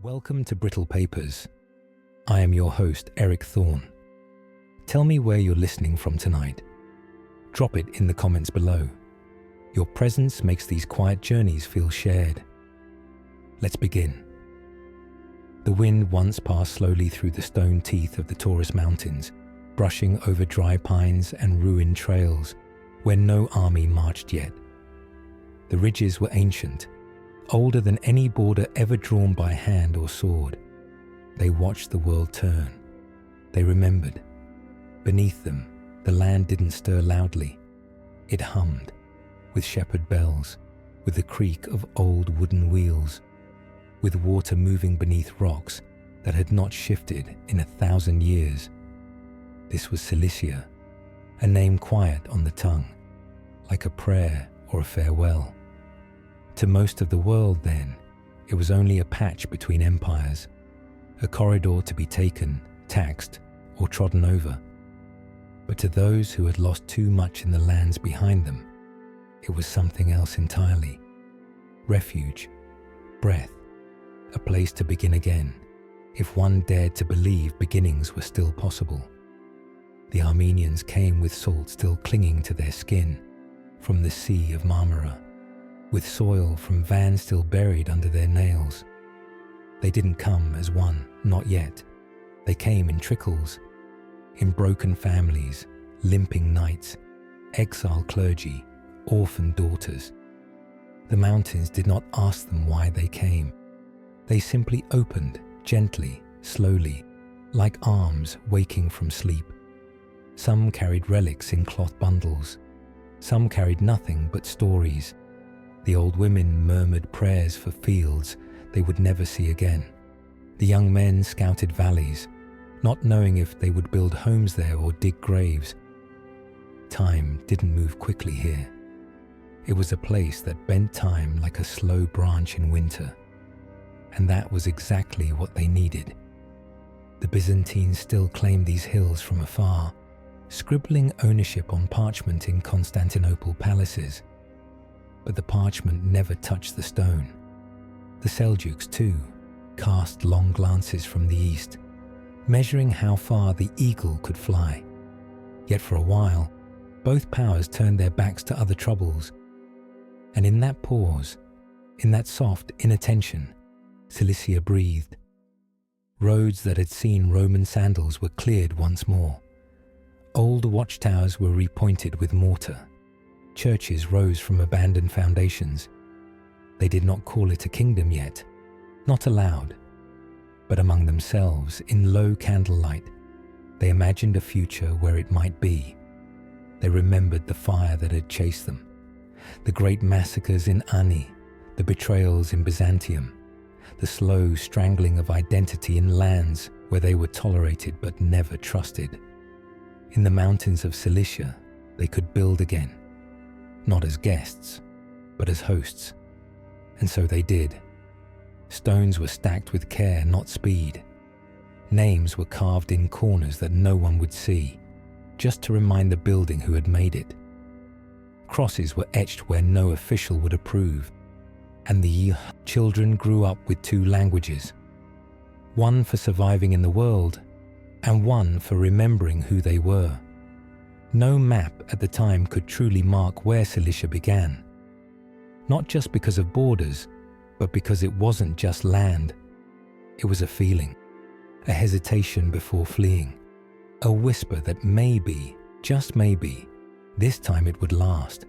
Welcome to Brittle Papers. I am your host, Eric Thorne. Tell me where you're listening from tonight. Drop it in the comments below. Your presence makes these quiet journeys feel shared. Let's begin. The wind once passed slowly through the stone teeth of the Taurus Mountains, brushing over dry pines and ruined trails where no army marched yet. The ridges were ancient, older than any border ever drawn by hand or sword. They watched the world turn. They remembered. Beneath them, the land didn't stir loudly. It hummed, with shepherd bells, with the creak of old wooden wheels, with water moving beneath rocks that had not shifted in 1,000 years. This was Cilicia, a name quiet on the tongue, like a prayer or a farewell. To most of the world then, it was only a patch between empires, a corridor to be taken, taxed, or trodden over. But to those who had lost too much in the lands behind them, it was something else entirely. Refuge, breath, a place to begin again, if one dared to believe beginnings were still possible. The Armenians came with salt still clinging to their skin from the Sea of Marmara, with soil from Van still buried under their nails. They didn't come as one, not yet. They came in trickles, in broken families, limping knights, exiled clergy, orphaned daughters. The mountains did not ask them why they came. They simply opened, gently, slowly, like arms waking from sleep. Some carried relics in cloth bundles. Some carried nothing but stories. The old women murmured prayers for fields they would never see again. The young men scouted valleys, not knowing if they would build homes there or dig graves. Time didn't move quickly here. It was a place that bent time like a slow branch in winter. And that was exactly what they needed. The Byzantines still claimed these hills from afar, scribbling ownership on parchment in Constantinople palaces. But the parchment never touched the stone. The Seljuks, too, cast long glances from the east, measuring how far the eagle could fly. Yet for a while, both powers turned their backs to other troubles. And in that pause, in that soft inattention, Cilicia breathed. Roads that had seen Roman sandals were cleared once more. Old watchtowers were repointed with mortar. Churches rose from abandoned foundations. They did not call it a kingdom yet, not aloud, but among themselves, in low candlelight, they imagined a future where it might be. They remembered the fire that had chased them, the great massacres in Ani, the betrayals in Byzantium, the slow strangling of identity in lands where they were tolerated but never trusted. In the mountains of Cilicia, they could build again, not as guests, but as hosts. And so they did. Stones were stacked with care, not speed. Names were carved in corners that no one would see, just to remind the building who had made it. Crosses were etched where no official would approve. And the children grew up with two languages, one for surviving in the world, and one for remembering who they were. No map at the time could truly mark where Cilicia began. Not just because of borders, but because it wasn't just land. It was a feeling, a hesitation before fleeing, a whisper that maybe, just maybe, this time it would last.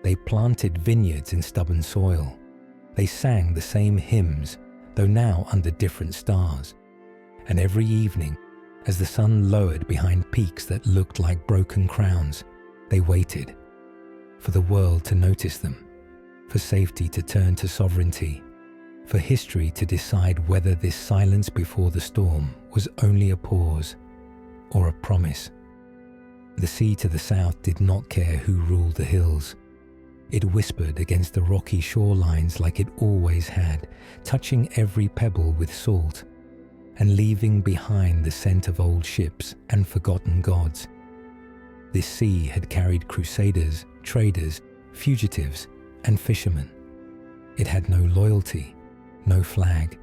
They planted vineyards in stubborn soil. They sang the same hymns, though now under different stars. And every evening, as the sun lowered behind peaks that looked like broken crowns, they waited for the world to notice them, for safety to turn to sovereignty, for history to decide whether this silence before the storm was only a pause or a promise. The sea to the south did not care who ruled the hills. It whispered against the rocky shorelines like it always had, touching every pebble with salt, and leaving behind the scent of old ships and forgotten gods. This sea had carried crusaders, traders, fugitives, and fishermen. It had no loyalty, no flag.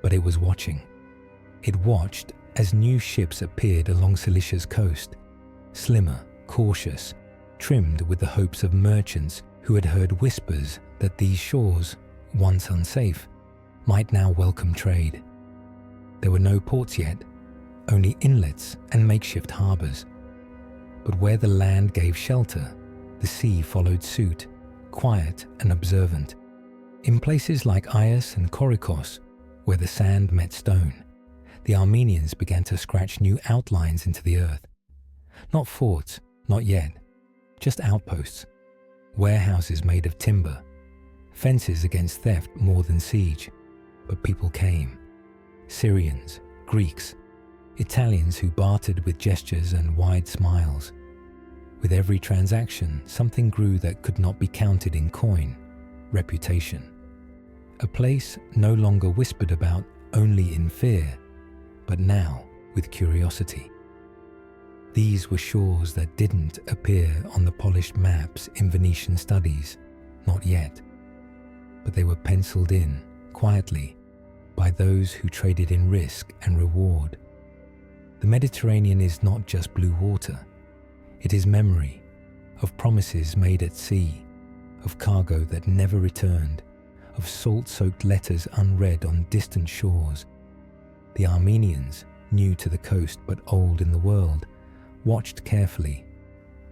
but it was watching. It watched as new ships appeared along Cilicia's coast, slimmer, cautious, trimmed with the hopes of merchants who had heard whispers that these shores, once unsafe, might now welcome trade. There were no ports yet, only inlets and makeshift harbours. But where the land gave shelter, the sea followed suit, quiet and observant. In places like Ias and Korikos, where the sand met stone, the Armenians began to scratch new outlines into the earth. Not forts, not yet, just outposts, warehouses made of timber, fences against theft more than siege. But people came. Syrians, Greeks, Italians who bartered with gestures and wide smiles. With every transaction, something grew that could not be counted in coin: reputation. A place no longer whispered about only in fear, but now with curiosity. These were shores that didn't appear on the polished maps in Venetian studies, not yet, but they were penciled in, quietly, by those who traded in risk and reward. The Mediterranean is not just blue water. It is memory of promises made at sea, of cargo that never returned, of salt-soaked letters unread on distant shores. The Armenians, new to the coast but old in the world, watched carefully.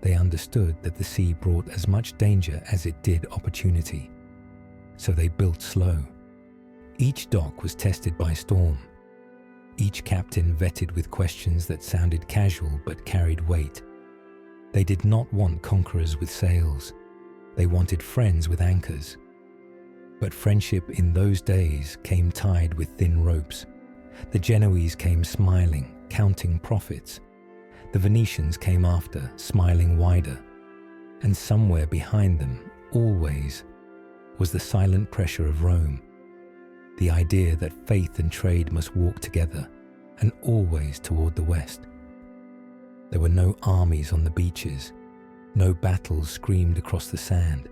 They understood that the sea brought as much danger as it did opportunity. So they built slow. Each dock was tested by storm. Each captain vetted with questions that sounded casual but carried weight. They did not want conquerors with sails. They wanted friends with anchors. But friendship in those days came tied with thin ropes. The Genoese came smiling, counting profits. The Venetians came after, smiling wider. And somewhere behind them, always, was the silent pressure of Rome. The idea that faith and trade must walk together, and always toward the west. There were no armies on the beaches, no battles screamed across the sand,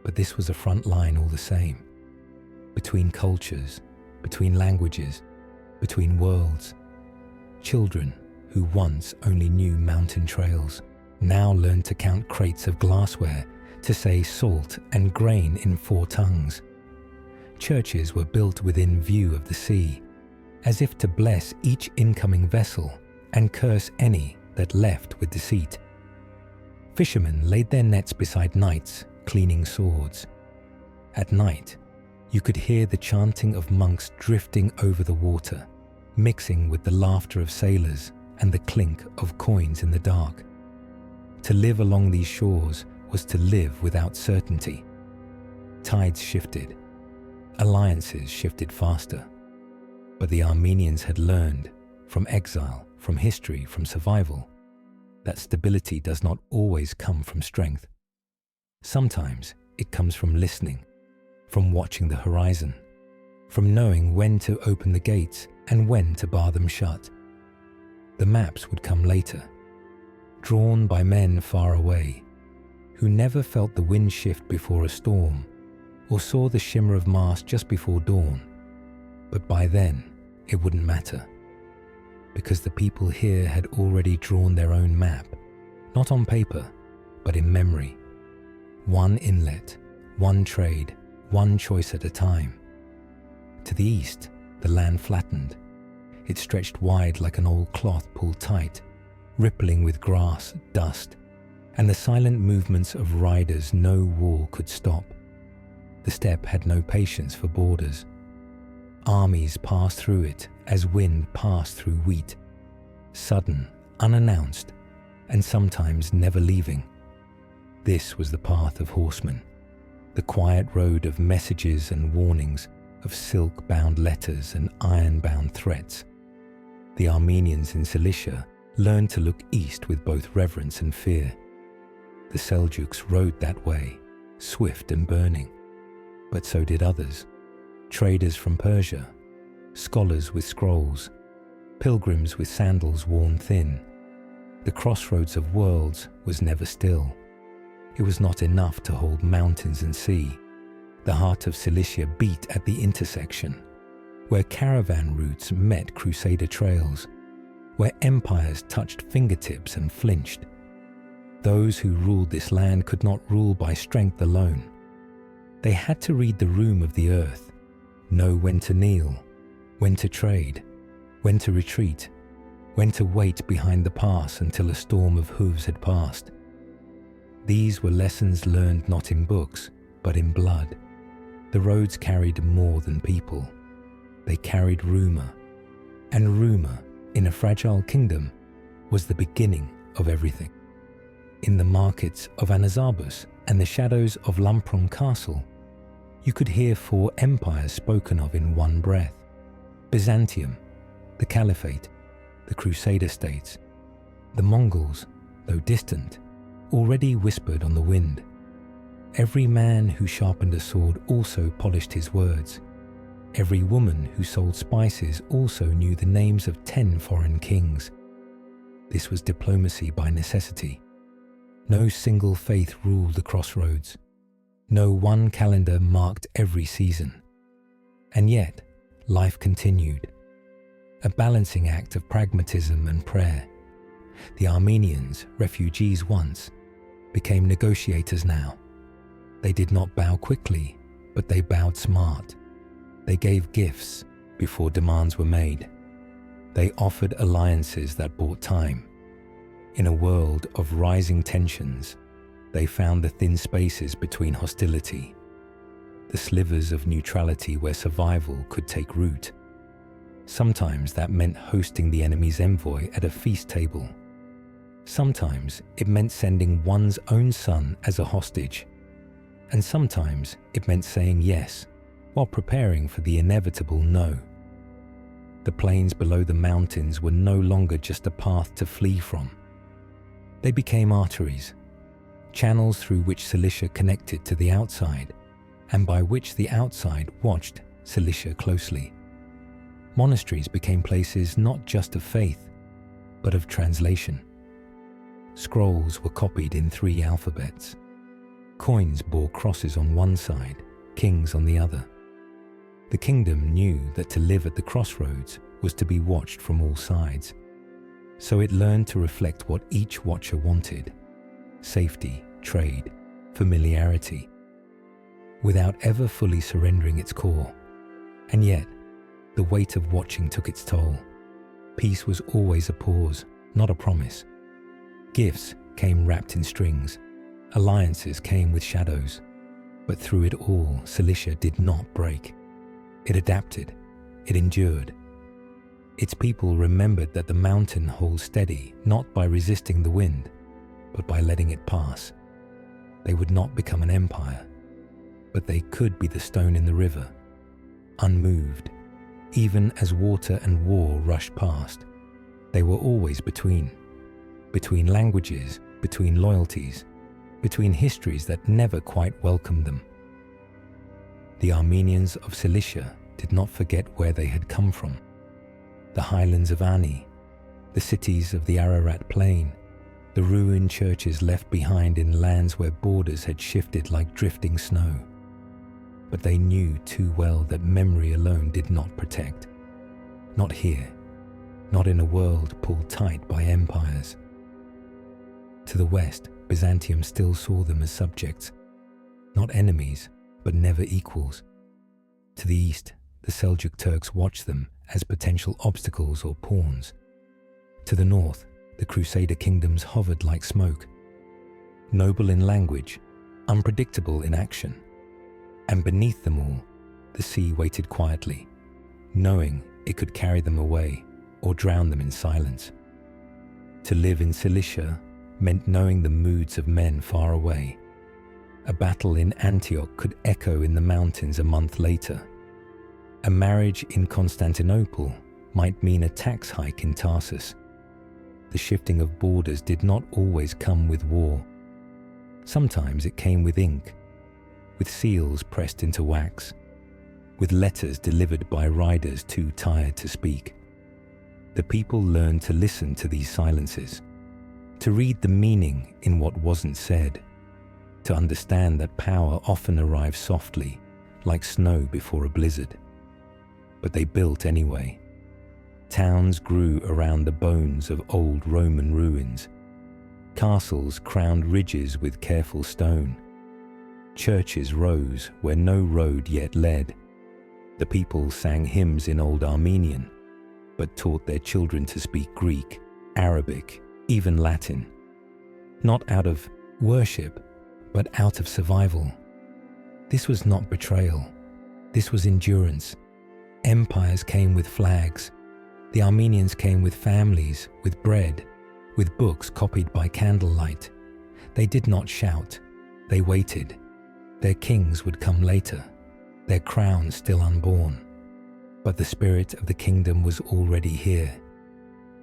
but this was a front line all the same. Between cultures, between languages, between worlds. Children who once only knew mountain trails now learned to count crates of glassware, to say salt and grain in 4 tongues. Churches were built within view of the sea, as if to bless each incoming vessel and curse any that left with deceit. Fishermen laid their nets beside knights, cleaning swords. At night, you could hear the chanting of monks drifting over the water, mixing with the laughter of sailors and the clink of coins in the dark. To live along these shores was to live without certainty. Tides shifted. Alliances shifted faster. But the Armenians had learned, from exile, from history, from survival, that stability does not always come from strength. Sometimes it comes from listening, from watching the horizon, from knowing when to open the gates and when to bar them shut. The maps would come later, drawn by men far away, who never felt the wind shift before a storm, or saw the shimmer of mast just before dawn. But by then, it wouldn't matter, because the people here had already drawn their own map, not on paper, but in memory. One inlet, one trade, one choice at a time. To the east, the land flattened. It stretched wide like an old cloth pulled tight, rippling with grass, dust, and the silent movements of riders no wall could stop. The steppe had no patience for borders. Armies passed through it as wind passed through wheat, sudden, unannounced, and sometimes never leaving. This was the path of horsemen, the quiet road of messages and warnings, of silk-bound letters and iron-bound threats. The Armenians in Cilicia learned to look east with both reverence and fear. The Seljuks rode that way, swift and burning, but so did others. Traders from Persia, scholars with scrolls, pilgrims with sandals worn thin. The crossroads of worlds was never still. It was not enough to hold mountains and sea. The heart of Cilicia beat at the intersection. where caravan routes met crusader trails, where empires touched fingertips and flinched. Those who ruled this land could not rule by strength alone. They had to read the room of the earth, know when to kneel, when to trade, when to retreat, when to wait behind the pass until a storm of hooves had passed. These were lessons learned not in books, but in blood. The roads carried more than people. They carried rumour, and rumour, in a fragile kingdom, was the beginning of everything. In the markets of Anazarbus and the shadows of Lampron Castle, you could hear 4 empires spoken of in one breath: Byzantium, the Caliphate, the Crusader states. The Mongols, though distant, already whispered on the wind. Every man who sharpened a sword also polished his words. Every woman who sold spices also knew the names of 10 foreign kings. This was diplomacy by necessity. No single faith ruled the crossroads. No one calendar marked every season. And yet, life continued. A balancing act of pragmatism and prayer. The Armenians, refugees once, became negotiators now. They did not bow quickly, but they bowed smart. They gave gifts before demands were made. They offered alliances that bought time. In a world of rising tensions, they found the thin spaces between hostility, the slivers of neutrality where survival could take root. Sometimes that meant hosting the enemy's envoy at a feast table. Sometimes it meant sending one's own son as a hostage. And sometimes it meant saying yes, while preparing for the inevitable no. The plains below the mountains were no longer just a path to flee from. They became arteries, channels through which Cilicia connected to the outside, and by which the outside watched Cilicia closely. Monasteries became places not just of faith, but of translation. Scrolls were copied in 3 alphabets. Coins bore crosses on one side, kings on the other. The kingdom knew that to live at the crossroads was to be watched from all sides. So it learned to reflect what each watcher wanted: safety, trade, familiarity, without ever fully surrendering its core. And yet, the weight of watching took its toll. Peace was always a pause, not a promise. Gifts came wrapped in strings. Alliances came with shadows. But through it all, Cilicia did not break. It adapted. It endured. Its people remembered that the mountain holds steady not by resisting the wind, but by letting it pass. They would not become an empire, but they could be the stone in the river, unmoved. Even as water and war rushed past, they were always between languages, between loyalties, between histories that never quite welcomed them. The Armenians of Cilicia did not forget where they had come from. The highlands of Ani, the cities of the Ararat Plain, the ruined churches left behind in lands where borders had shifted like drifting snow. But they knew too well that memory alone did not protect. Not here, not in a world pulled tight by empires. To the west, Byzantium still saw them as subjects, not enemies, but never equals. To the east, the Seljuk Turks watched them as potential obstacles or pawns. To the north, the Crusader kingdoms hovered like smoke, noble in language, unpredictable in action. And beneath them all, the sea waited quietly, knowing it could carry them away or drown them in silence. To live in Cilicia meant knowing the moods of men far away. A battle in Antioch could echo in the mountains a month later. A marriage in Constantinople might mean a tax hike in Tarsus. The shifting of borders did not always come with war. Sometimes it came with ink, with seals pressed into wax, with letters delivered by riders too tired to speak. The people learned to listen to these silences, to read the meaning in what wasn't said, to understand that power often arrives softly, like snow before a blizzard. but they built anyway. Towns grew around the bones of old Roman ruins. Castles crowned ridges with careful stone. Churches rose where no road yet led. The people sang hymns in Old Armenian, but taught their children to speak Greek, Arabic, even Latin. Not out of worship, but out of survival. This was not betrayal. This was endurance. Empires came with flags. The Armenians came with families, with bread, with books copied by candlelight. They did not shout. They waited. Their kings would come later, their crowns still unborn. But the spirit of the kingdom was already here.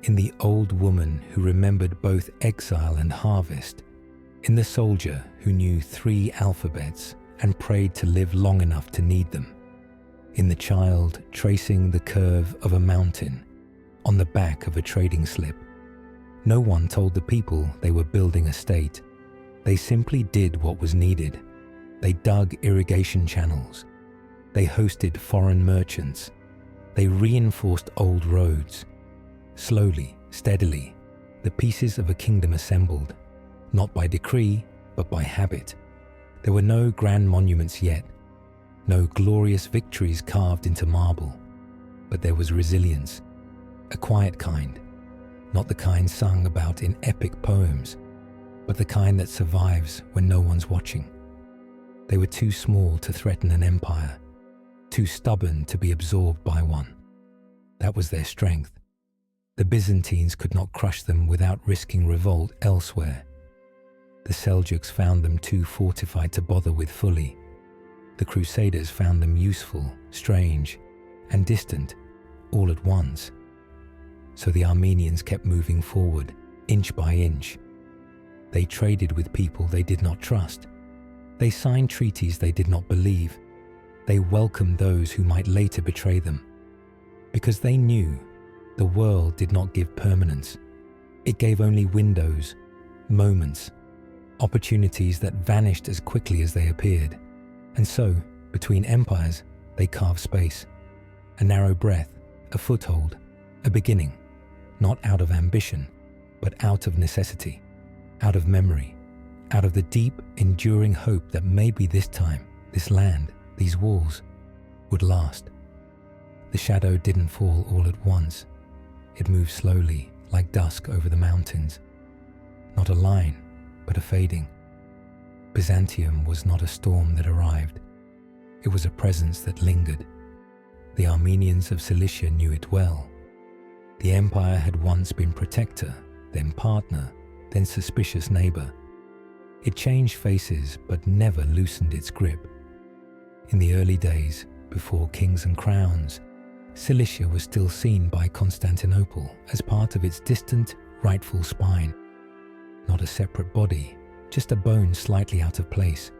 In the old woman who remembered both exile and harvest, in the soldier who knew 3 alphabets and prayed to live long enough to need them, in the child tracing the curve of a mountain on the back of a trading slip. No one told the people they were building a state. They simply did what was needed. They dug irrigation channels. They hosted foreign merchants. They reinforced old roads. Slowly, steadily, the pieces of a kingdom assembled, not by decree, but by habit. There were no grand monuments yet, no glorious victories carved into marble, but there was resilience, a quiet kind, not the kind sung about in epic poems, but the kind that survives when no one's watching. They were too small to threaten an empire, too stubborn to be absorbed by one. That was their strength. The Byzantines could not crush them without risking revolt elsewhere. The Seljuks found them too fortified to bother with fully. The Crusaders found them useful, strange, and distant, all at once. So the Armenians kept moving forward, inch by inch. They traded with people they did not trust. They signed treaties they did not believe. They welcomed those who might later betray them. Because they knew the world did not give permanence. It gave only windows, moments, opportunities that vanished as quickly as they appeared. And so, between empires, they carved space. A narrow breath, a foothold, a beginning, not out of ambition, but out of necessity, out of memory, out of the deep, enduring hope that maybe this time, this land, these walls, would last. The shadow didn't fall all at once. It moved slowly, like dusk over the mountains. Not a line, but a fading. Byzantium was not a storm that arrived. It was a presence that lingered. The Armenians of Cilicia knew it well. The empire had once been protector, then partner, then suspicious neighbor. It changed faces, but never loosened its grip. In the early days, before kings and crowns, Cilicia was still seen by Constantinople as part of its distant, rightful spine. Not a separate body, just a bone slightly out of place.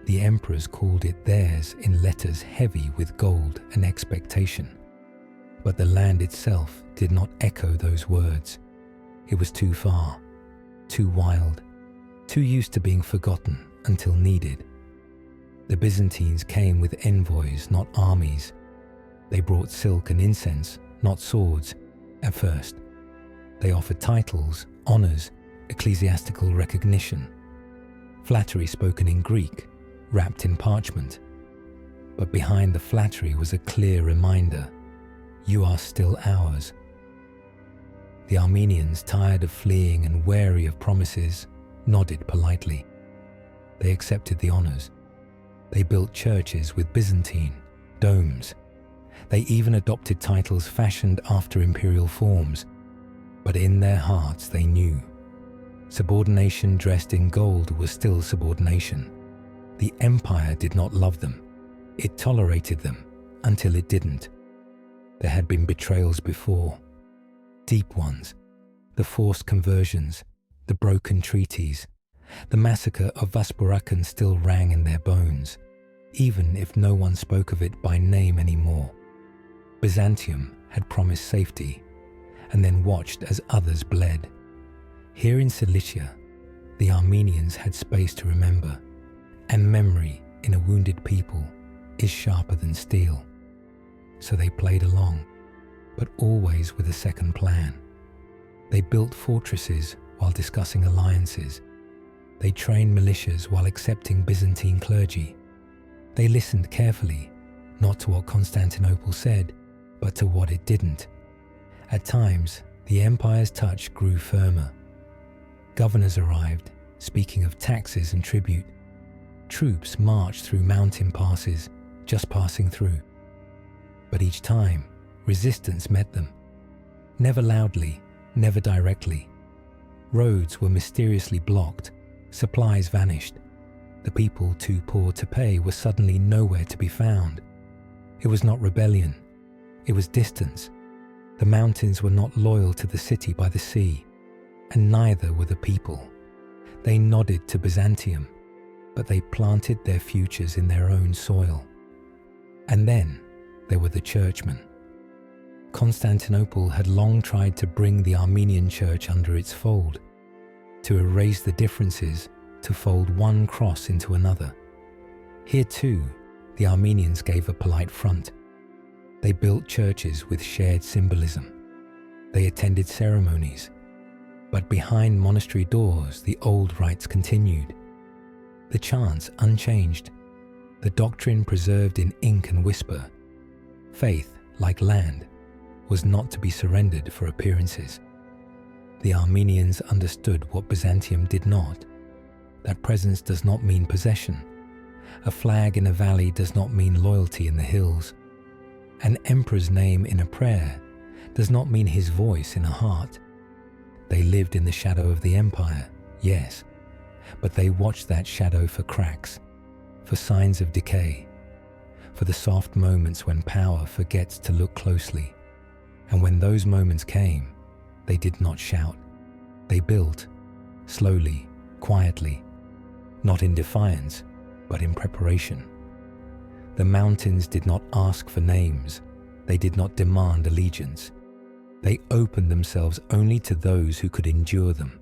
The emperors called it theirs in letters heavy with gold and expectation. But the land itself did not echo those words. It was too far, too wild, too used to being forgotten until needed. The Byzantines came with envoys, not armies. They brought silk and incense, not swords, at first. They offered titles, honors, ecclesiastical recognition, flattery spoken in Greek, wrapped in parchment. But behind the flattery was a clear reminder, you are still ours. The Armenians, tired of fleeing and wary of promises, nodded politely. They accepted the honors. They built churches with Byzantine domes. They even adopted titles fashioned after imperial forms. But in their hearts they knew subordination dressed in gold was still subordination. The empire did not love them. It tolerated them until it didn't. There had been betrayals before, deep ones, the forced conversions, the broken treaties. The massacre of Vaspurakan still rang in their bones, even if no one spoke of it by name anymore. Byzantium had promised safety, and then watched as others bled. Here in Cilicia, the Armenians had space to remember, and memory in a wounded people is sharper than steel. so they played along, but always with a second plan. They built fortresses while discussing alliances. They trained militias while accepting Byzantine clergy. They listened carefully, not to what Constantinople said, but to what it didn't. At times, the empire's touch grew firmer. Governors arrived, speaking of taxes and tribute. Troops marched through mountain passes, just passing through. But each time, resistance met them. Never loudly, never directly. Roads were mysteriously blocked, supplies vanished. The people too poor to pay were suddenly nowhere to be found. It was not rebellion, it was distance. The mountains were not loyal to the city by the sea, and neither were the people. They nodded to Byzantium, but they planted their futures in their own soil. And then there were the churchmen. Constantinople had long tried to bring the Armenian church under its fold, to erase the differences, to fold one cross into another. Here too, the Armenians gave a polite front. They built churches with shared symbolism. They attended ceremonies. But behind monastery doors, the old rites continued. The chants unchanged. The doctrine preserved in ink and whisper. Faith, like land, was not to be surrendered for appearances. The Armenians understood what Byzantium did not. That presence does not mean possession. A flag in a valley does not mean loyalty in the hills. An emperor's name in a prayer does not mean his voice in a heart. They lived in the shadow of the empire, yes, but they watched that shadow for cracks, for signs of decay, for the soft moments when power forgets to look closely. And when those moments came, they did not shout. They built, slowly, quietly, not in defiance, but in preparation. The mountains did not ask for names. They did not demand allegiance. They opened themselves only to those who could endure them.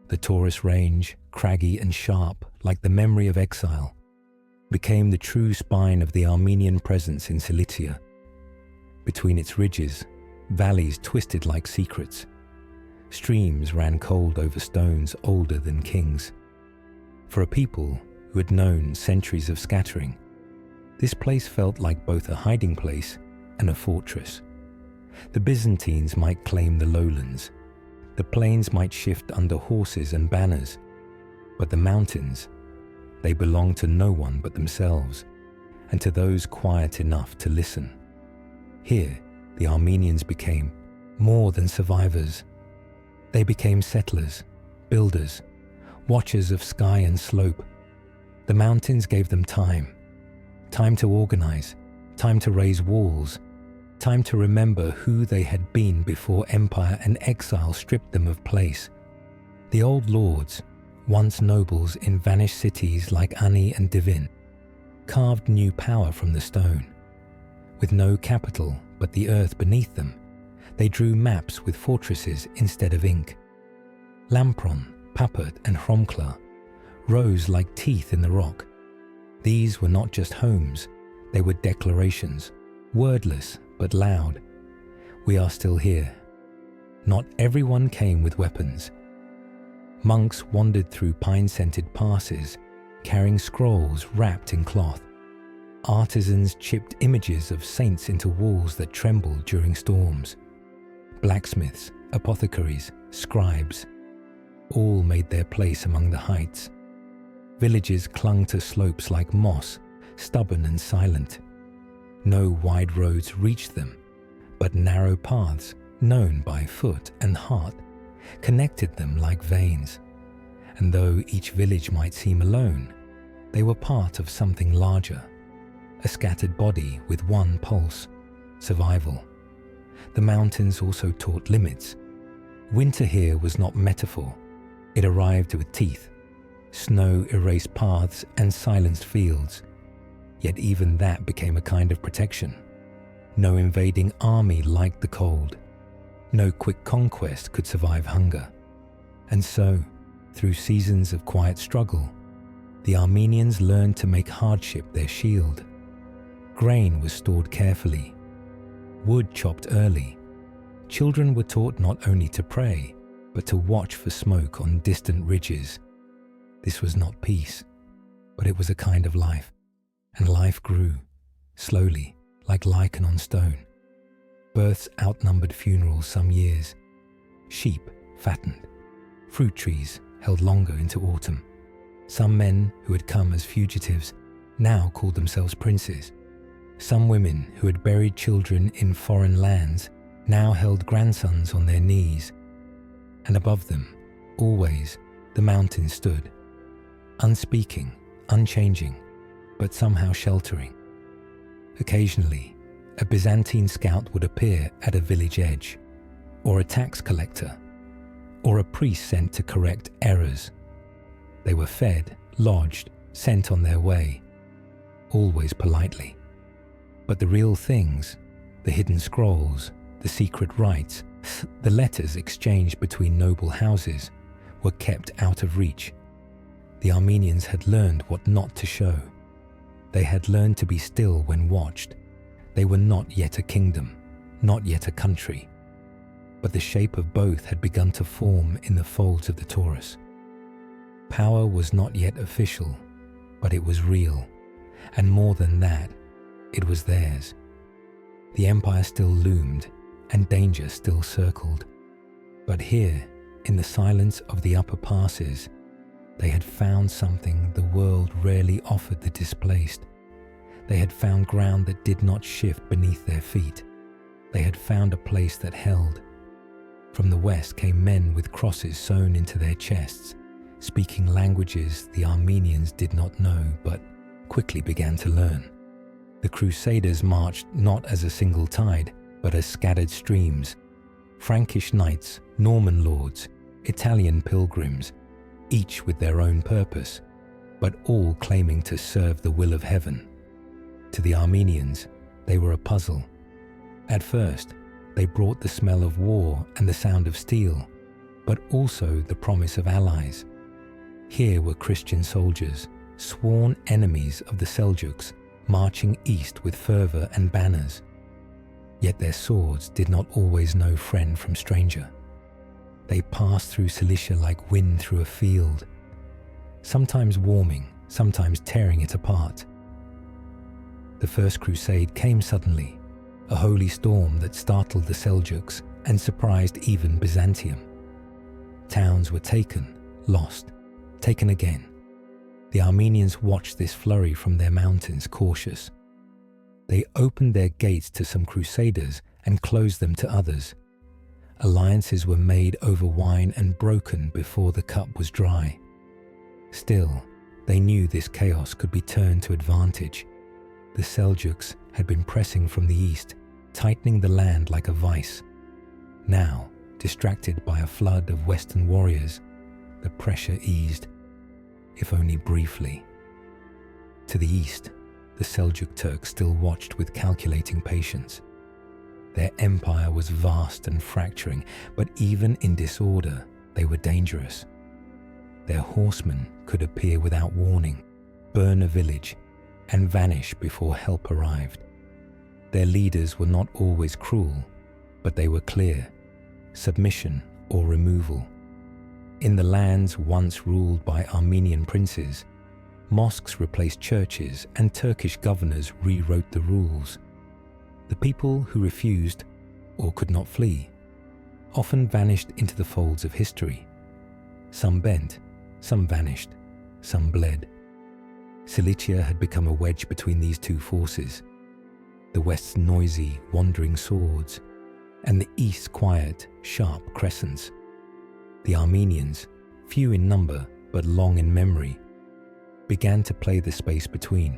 The Taurus range, craggy and sharp like the memory of exile, became the true spine of the Armenian presence in Cilicia. Between its ridges, valleys twisted like secrets. Streams ran cold over stones older than kings. For a people who had known centuries of scattering, this place felt like both a hiding place and a fortress. The Byzantines might claim the lowlands. The plains might shift under horses and banners. But the mountains, they belonged to no one but themselves, and to those quiet enough to listen. Here, the Armenians became more than survivors. They became settlers, builders, watchers of sky and slope. The mountains gave them time to organize, time to raise walls, time to remember who they had been before empire and exile stripped them of place. The old lords, once nobles in vanished cities like Ani and Divin, carved new power from the stone. With no capital but the earth beneath them, they drew maps with fortresses instead of ink. Lampron, Papert and Hromkla rose like teeth in the rock. These were not just homes, they were declarations, wordless but loud. We are still here. Not everyone came with weapons. Monks wandered through pine-scented passes, carrying scrolls wrapped in cloth. Artisans chipped images of saints into walls that trembled during storms. Blacksmiths, apothecaries, scribes, all made their place among the heights. Villages clung to slopes like moss, stubborn and silent. No wide roads reached them, but narrow paths, known by foot and heart, connected them like veins. And though each village might seem alone, they were part of something larger, a scattered body with one pulse, survival. The mountains also taught limits. Winter here was not metaphor. It arrived with teeth. Snow erased paths and silenced fields. Yet even that became a kind of protection. No invading army liked the cold. No quick conquest could survive hunger. And so, through seasons of quiet struggle, the Armenians learned to make hardship their shield. Grain was stored carefully, wood chopped early. Children were taught not only to pray, but to watch for smoke on distant ridges. This was not peace, but it was a kind of life, and life grew, slowly, like lichen on stone. Births outnumbered funerals some years. Sheep fattened. Fruit trees held longer into autumn. Some men who had come as fugitives now called themselves princes. Some women who had buried children in foreign lands now held grandsons on their knees. And above them, always, the mountain stood, unspeaking, unchanging, but somehow sheltering. Occasionally, a Byzantine scout would appear at a village edge, or a tax collector, or a priest sent to correct errors. They were fed, lodged, sent on their way, always politely. But the real things, the hidden scrolls, the secret rites, the letters exchanged between noble houses, were kept out of reach. The Armenians had learned what not to show. They had learned to be still when watched. They were not yet a kingdom, not yet a country. But the shape of both had begun to form in the folds of the Taurus. Power was not yet official, but it was real. And more than that, it was theirs. The empire still loomed, and danger still circled. But here, in the silence of the upper passes, they had found something the world rarely offered the displaced. They had found ground that did not shift beneath their feet. They had found a place that held. From the west came men with crosses sewn into their chests, speaking languages the Armenians did not know but quickly began to learn. The crusaders marched not as a single tide, but as scattered streams. Frankish knights, Norman lords, Italian pilgrims, each with their own purpose, but all claiming to serve the will of heaven. To the Armenians, they were a puzzle. At first, they brought the smell of war and the sound of steel, but also the promise of allies. Here were Christian soldiers, sworn enemies of the Seljuks, marching east with fervor and banners. Yet their swords did not always know friend from stranger. They passed through Cilicia like wind through a field, sometimes warming, sometimes tearing it apart. The First Crusade came suddenly, a holy storm that startled the Seljuks and surprised even Byzantium. Towns were taken, lost, taken again. The Armenians watched this flurry from their mountains, cautious. They opened their gates to some crusaders and closed them to others. Alliances were made over wine and broken before the cup was dry. Still, they knew this chaos could be turned to advantage. The Seljuks had been pressing from the east, tightening the land like a vice. Now, distracted by a flood of Western warriors, the pressure eased, if only briefly. To the east, the Seljuk Turks still watched with calculating patience. Their empire was vast and fracturing, but even in disorder, they were dangerous. Their horsemen could appear without warning, burn a village, and vanish before help arrived. Their leaders were not always cruel, but they were clear: submission or removal. In the lands once ruled by Armenian princes, mosques replaced churches and Turkish governors rewrote the rules. The people who refused or could not flee often vanished into the folds of history. Some bent, some vanished, some bled. Cilicia had become a wedge between these two forces, the West's noisy, wandering swords, and the East's quiet, sharp crescents. The Armenians, few in number but long in memory, began to play the space between.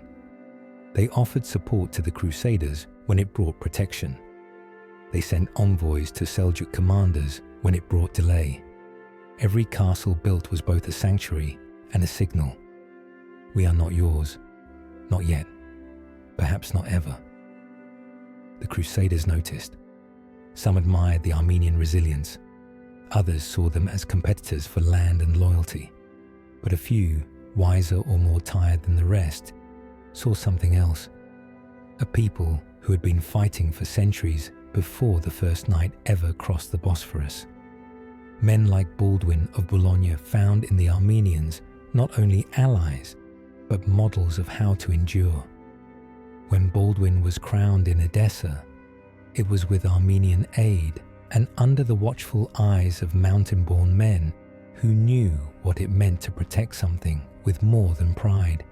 They offered support to the Crusaders when it brought protection. They sent envoys to Seljuk commanders when it brought delay. Every castle built was both a sanctuary and a signal. We are not yours, not yet, perhaps not ever. The Crusaders noticed. Some admired the Armenian resilience. Others saw them as competitors for land and loyalty. But a few, wiser or more tired than the rest, saw something else. a people who had been fighting for centuries before the first knight ever crossed the Bosphorus. Men like Baldwin of Boulogne found in the Armenians not only allies, but models of how to endure. When Baldwin was crowned in Edessa, it was with Armenian aid and under the watchful eyes of mountain-born men who knew what it meant to protect something with more than pride.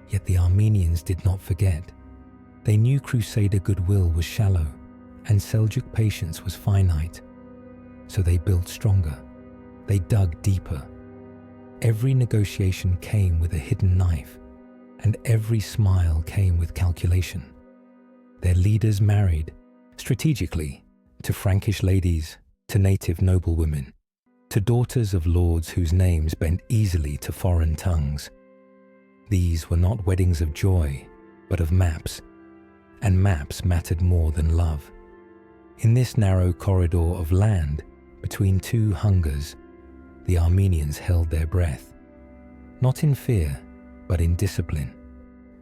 Yet the Armenians did not forget. They knew Crusader goodwill was shallow and Seljuk patience was finite. So they built stronger. They dug deeper. Every negotiation came with a hidden knife, and every smile came with calculation. Their leaders married, strategically, to Frankish ladies, to native noblewomen, to daughters of lords whose names bent easily to foreign tongues. These were not weddings of joy, but of maps, and maps mattered more than love. In this narrow corridor of land, between two hungers, the Armenians held their breath. Not in fear, but in discipline.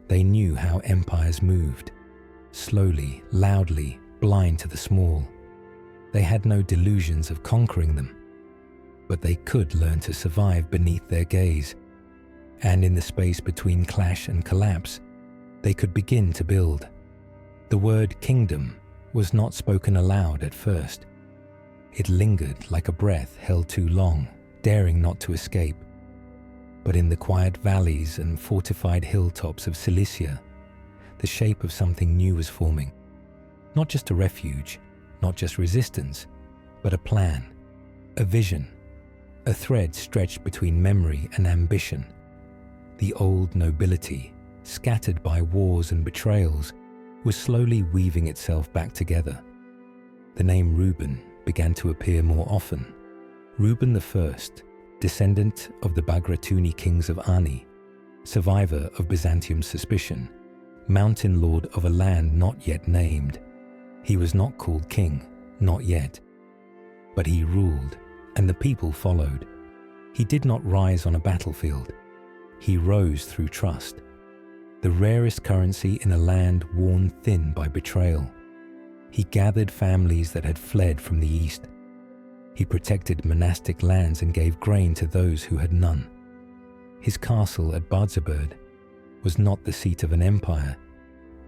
They knew how empires moved, slowly, loudly, blind to the small. They had no delusions of conquering them, but they could learn to survive beneath their gaze. And in the space between clash and collapse, they could begin to build. The word kingdom was not spoken aloud at first. It lingered like a breath held too long, daring not to escape. But in the quiet valleys and fortified hilltops of Cilicia, the shape of something new was forming. Not just a refuge, not just resistance, but a plan, a vision, a thread stretched between memory and ambition. The old nobility, scattered by wars and betrayals, was slowly weaving itself back together. The name Reuben began to appear more often. Reuben I, descendant of the Bagratuni kings of Ani, survivor of Byzantium's suspicion, mountain lord of a land not yet named. He was not called king, not yet. But he ruled, and the people followed. He did not rise on a battlefield. He rose through trust, the rarest currency in a land worn thin by betrayal. He gathered families that had fled from the east. He protected monastic lands and gave grain to those who had none. His castle at Badzaberd was not the seat of an empire,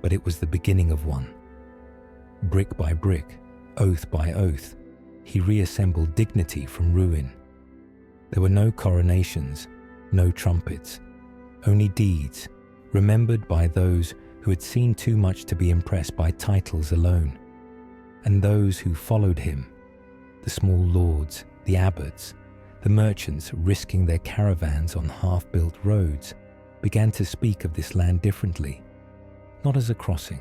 but it was the beginning of one. Brick by brick, oath by oath, he reassembled dignity from ruin. There were no coronations, no trumpets, only deeds, remembered by those who had seen too much to be impressed by titles alone. And those who followed him, the small lords, the abbots, the merchants risking their caravans on half-built roads, began to speak of this land differently, not as a crossing,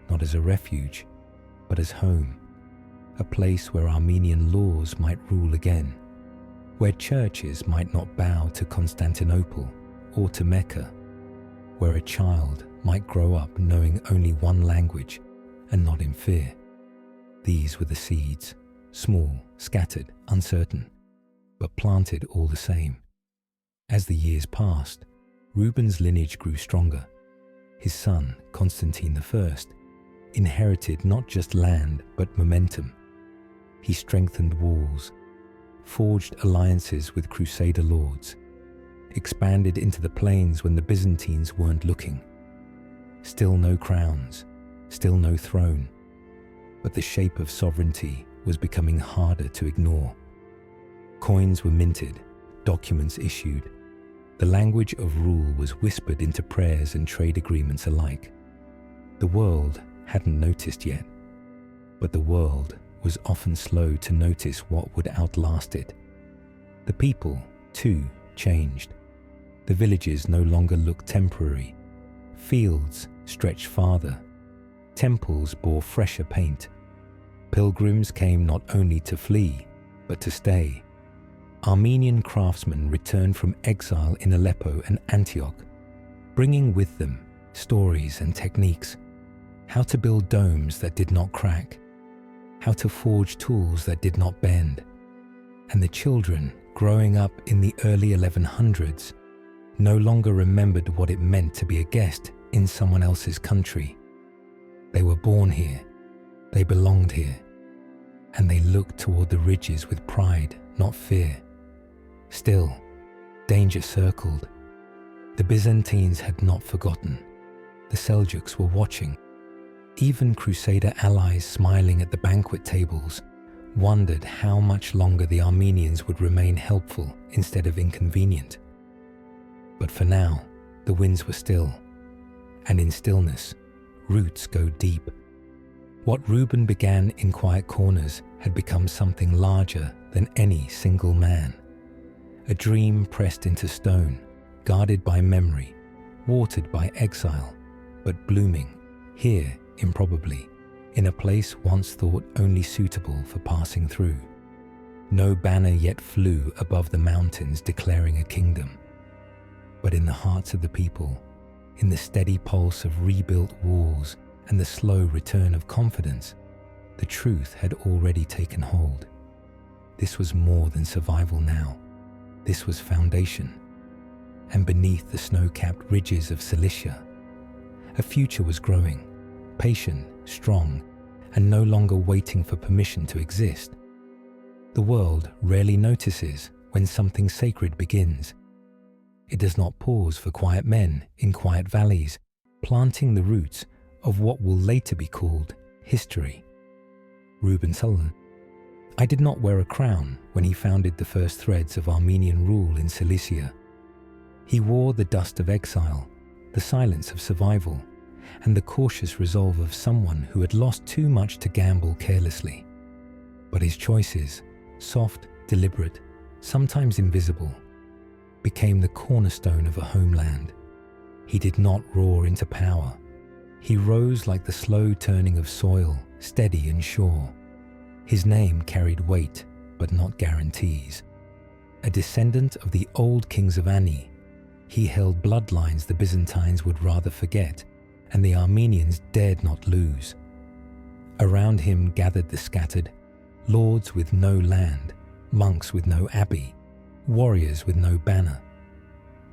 not as a refuge, but as home, a place where Armenian laws might rule again, where churches might not bow to Constantinople or to Mecca, where a child might grow up knowing only one language and not in fear. These were the seeds, small, scattered, uncertain, but planted all the same. As the years passed, Reuben's lineage grew stronger. His son, Constantine I, inherited not just land but momentum. He strengthened walls, forged alliances with crusader lords, expanded into the plains when the Byzantines weren't looking. Still no crowns, still no throne, but the shape of sovereignty was becoming harder to ignore. Coins were minted, documents issued. The language of rule was whispered into prayers and trade agreements alike. The world hadn't noticed yet, but the world was often slow to notice what would outlast it. The people, too, changed. The villages no longer looked temporary. Fields stretched farther. Temples bore fresher paint. Pilgrims came not only to flee, but to stay. Armenian craftsmen returned from exile in Aleppo and Antioch, bringing with them stories and techniques, how to build domes that did not crack, how to forge tools that did not bend. And the children growing up in the early 1100s no longer remembered what it meant to be a guest in someone else's country. They were born here, they belonged here, and they looked toward the ridges with pride, not fear. Still, danger circled. The Byzantines had not forgotten. The Seljuks were watching. Even Crusader allies smiling at the banquet tables wondered how much longer the Armenians would remain helpful instead of inconvenient. But for now, the winds were still, and in stillness, roots go deep. What Reuben began in quiet corners had become something larger than any single man. A dream pressed into stone, guarded by memory, watered by exile, but blooming, here improbably, in a place once thought only suitable for passing through. No banner yet flew above the mountains declaring a kingdom. But in the hearts of the people, in the steady pulse of rebuilt walls and the slow return of confidence, the truth had already taken hold. This was more than survival now. This was foundation. And beneath the snow-capped ridges of Cilicia, a future was growing, patient, strong, and no longer waiting for permission to exist. The world rarely notices when something sacred begins. It does not pause for quiet men in quiet valleys, planting the roots of what will later be called history. Reuben Sultan. I did not wear a crown when he founded the first threads of Armenian rule in Cilicia. He wore the dust of exile, the silence of survival, and the cautious resolve of someone who had lost too much to gamble carelessly. But his choices, soft, deliberate, sometimes invisible, became the cornerstone of a homeland. He did not roar into power. He rose like the slow turning of soil, steady and sure. His name carried weight, but not guarantees. A descendant of the old kings of Ani, he held bloodlines the Byzantines would rather forget, and the Armenians dared not lose. Around him gathered the scattered, lords with no land, monks with no abbey, warriors with no banner.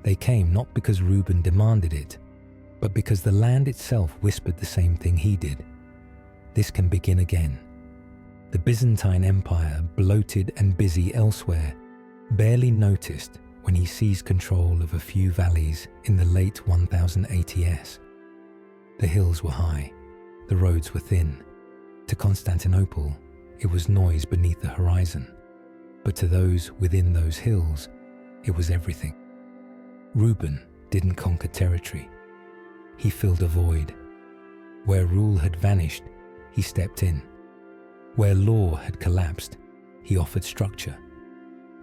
They came not because Reuben demanded it, but because the land itself whispered the same thing he did. This can begin again. The Byzantine Empire, bloated and busy elsewhere, barely noticed when he seized control of a few valleys in the late 1080s. The hills were high, the roads were thin. To Constantinople, it was noise beneath the horizon. But to those within those hills, it was everything. Reuben didn't conquer territory. He filled a void. Where rule had vanished, he stepped in. Where law had collapsed, he offered structure.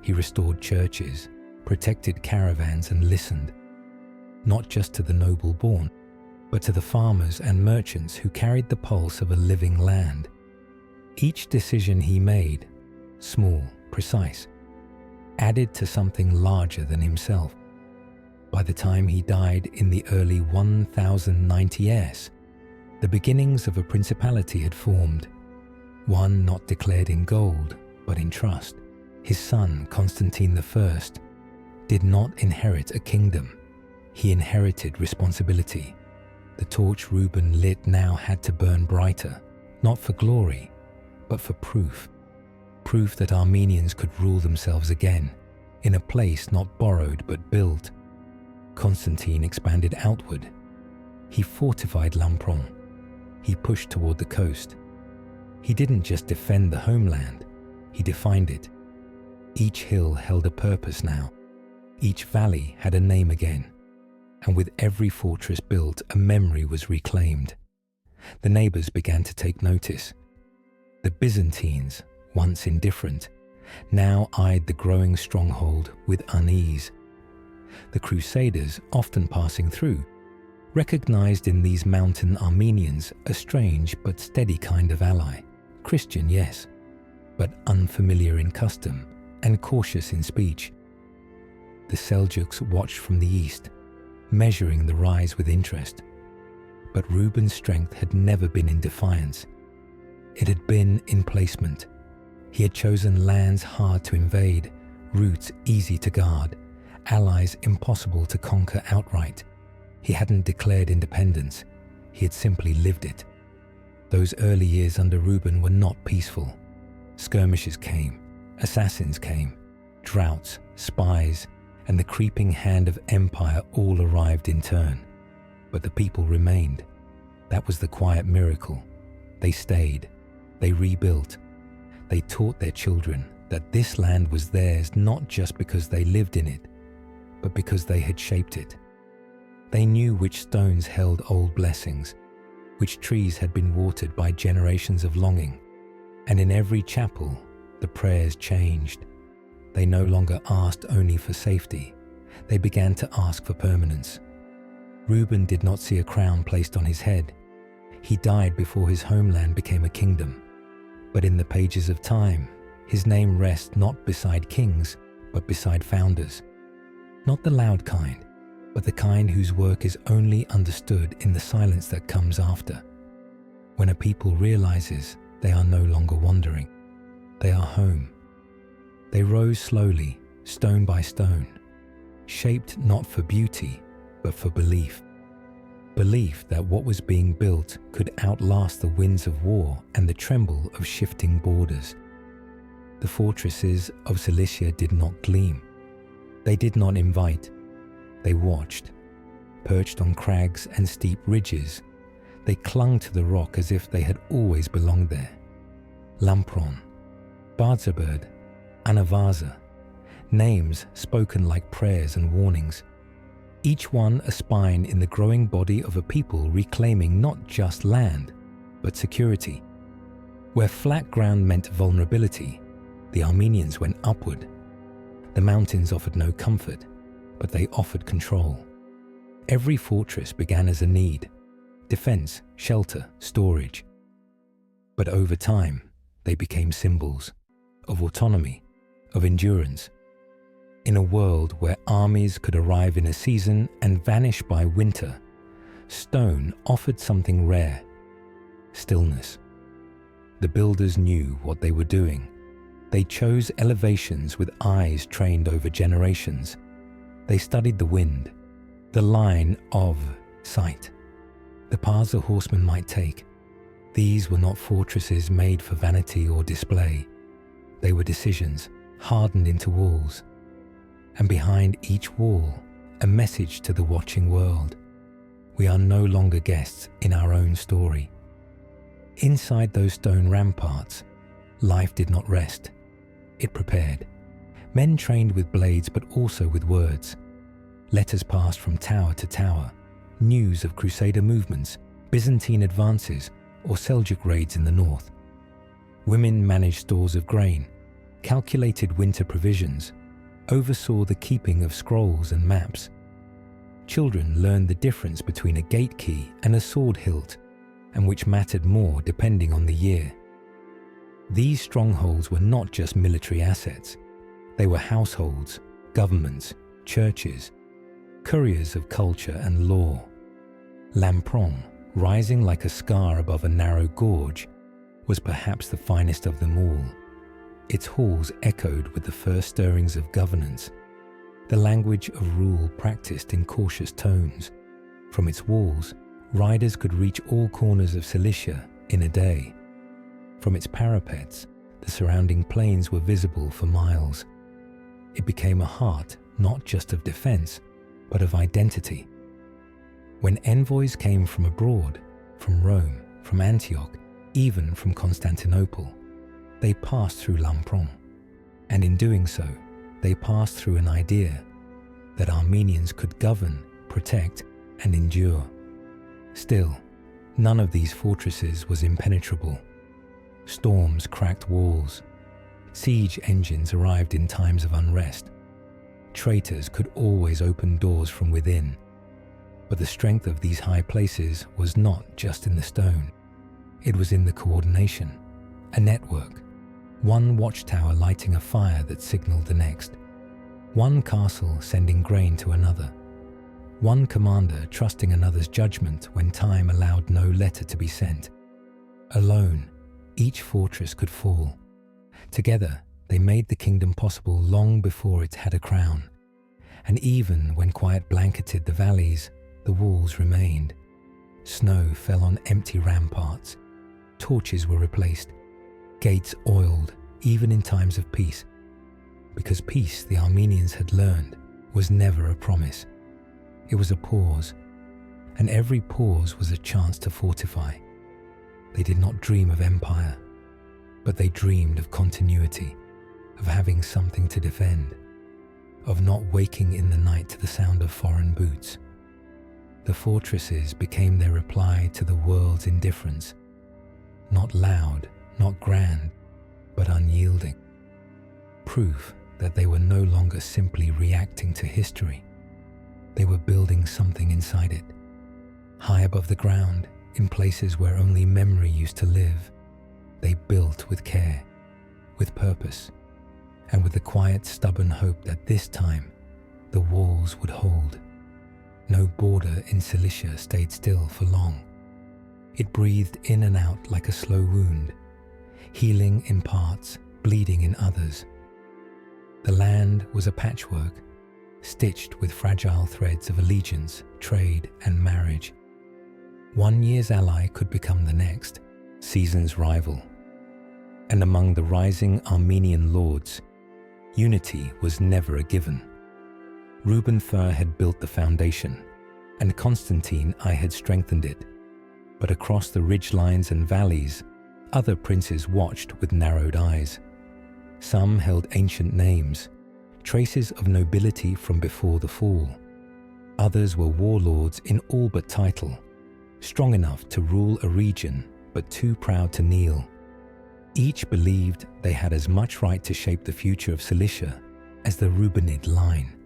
He restored churches, protected caravans, and listened, not just to the noble born, but to the farmers and merchants who carried the pulse of a living land. Each decision he made, small, precise, added to something larger than himself. By the time he died in the early 1090s, the beginnings of a principality had formed, one not declared in gold, but in trust. His son, Constantine I, did not inherit a kingdom. He inherited responsibility. The torch Reuben lit now had to burn brighter, not for glory, but for proof. Proof that Armenians could rule themselves again, in a place not borrowed but built. Constantine expanded outward. He fortified Lampron. He pushed toward the coast. He didn't just defend the homeland, he defined it. Each hill held a purpose now. Each valley had a name again. And with every fortress built, a memory was reclaimed. The neighbors began to take notice. The Byzantines, once indifferent, now eyed the growing stronghold with unease. The crusaders, often passing through, recognized in these mountain Armenians a strange but steady kind of ally. Christian, yes, but unfamiliar in custom and cautious in speech. The Seljuks watched from the east, measuring the rise with interest. But Reuben's strength had never been in defiance. It had been in placement. He had chosen lands hard to invade, routes easy to guard, allies impossible to conquer outright. He hadn't declared independence. He had simply lived it. Those early years under Reuben were not peaceful. Skirmishes came, assassins came, droughts, spies, and the creeping hand of empire all arrived in turn. But the people remained. That was the quiet miracle. They stayed. They rebuilt. They taught their children that this land was theirs not just because they lived in it, but because they had shaped it. They knew which stones held old blessings, which trees had been watered by generations of longing, and in every chapel the prayers changed. They no longer asked only for safety. They began to ask for permanence. Reuben did not see a crown placed on his head. He died before his homeland became a kingdom. But in the pages of time, his name rests not beside kings, but beside founders. Not the loud kind, but the kind whose work is only understood in the silence that comes after. When a people realizes they are no longer wandering, they are home. They rose slowly, stone by stone, shaped not for beauty, but for belief. Belief that what was being built could outlast the winds of war and the tremble of shifting borders. The fortresses of Cilicia did not gleam. They did not invite. They watched. Perched on crags and steep ridges, they clung to the rock as if they had always belonged there. Lampron, Barzaberd, Anavaza, names spoken like prayers and warnings, each one a spine in the growing body of a people reclaiming not just land, but security. Where flat ground meant vulnerability, the Armenians went upward. The mountains offered no comfort, but they offered control. Every fortress began as a need: defense, shelter, storage. But over time, they became symbols of autonomy, of endurance. In a world where armies could arrive in a season and vanish by winter, stone offered something rare: stillness. The builders knew what they were doing. They chose elevations with eyes trained over generations. They studied the wind, the line of sight, the paths a horseman might take. These were not fortresses made for vanity or display. They were decisions hardened into walls. And behind each wall, a message to the watching world. We are no longer guests in our own story. Inside those stone ramparts, life did not rest. It prepared. Men trained with blades but also with words. Letters passed from tower to tower, news of crusader movements, Byzantine advances, or Seljuk raids in the north. Women managed stores of grain, calculated winter provisions, oversaw the keeping of scrolls and maps. Children learned the difference between a gate key and a sword hilt, and which mattered more depending on the year. These strongholds were not just military assets. They were households, governments, churches, couriers of culture and law. Lampron, rising like a scar above a narrow gorge, was perhaps the finest of them all. Its halls echoed with the first stirrings of governance, the language of rule practiced in cautious tones. From its walls, riders could reach all corners of Cilicia in a day. From its parapets, the surrounding plains were visible for miles. It became a heart not just of defense, but of identity. When envoys came from abroad, from Rome, from Antioch, even from Constantinople, they passed through Lampron, and in doing so, they passed through an idea that Armenians could govern, protect, and endure. Still, none of these fortresses was impenetrable. Storms cracked walls. Siege engines arrived in times of unrest. Traitors could always open doors from within. But the strength of these high places was not just in the stone. It was in the coordination, a network. One watchtower lighting a fire that signaled the next. One castle sending grain to another. One commander trusting another's judgment when time allowed no letter to be sent. Alone, each fortress could fall. Together, they made the kingdom possible long before it had a crown. And even when quiet blanketed the valleys, the walls remained. Snow fell on empty ramparts. torches were replaced, gates oiled, even in times of peace. Because peace, the Armenians had learned, was never a promise. It was a pause, and every pause was a chance to fortify. They did not dream of empire, but they dreamed of continuity, of having something to defend, of not waking in the night to the sound of foreign boots. The fortresses became their reply to the world's indifference, not loud, not grand, but unyielding. Proof that they were no longer simply reacting to history. They were building something inside it, high above the ground, in places where only memory used to live. They built with care, with purpose, and with the quiet, stubborn hope that this time the walls would hold. No border in Cilicia stayed still for long. It breathed in and out like a slow wound, healing in parts, bleeding in others. The land was a patchwork, stitched with fragile threads of allegiance, trade, and marriage. One year's ally could become the next, season's rival. And among the rising Armenian lords, unity was never a given. Reuben Thur had built the foundation, and Constantine I had strengthened it. But across the ridgelines and valleys, other princes watched with narrowed eyes. Some held ancient names, traces of nobility from before the fall. Others were warlords in all but title, strong enough to rule a region, but too proud to kneel. Each believed they had as much right to shape the future of Cilicia as the Rubenid line.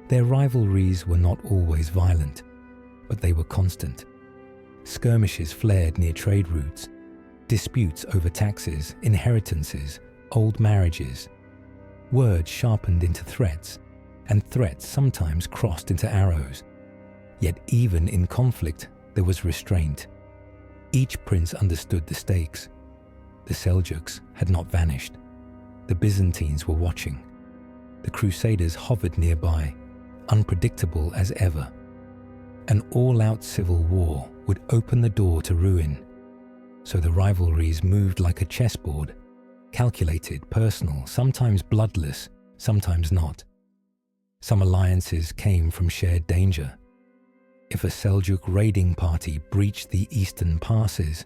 Their rivalries were not always violent, but they were constant. Skirmishes flared near trade routes, disputes over taxes, inheritances, old marriages. Words sharpened into threats, and threats sometimes crossed into arrows. Yet even in conflict, there was restraint. Each prince understood the stakes. The Seljuks had not vanished. The Byzantines were watching. The crusaders hovered nearby, unpredictable as ever. An all-out civil war would open the door to ruin. So the rivalries moved like a chessboard, calculated, personal, sometimes bloodless, sometimes not. Some alliances came from shared danger. If a Seljuk raiding party breached the eastern passes,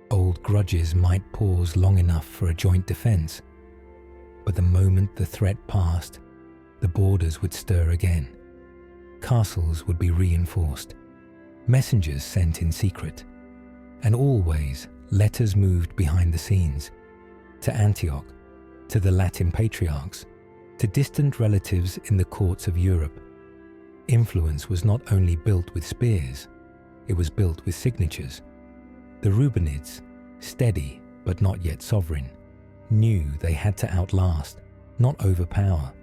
old grudges might pause long enough for a joint defense. But the moment the threat passed, the borders would stir again. Castles would be reinforced, messengers sent in secret, and always letters moved behind the scenes, to Antioch, to the Latin patriarchs, to distant relatives in the courts of Europe. Influence was not only built with spears, it was built with signatures. The Rubenids, steady but not yet sovereign, knew they had to outlast, not overpower.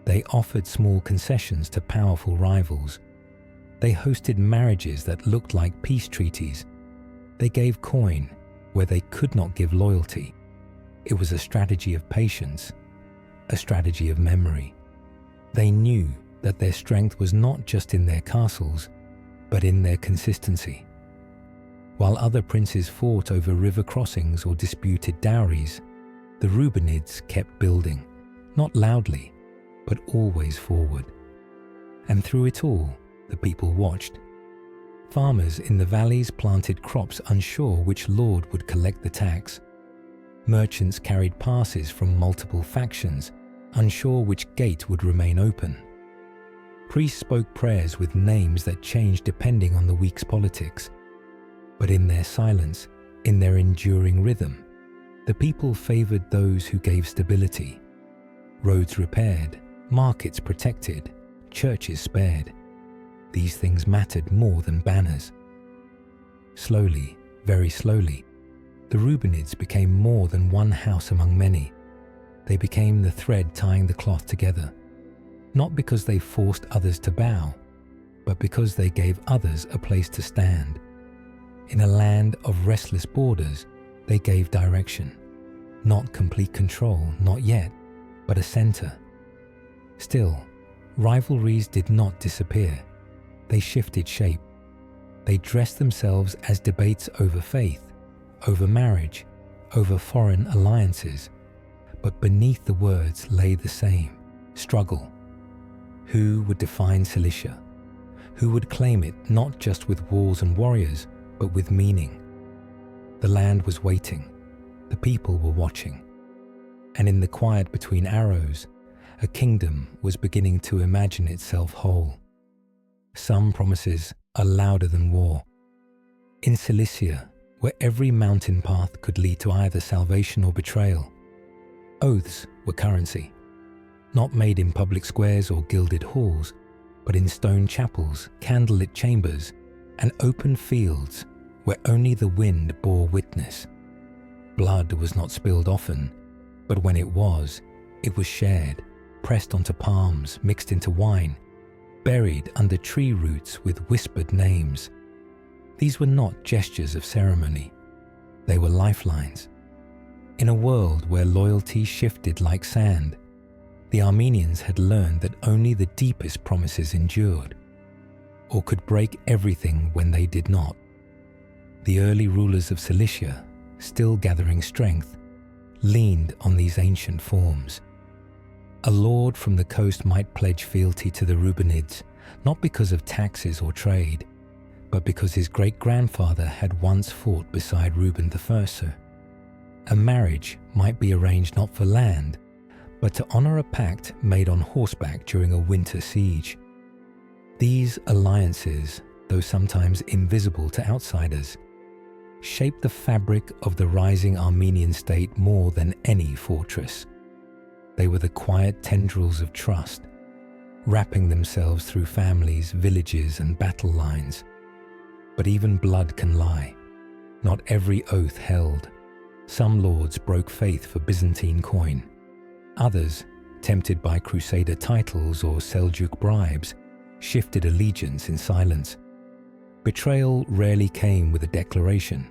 They offered small concessions to powerful rivals. They hosted marriages that looked like peace treaties. They gave coin where they could not give loyalty. It was a strategy of patience, a strategy of memory. They knew that their strength was not just in their castles, but in their consistency. While other princes fought over river crossings or disputed dowries, the Rubenids kept building, not loudly, but always forward. And through it all, the people watched. Farmers in the valleys planted crops unsure which lord would collect the tax. Merchants carried passes from multiple factions, unsure which gate would remain open. Priests spoke prayers with names that changed depending on the week's politics. But in their silence, in their enduring rhythm, the people favored those who gave stability. Roads repaired, markets protected, churches spared. These things mattered more than banners. Slowly, very slowly, the Rubenids became more than one house among many. They became the thread tying the cloth together, not because they forced others to bow, but because they gave others a place to stand. In a land of restless borders, they gave direction. Not complete control, not yet, but a center. Still, rivalries did not disappear. They shifted shape. They dressed themselves as debates over faith, over marriage, over foreign alliances, but beneath the words lay the same struggle. Who would define Cilicia? Who would claim it not just with walls and warriors, but with meaning? The land was waiting, the people were watching, and in the quiet between arrows, a kingdom was beginning to imagine itself whole. Some promises are louder than war. In Cilicia, where every mountain path could lead to either salvation or betrayal, oaths were currency, not made in public squares or gilded halls, but in stone chapels, candlelit chambers, and open fields where only the wind bore witness. Blood was not spilled often, but when it was shared, pressed onto palms, mixed into wine, buried under tree roots with whispered names. These were not gestures of ceremony. They were lifelines. In a world where loyalty shifted like sand, the Armenians had learned that only the deepest promises endured, or could break everything when they did not. The early rulers of Cilicia, still gathering strength, leaned on these ancient forms. A lord from the coast might pledge fealty to the Rubenids, not because of taxes or trade, but because his great-grandfather had once fought beside Reuben I. A marriage might be arranged not for land, but to honor a pact made on horseback during a winter siege. These alliances, though sometimes invisible to outsiders, shaped the fabric of the rising Armenian state more than any fortress. They were the quiet tendrils of trust, wrapping themselves through families, villages, and battle lines. But even blood can lie. Not every oath held. Some lords broke faith for Byzantine coin. Others, tempted by crusader titles or Seljuk bribes, shifted allegiance in silence. Betrayal rarely came with a declaration.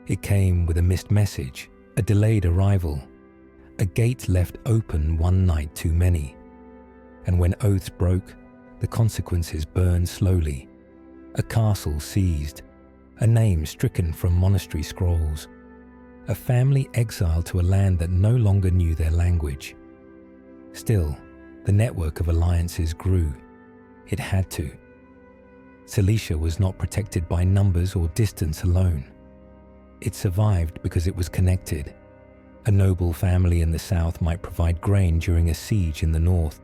It came with a missed message, a delayed arrival, a gate left open one night too many. And when oaths broke, the consequences burned slowly. A castle seized, a name stricken from monastery scrolls, a family exiled to a land that no longer knew their language. Still, the network of alliances grew. It had to. Cilicia was not protected by numbers or distance alone. It survived because it was connected. A noble family in the south might provide grain during a siege in the north.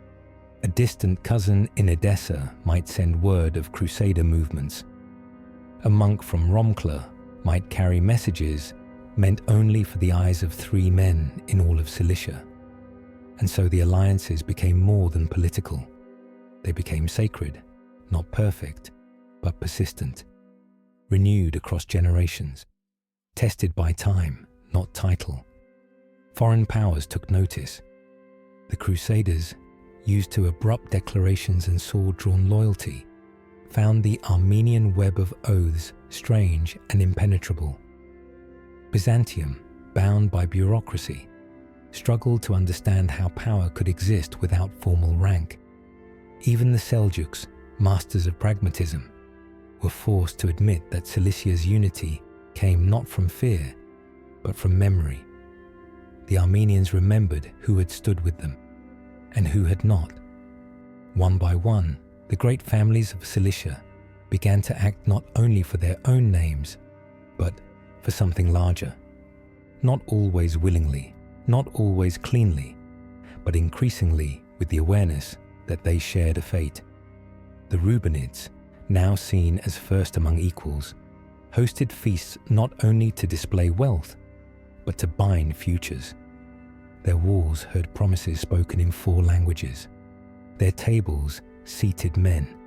A distant cousin in Edessa might send word of crusader movements. A monk from Romkla might carry messages meant only for the eyes of 3 men in all of Cilicia. And so the alliances became more than political. They became sacred, not perfect, but persistent, renewed across generations, tested by time, not title. Foreign powers took notice. The crusaders, used to abrupt declarations and sword-drawn loyalty, found the Armenian web of oaths strange and impenetrable. Byzantium, bound by bureaucracy, struggled to understand how power could exist without formal rank. Even the Seljuks, masters of pragmatism, were forced to admit that Cilicia's unity came not from fear, but from memory. The Armenians remembered who had stood with them and who had not. One by one, the great families of Cilicia began to act not only for their own names, but for something larger. Not always willingly, not always cleanly, but increasingly with the awareness that they shared a fate. The Rubenids, now seen as first among equals, hosted feasts not only to display wealth, but to bind futures. Their walls heard promises spoken in 4 languages. Their tables seated men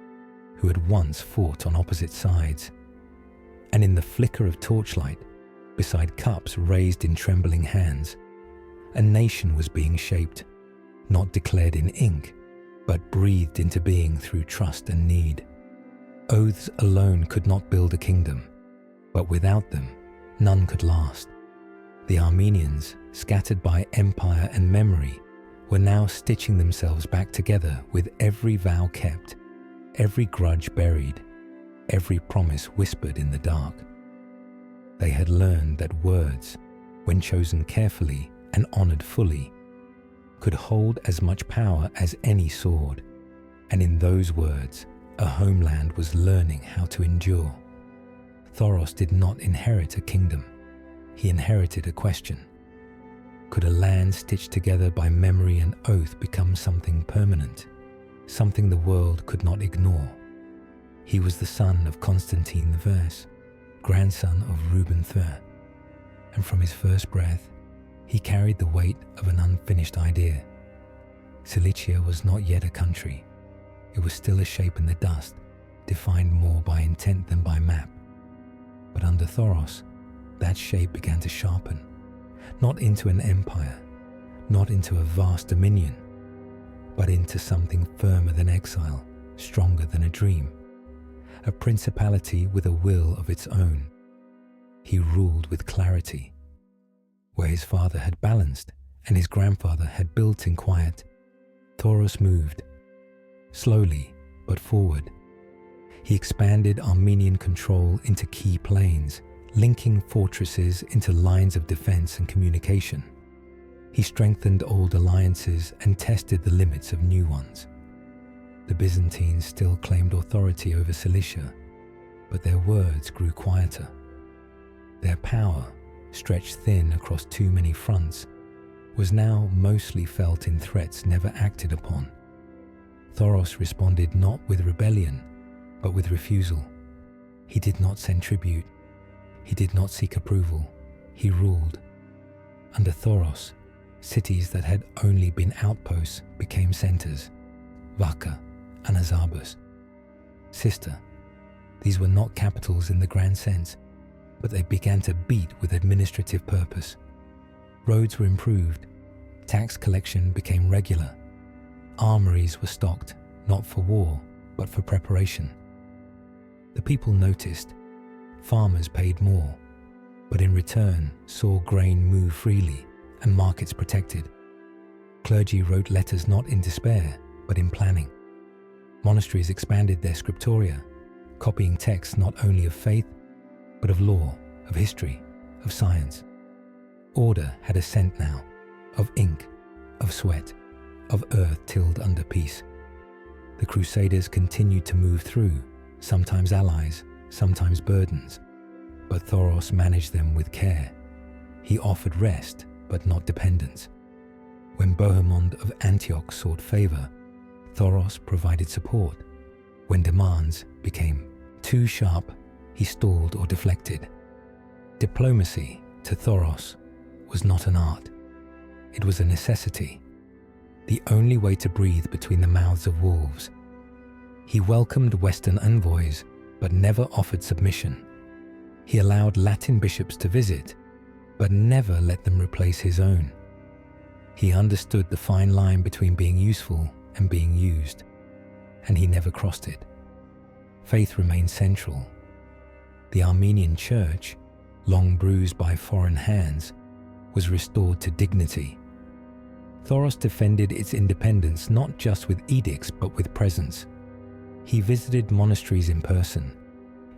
who had once fought on opposite sides. And in the flicker of torchlight, beside cups raised in trembling hands, a nation was being shaped, not declared in ink, but breathed into being through trust and need. Oaths alone could not build a kingdom, but without them, none could last. The Armenians, scattered by empire and memory, were now stitching themselves back together with every vow kept, every grudge buried, every promise whispered in the dark. They had learned that words, when chosen carefully and honored fully, could hold as much power as any sword, and in those words, a homeland was learning how to endure. Thoros did not inherit a kingdom. He inherited a question. Could a land stitched together by memory and oath become something permanent, something the world could not ignore? He was the son of Constantine the First, grandson of Reuben III, and from his first breath, he carried the weight of an unfinished idea. Cilicia was not yet a country. It was still a shape in the dust, defined more by intent than by map. But under Thoros, that shape began to sharpen, not into an empire, not into a vast dominion, but into something firmer than exile, stronger than a dream, a principality with a will of its own. He ruled with clarity. Where his father had balanced and his grandfather had built in quiet, Thoros moved, slowly but forward. He expanded Armenian control into key plains, linking fortresses into lines of defense and communication. He strengthened old alliances and tested the limits of new ones. The Byzantines still claimed authority over Cilicia, but their words grew quieter. Their power, stretched thin across too many fronts, was now mostly felt in threats never acted upon. Thoros responded not with rebellion, but with refusal. He did not send tribute. He did not seek approval. He ruled. Under Thoros, cities that had only been outposts became centers. Vaka and Azarbus. Sister, these were not capitals in the grand sense, but they began to beat with administrative purpose. Roads were improved. Tax collection became regular. Armories were stocked, not for war, but for preparation. The people noticed. Farmers paid more, but in return saw grain move freely and markets protected. Clergy wrote letters not in despair, but in planning. Monasteries expanded their scriptoria, copying texts not only of faith, but of law, of history, of science. Order had a scent now, of ink, of sweat, of earth tilled under peace. The crusaders continued to move through, sometimes allies, sometimes burdens, but Thoros managed them with care. He offered rest, but not dependence. When Bohemond of Antioch sought favor, Thoros provided support. When demands became too sharp, he stalled or deflected. Diplomacy, to Thoros, was not an art. It was a necessity, the only way to breathe between the mouths of wolves. He welcomed Western envoys, but never offered submission. He allowed Latin bishops to visit, but never let them replace his own. He understood the fine line between being useful and being used, and he never crossed it. Faith remained central. The Armenian church, long bruised by foreign hands, was restored to dignity. Thoros defended its independence not just with edicts but with presence. He visited monasteries in person.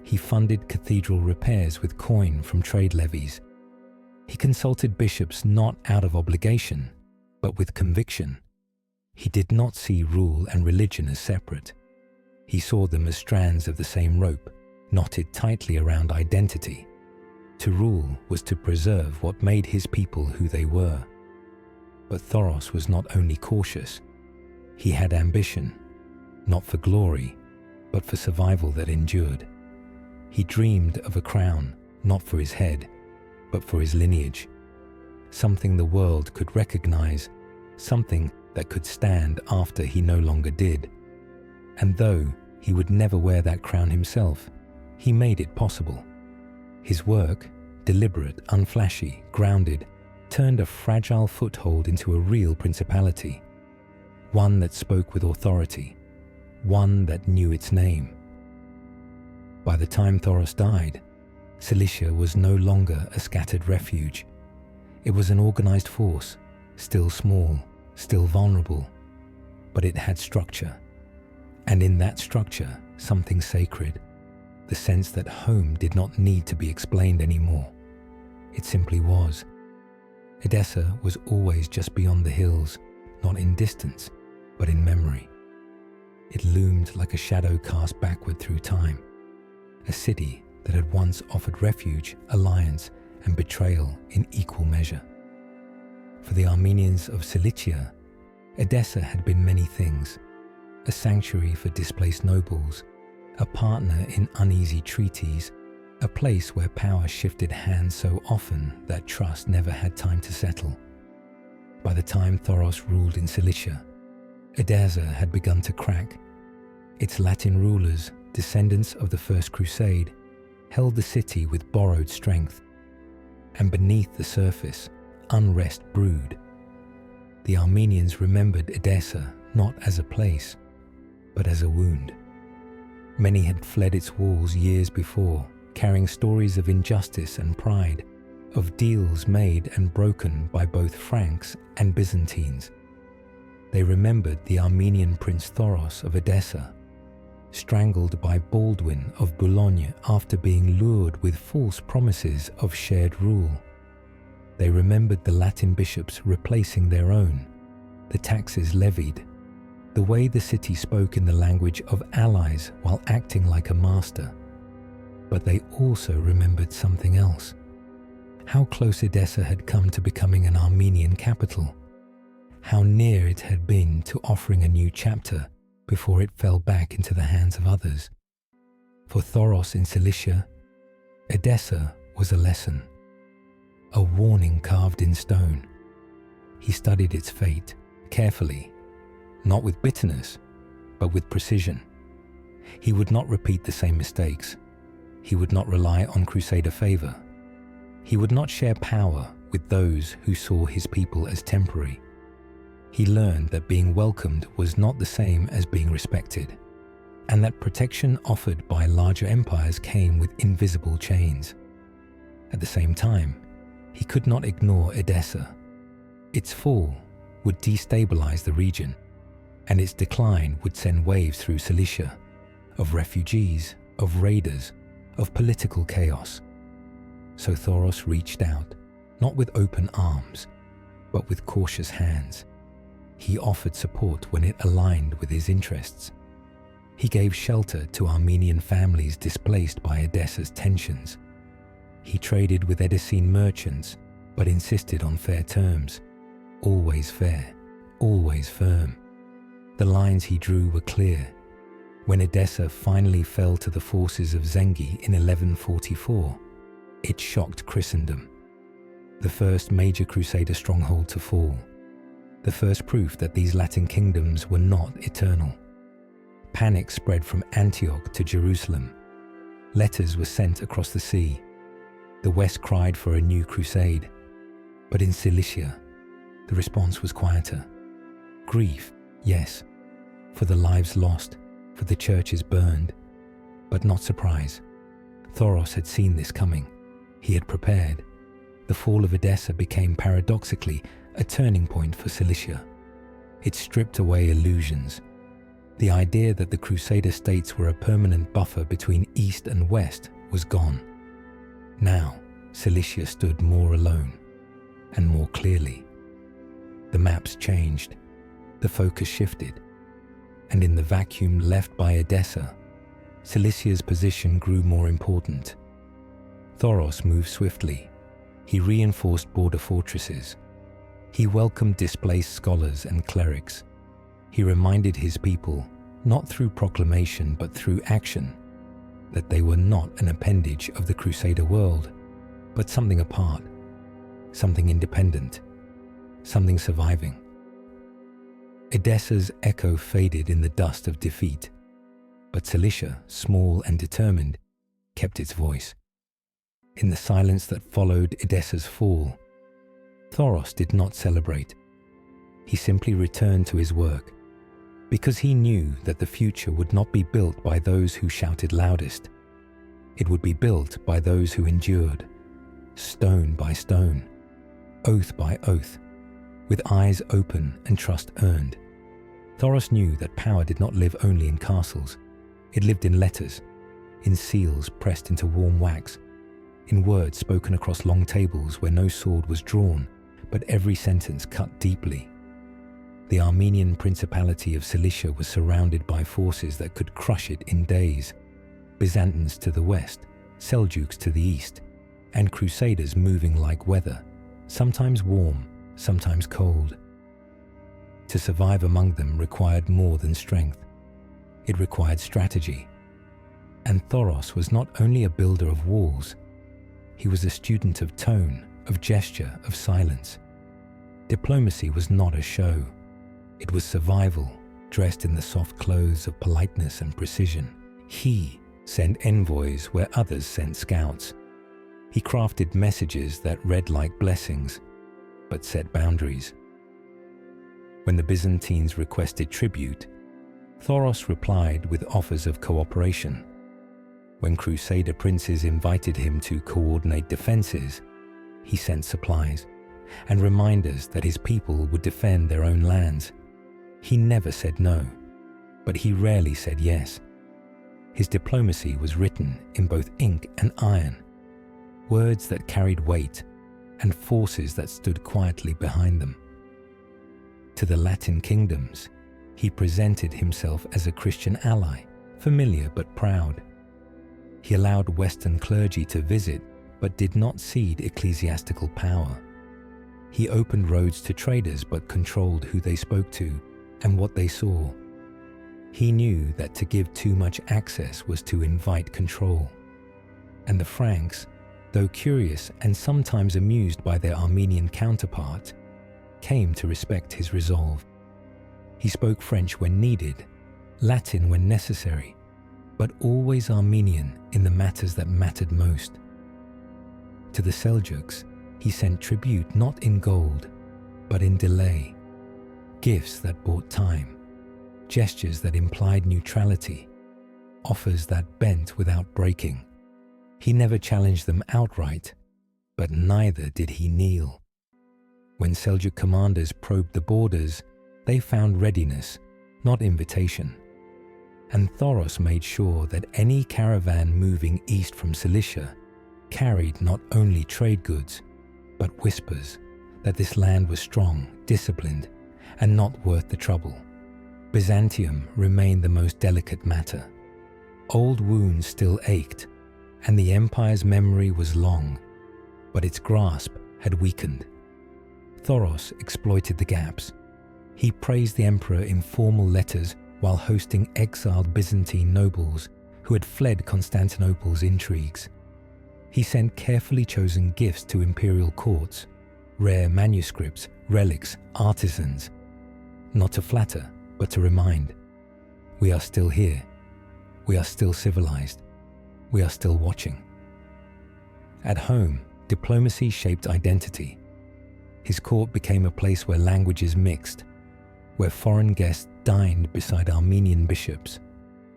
He funded cathedral repairs with coin from trade levies. He consulted bishops not out of obligation, but with conviction. He did not see rule and religion as separate. He saw them as strands of the same rope, knotted tightly around identity. To rule was to preserve what made his people who they were. But Thoros was not only cautious. He had ambition, not for glory, but for survival that endured. He dreamed of a crown, not for his head, but for his lineage. Something the world could recognize, something that could stand after he no longer did. And though he would never wear that crown himself, he made it possible. His work, deliberate, unflashy, grounded, turned a fragile foothold into a real principality, one that spoke with authority, one that knew its name. By the time Thoros died, Cilicia was no longer a scattered refuge. It was an organized force, still small, still vulnerable, but it had structure. And in that structure, something sacred, the sense that home did not need to be explained anymore. It simply was. Edessa was always just beyond the hills, not in distance, but in memory. It loomed like a shadow cast backward through time, a city that had once offered refuge, alliance, and betrayal in equal measure. For the Armenians of Cilicia, Edessa had been many things: a sanctuary for displaced nobles, a partner in uneasy treaties, a place where power shifted hands so often that trust never had time to settle. By the time Thoros ruled in Cilicia, Edessa had begun to crack. Its Latin rulers, descendants of the First Crusade, held the city with borrowed strength, and beneath the surface, unrest brewed. The Armenians remembered Edessa not as a place, but as a wound. Many had fled its walls years before, carrying stories of injustice and pride, of deals made and broken by both Franks and Byzantines. They remembered the Armenian Prince Thoros of Edessa, strangled by Baldwin of Boulogne after being lured with false promises of shared rule. They remembered the Latin bishops replacing their own, the taxes levied, the way the city spoke in the language of allies while acting like a master. But they also remembered something else: how close Edessa had come to becoming an Armenian capital, how near it had been to offering a new chapter before it fell back into the hands of others. For Thoros in Cilicia, Edessa was a lesson, a warning carved in stone. He studied its fate carefully, not with bitterness, but with precision. He would not repeat the same mistakes. He would not rely on crusader favor. He would not share power with those who saw his people as temporary. He learned that being welcomed was not the same as being respected, and that protection offered by larger empires came with invisible chains. At the same time, he could not ignore Edessa. Its fall would destabilize the region, and its decline would send waves through Cilicia, of refugees, of raiders, of political chaos. So Thoros reached out, not with open arms, but with cautious hands. He offered support when it aligned with his interests. He gave shelter to Armenian families displaced by Edessa's tensions. He traded with Edessene merchants, but insisted on fair terms. Always fair, always firm. The lines he drew were clear. When Edessa finally fell to the forces of Zengi in 1144, it shocked Christendom. The first major crusader stronghold to fall. The first proof that these Latin kingdoms were not eternal. Panic spread from Antioch to Jerusalem. Letters were sent across the sea. The West cried for a new crusade. But in Cilicia, the response was quieter. Grief, yes, for the lives lost, for the churches burned, but not surprise. Thoros had seen this coming. He had prepared. The fall of Edessa became paradoxically a turning point for Cilicia. It stripped away illusions. The idea that the Crusader states were a permanent buffer between East and West was gone. Now, Cilicia stood more alone, and more clearly. The maps changed, the focus shifted, and in the vacuum left by Edessa, Cilicia's position grew more important. Thoros moved swiftly. He reinforced border fortresses. He welcomed displaced scholars and clerics. He reminded his people, not through proclamation but through action, that they were not an appendage of the Crusader world, but something apart, something independent, something surviving. Edessa's echo faded in the dust of defeat, but Cilicia, small and determined, kept its voice. In the silence that followed Edessa's fall, Thoros did not celebrate. He simply returned to his work, because he knew that the future would not be built by those who shouted loudest. It would be built by those who endured, stone by stone, oath by oath, with eyes open and trust earned. Thoros knew that power did not live only in castles. It lived in letters, in seals pressed into warm wax, in words spoken across long tables where no sword was drawn, but every sentence cut deeply. The Armenian Principality of Cilicia was surrounded by forces that could crush it in days. Byzantines to the west, Seljuks to the east, and crusaders moving like weather, sometimes warm, sometimes cold. To survive among them required more than strength. It required strategy. And Thoros was not only a builder of walls, he was a student of tone, of gesture, of silence. Diplomacy was not a show. It was survival, dressed in the soft clothes of politeness and precision. He sent envoys where others sent scouts. He crafted messages that read like blessings, but set boundaries. When the Byzantines requested tribute, Thoros replied with offers of cooperation. When Crusader princes invited him to coordinate defenses, he sent supplies and reminders that his people would defend their own lands. He never said no, but he rarely said yes. His diplomacy was written in both ink and iron, words that carried weight and forces that stood quietly behind them. To the Latin kingdoms, he presented himself as a Christian ally, familiar but proud. He allowed Western clergy to visit, but did not cede ecclesiastical power. He opened roads to traders but controlled who they spoke to and what they saw. He knew that to give too much access was to invite control. And the Franks, though curious and sometimes amused by their Armenian counterpart, came to respect his resolve. He spoke French when needed, Latin when necessary, but always Armenian in the matters that mattered most. To the Seljuks, he sent tribute not in gold, but in delay, gifts that bought time, gestures that implied neutrality, offers that bent without breaking. He never challenged them outright, but neither did he kneel. When Seljuk commanders probed the borders, they found readiness, not invitation. And Thoros made sure that any caravan moving east from Cilicia carried not only trade goods, but whispers that this land was strong, disciplined, and not worth the trouble. Byzantium remained the most delicate matter. Old wounds still ached, and the empire's memory was long, but its grasp had weakened. Thoros exploited the gaps. He praised the emperor in formal letters while hosting exiled Byzantine nobles who had fled Constantinople's intrigues. He sent carefully chosen gifts to imperial courts, rare manuscripts, relics, artisans, not to flatter, but to remind. We are still here. We are still civilized. We are still watching. At home, diplomacy shaped identity. His court became a place where languages mixed, where foreign guests dined beside Armenian bishops,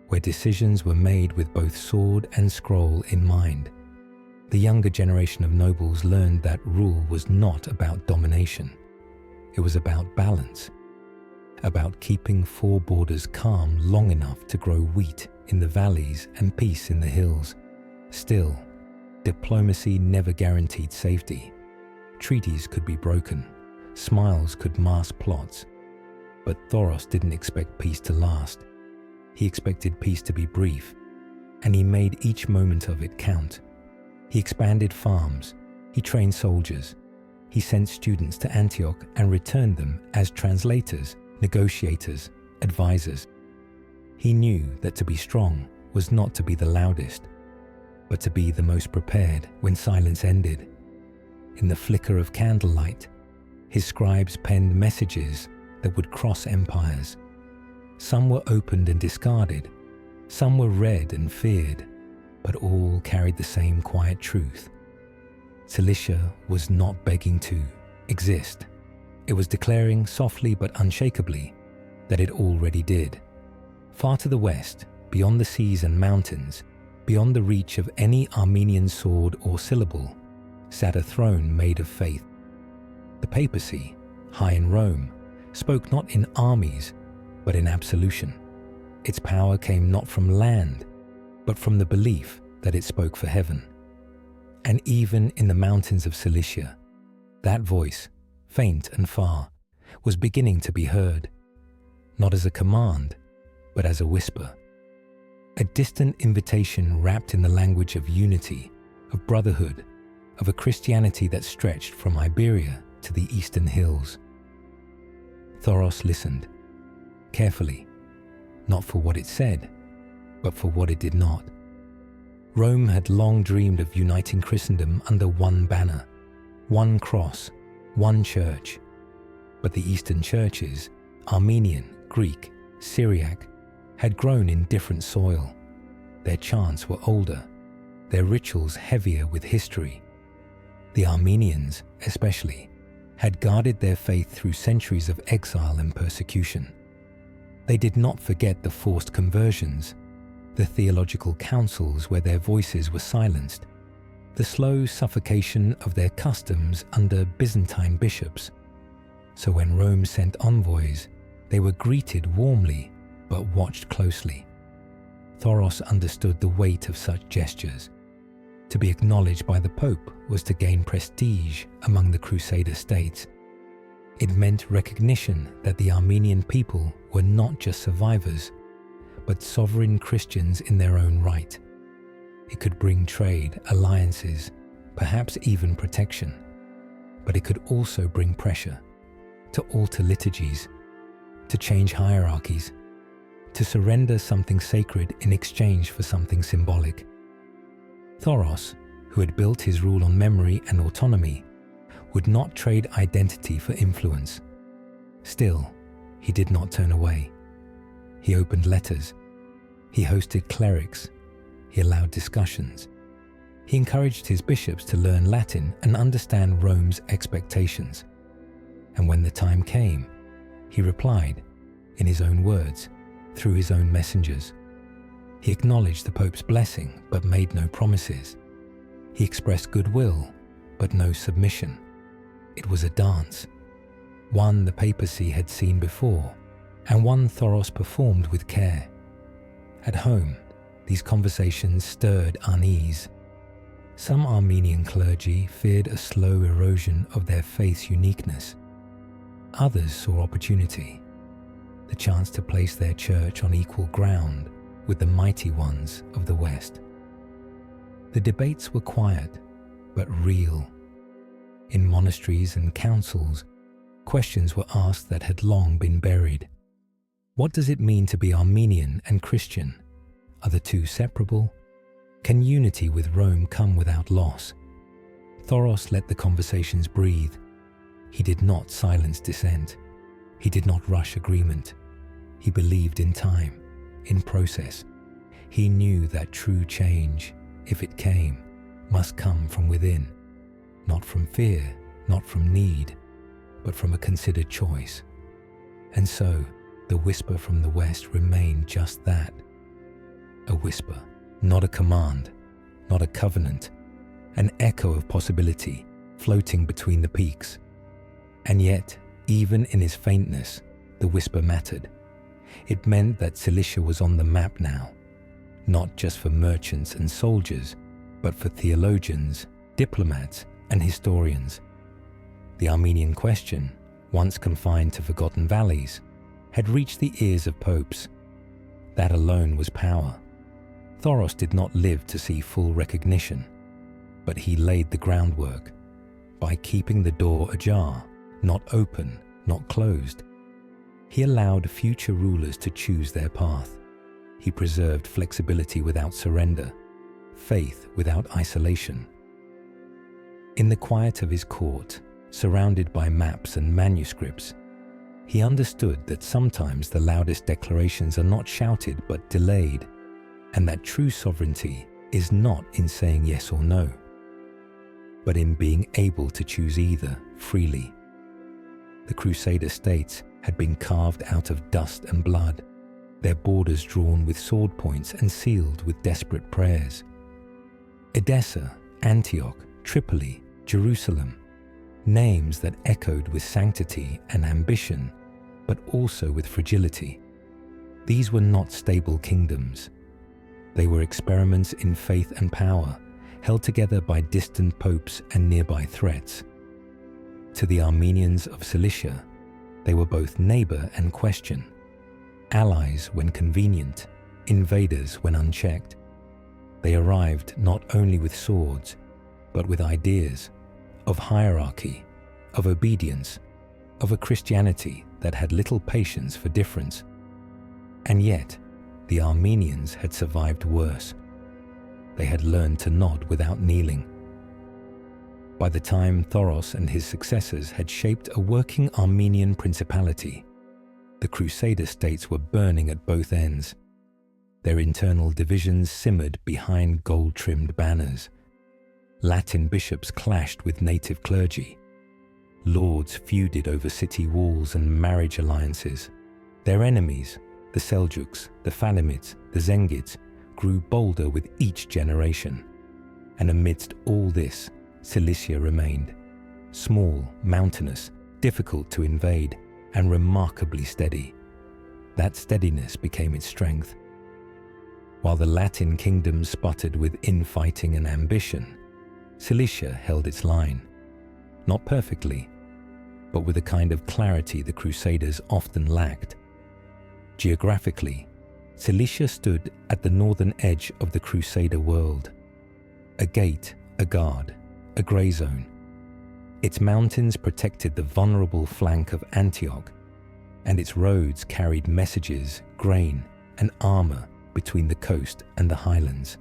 where decisions were made with both sword and scroll in mind. The younger generation of nobles learned that rule was not about domination. It was about balance, about keeping four borders calm long enough to grow wheat in the valleys and peace in the hills. Still, diplomacy never guaranteed safety. Treaties could be broken, smiles could mask plots. But Thoros didn't expect peace to last. He expected peace to be brief, and he made each moment of it count. He expanded farms, he trained soldiers, he sent students to Antioch and returned them as translators, negotiators, advisors. He knew that to be strong was not to be the loudest, but to be the most prepared when silence ended. In the flicker of candlelight, his scribes penned messages that would cross empires. Some were opened and discarded, some were read and feared, but all carried the same quiet truth. Cilicia was not begging to exist. It was declaring softly but unshakably that it already did. Far to the west, beyond the seas and mountains, beyond the reach of any Armenian sword or syllable, sat a throne made of faith. The papacy, high in Rome, spoke not in armies, but in absolution. Its power came not from land, but from the belief that it spoke for heaven. And even in the mountains of Cilicia, that voice, faint and far, was beginning to be heard, not as a command, but as a whisper. A distant invitation wrapped in the language of unity, of brotherhood, of a Christianity that stretched from Iberia to the eastern hills. Thoros listened, carefully, not for what it said, but for what it did not. Rome had long dreamed of uniting Christendom under one banner, one cross, one church. But the Eastern churches, Armenian, Greek, Syriac, had grown in different soil. Their chants were older, their rituals heavier with history. The Armenians, especially, had guarded their faith through centuries of exile and persecution. They did not forget the forced conversions, the theological councils where their voices were silenced, the slow suffocation of their customs under Byzantine bishops. So when Rome sent envoys, they were greeted warmly but watched closely. Thoros understood the weight of such gestures. To be acknowledged by the Pope was to gain prestige among the Crusader states. It meant recognition that the Armenian people were not just survivors, but sovereign Christians in their own right. It could bring trade, alliances, perhaps even protection. But it could also bring pressure to alter liturgies, to change hierarchies, to surrender something sacred in exchange for something symbolic. Thoros, who had built his rule on memory and autonomy, would not trade identity for influence. Still, he did not turn away. He opened letters. He hosted clerics. He allowed discussions. He encouraged his bishops to learn Latin and understand Rome's expectations. And when the time came, he replied, in his own words, through his own messengers. He acknowledged the Pope's blessing, but made no promises. He expressed goodwill, but no submission. It was a dance, one the papacy had seen before, and one Thoros performed with care. At home, these conversations stirred unease. Some Armenian clergy feared a slow erosion of their faith's uniqueness. Others saw opportunity, the chance to place their church on equal ground with the mighty ones of the West. The debates were quiet, but real. In monasteries and councils, questions were asked that had long been buried. What does it mean to be Armenian and Christian? Are the two separable? Can unity with Rome come without loss? Thoros let the conversations breathe. He did not silence dissent. He did not rush agreement. He believed in time, in process. He knew that true change, if it came, must come from within, not from fear, not from need, but from a considered choice. And so, the whisper from the West remained just that, a whisper, not a command, not a covenant, an echo of possibility floating between the peaks. And yet, even in his faintness, the whisper mattered. It meant that Cilicia was on the map now, not just for merchants and soldiers, but for theologians, diplomats, and historians. The Armenian question, once confined to forgotten valleys, had reached the ears of popes. That alone was power. Thoros did not live to see full recognition, but he laid the groundwork by keeping the door ajar, not open, not closed. He allowed future rulers to choose their path. He preserved flexibility without surrender, faith without isolation. In the quiet of his court, surrounded by maps and manuscripts, he understood that sometimes the loudest declarations are not shouted but delayed, and that true sovereignty is not in saying yes or no, but in being able to choose either freely. The Crusader states had been carved out of dust and blood, their borders drawn with sword points and sealed with desperate prayers. Edessa, Antioch, Tripoli, Jerusalem, names that echoed with sanctity and ambition, but also with fragility. These were not stable kingdoms. They were experiments in faith and power, held together by distant popes and nearby threats. To the Armenians of Cilicia, they were both neighbor and question, allies when convenient, invaders when unchecked. They arrived not only with swords, but with ideas of hierarchy, of obedience, of a Christianity that had little patience for difference. And yet, the Armenians had survived worse. They had learned to nod without kneeling. By the time Thoros and his successors had shaped a working Armenian principality, the Crusader states were burning at both ends. Their internal divisions simmered behind gold-trimmed banners. Latin bishops clashed with native clergy. Lords feuded over city walls and marriage alliances. Their enemies, the Seljuks, the Fatimids, the Zengids, grew bolder with each generation. And amidst all this, Cilicia remained, small, mountainous, difficult to invade, and remarkably steady. That steadiness became its strength. While the Latin kingdoms sputtered with infighting and ambition, Cilicia held its line, not perfectly, but with a kind of clarity the Crusaders often lacked. Geographically, Cilicia stood at the northern edge of the Crusader world, a gate, a guard, a grey zone. Its mountains protected the vulnerable flank of Antioch, and its roads carried messages, grain, and armor between the coast and the highlands.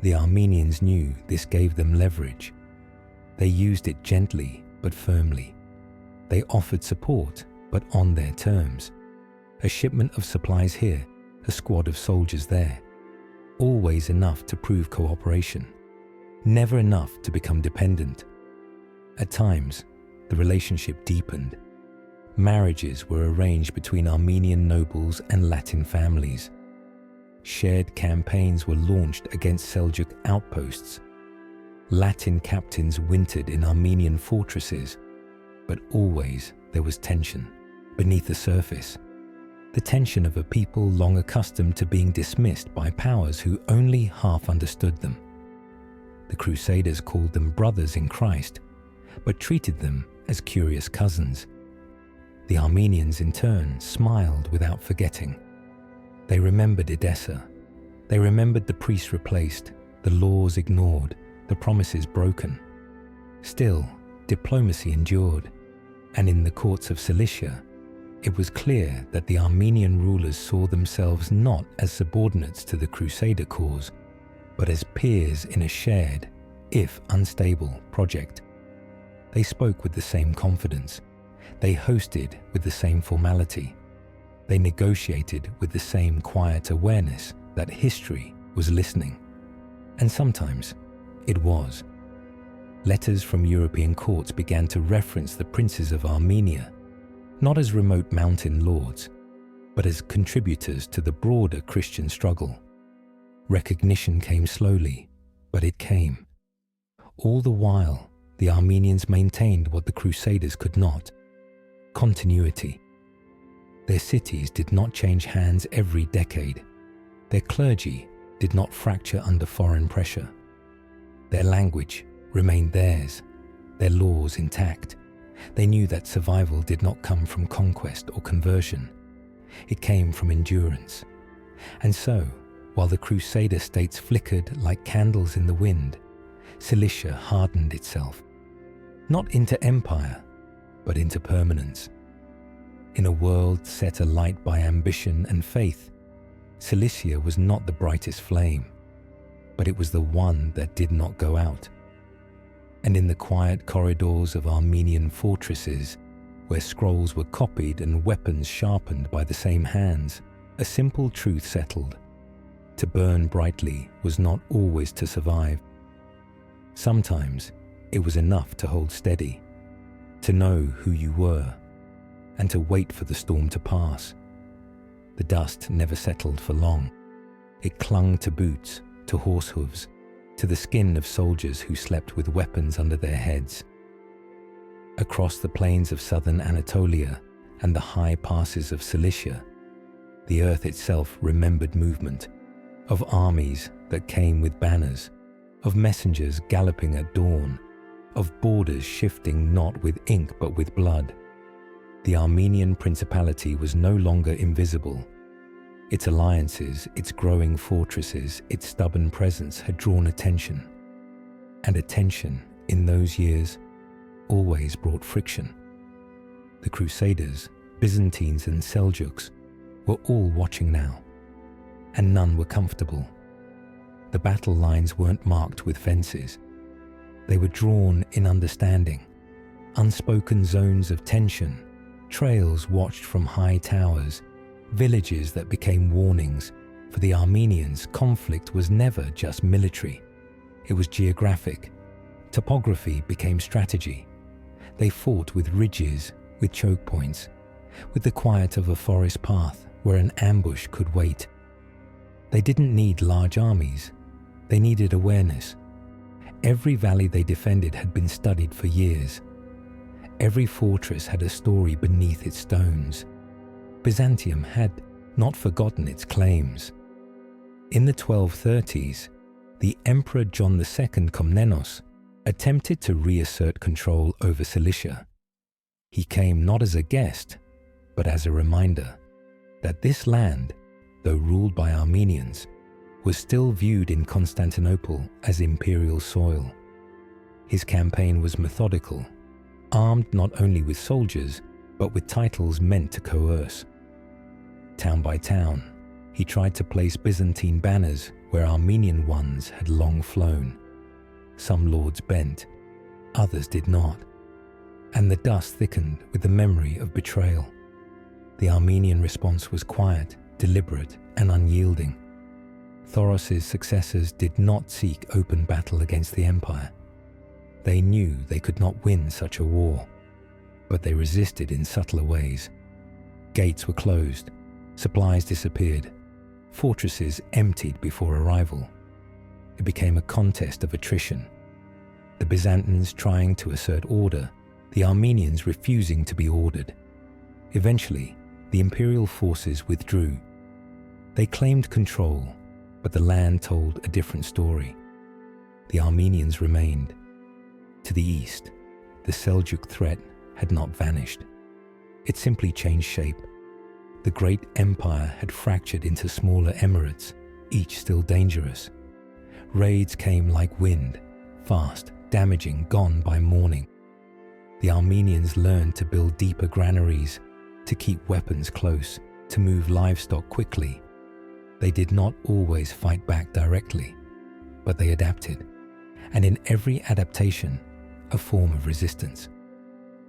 The Armenians knew this gave them leverage. They used it gently but firmly. They offered support, but on their terms. A shipment of supplies here, a squad of soldiers there. Always enough to prove cooperation. Never enough to become dependent. At times, the relationship deepened. Marriages were arranged between Armenian nobles and Latin families. Shared campaigns were launched against Seljuk outposts. Latin captains wintered in Armenian fortresses, but always there was tension beneath the surface. The tension of a people long accustomed to being dismissed by powers who only half understood them. The Crusaders called them brothers in Christ, but treated them as curious cousins. The Armenians in turn smiled without forgetting. They remembered Edessa. They remembered the priests replaced, the laws ignored, the promises broken. Still, diplomacy endured, and in the courts of Cilicia, it was clear that the Armenian rulers saw themselves not as subordinates to the Crusader cause, but as peers in a shared, if unstable, project. They spoke with the same confidence. They hosted with the same formality. They negotiated with the same quiet awareness that history was listening. And sometimes it was. Letters from European courts began to reference the princes of Armenia, not as remote mountain lords, but as contributors to the broader Christian struggle. Recognition came slowly, but it came. All the while, the Armenians maintained what the Crusaders could not: continuity. Their cities did not change hands every decade. Their clergy did not fracture under foreign pressure. Their language remained theirs, their laws intact. They knew that survival did not come from conquest or conversion. It came from endurance. And so, while the Crusader states flickered like candles in the wind, Cilicia hardened itself, not into empire, but into permanence. In a world set alight by ambition and faith, Cilicia was not the brightest flame, but it was the one that did not go out. And in the quiet corridors of Armenian fortresses, where scrolls were copied and weapons sharpened by the same hands, a simple truth settled. To burn brightly was not always to survive. Sometimes it was enough to hold steady, to know who you were, and to wait for the storm to pass. The dust never settled for long. It clung to boots, to horse hooves, to the skin of soldiers who slept with weapons under their heads. Across the plains of southern Anatolia and the high passes of Cilicia, the earth itself remembered movement. of armies that came with banners, of messengers galloping at dawn, of borders shifting not with ink but with blood. The Armenian principality was no longer invisible. Its alliances, its growing fortresses, its stubborn presence had drawn attention. And attention, in those years, always brought friction. The Crusaders, Byzantines and Seljuks were all watching now, and none were comfortable. The battle lines weren't marked with fences. They were drawn in understanding, unspoken zones of tension, trails watched from high towers, villages that became warnings. For the Armenians, conflict was never just military. It was geographic. Topography became strategy. They fought with ridges, with choke points, with the quiet of a forest path where an ambush could wait. They didn't need large armies. They needed awareness. Every valley they defended had been studied for years. Every fortress had a story beneath its stones. Byzantium had not forgotten its claims. In the 1230s, the Emperor John II Komnenos attempted to reassert control over Cilicia. He came not as a guest, but as a reminder that this land, though ruled by Armenians, was still viewed in Constantinople as imperial soil. His campaign was methodical, armed not only with soldiers, but with titles meant to coerce. Town by town, he tried to place Byzantine banners where Armenian ones had long flown. Some lords bent, others did not, and the dust thickened with the memory of betrayal. The Armenian response was quiet, deliberate, and unyielding. Thoros's successors did not seek open battle against the empire. They knew they could not win such a war, but they resisted in subtler ways. Gates were closed, supplies disappeared, fortresses emptied before arrival. It became a contest of attrition. The Byzantines trying to assert order, the Armenians refusing to be ordered. Eventually, the imperial forces withdrew. They claimed control, but the land told a different story. The Armenians remained. To the east, the Seljuk threat had not vanished. It simply changed shape. The great empire had fractured into smaller emirates, each still dangerous. Raids came like wind, fast, damaging, gone by morning. The Armenians learned to build deeper granaries, to keep weapons close, to move livestock quickly. They did not always fight back directly, but they adapted, and in every adaptation, a form of resistance.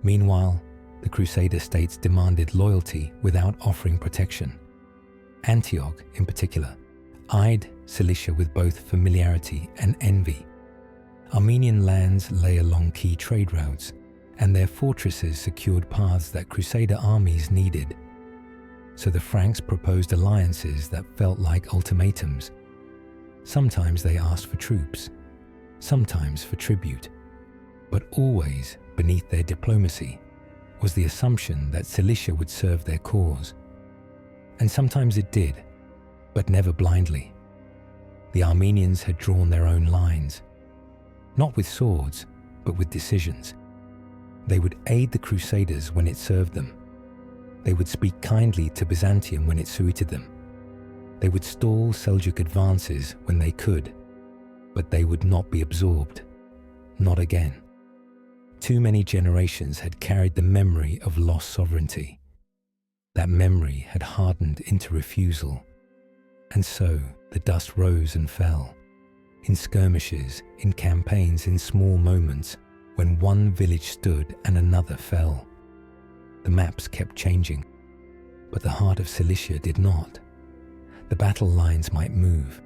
Meanwhile, the Crusader states demanded loyalty without offering protection. Antioch, in particular, eyed Cilicia with both familiarity and envy. Armenian lands lay along key trade routes, and their fortresses secured paths that Crusader armies needed. So the Franks proposed alliances that felt like ultimatums. Sometimes they asked for troops, sometimes for tribute, but always beneath their diplomacy was the assumption that Cilicia would serve their cause. And sometimes it did, but never blindly. The Armenians had drawn their own lines, not with swords, but with decisions. They would aid the Crusaders when it served them. They would speak kindly to Byzantium when it suited them. They would stall Seljuk advances when they could, but they would not be absorbed. Not again. Too many generations had carried the memory of lost sovereignty. That memory had hardened into refusal. And so the dust rose and fell, in skirmishes, in campaigns, in small moments, when one village stood and another fell. The maps kept changing, but the heart of Cilicia did not. The battle lines might move,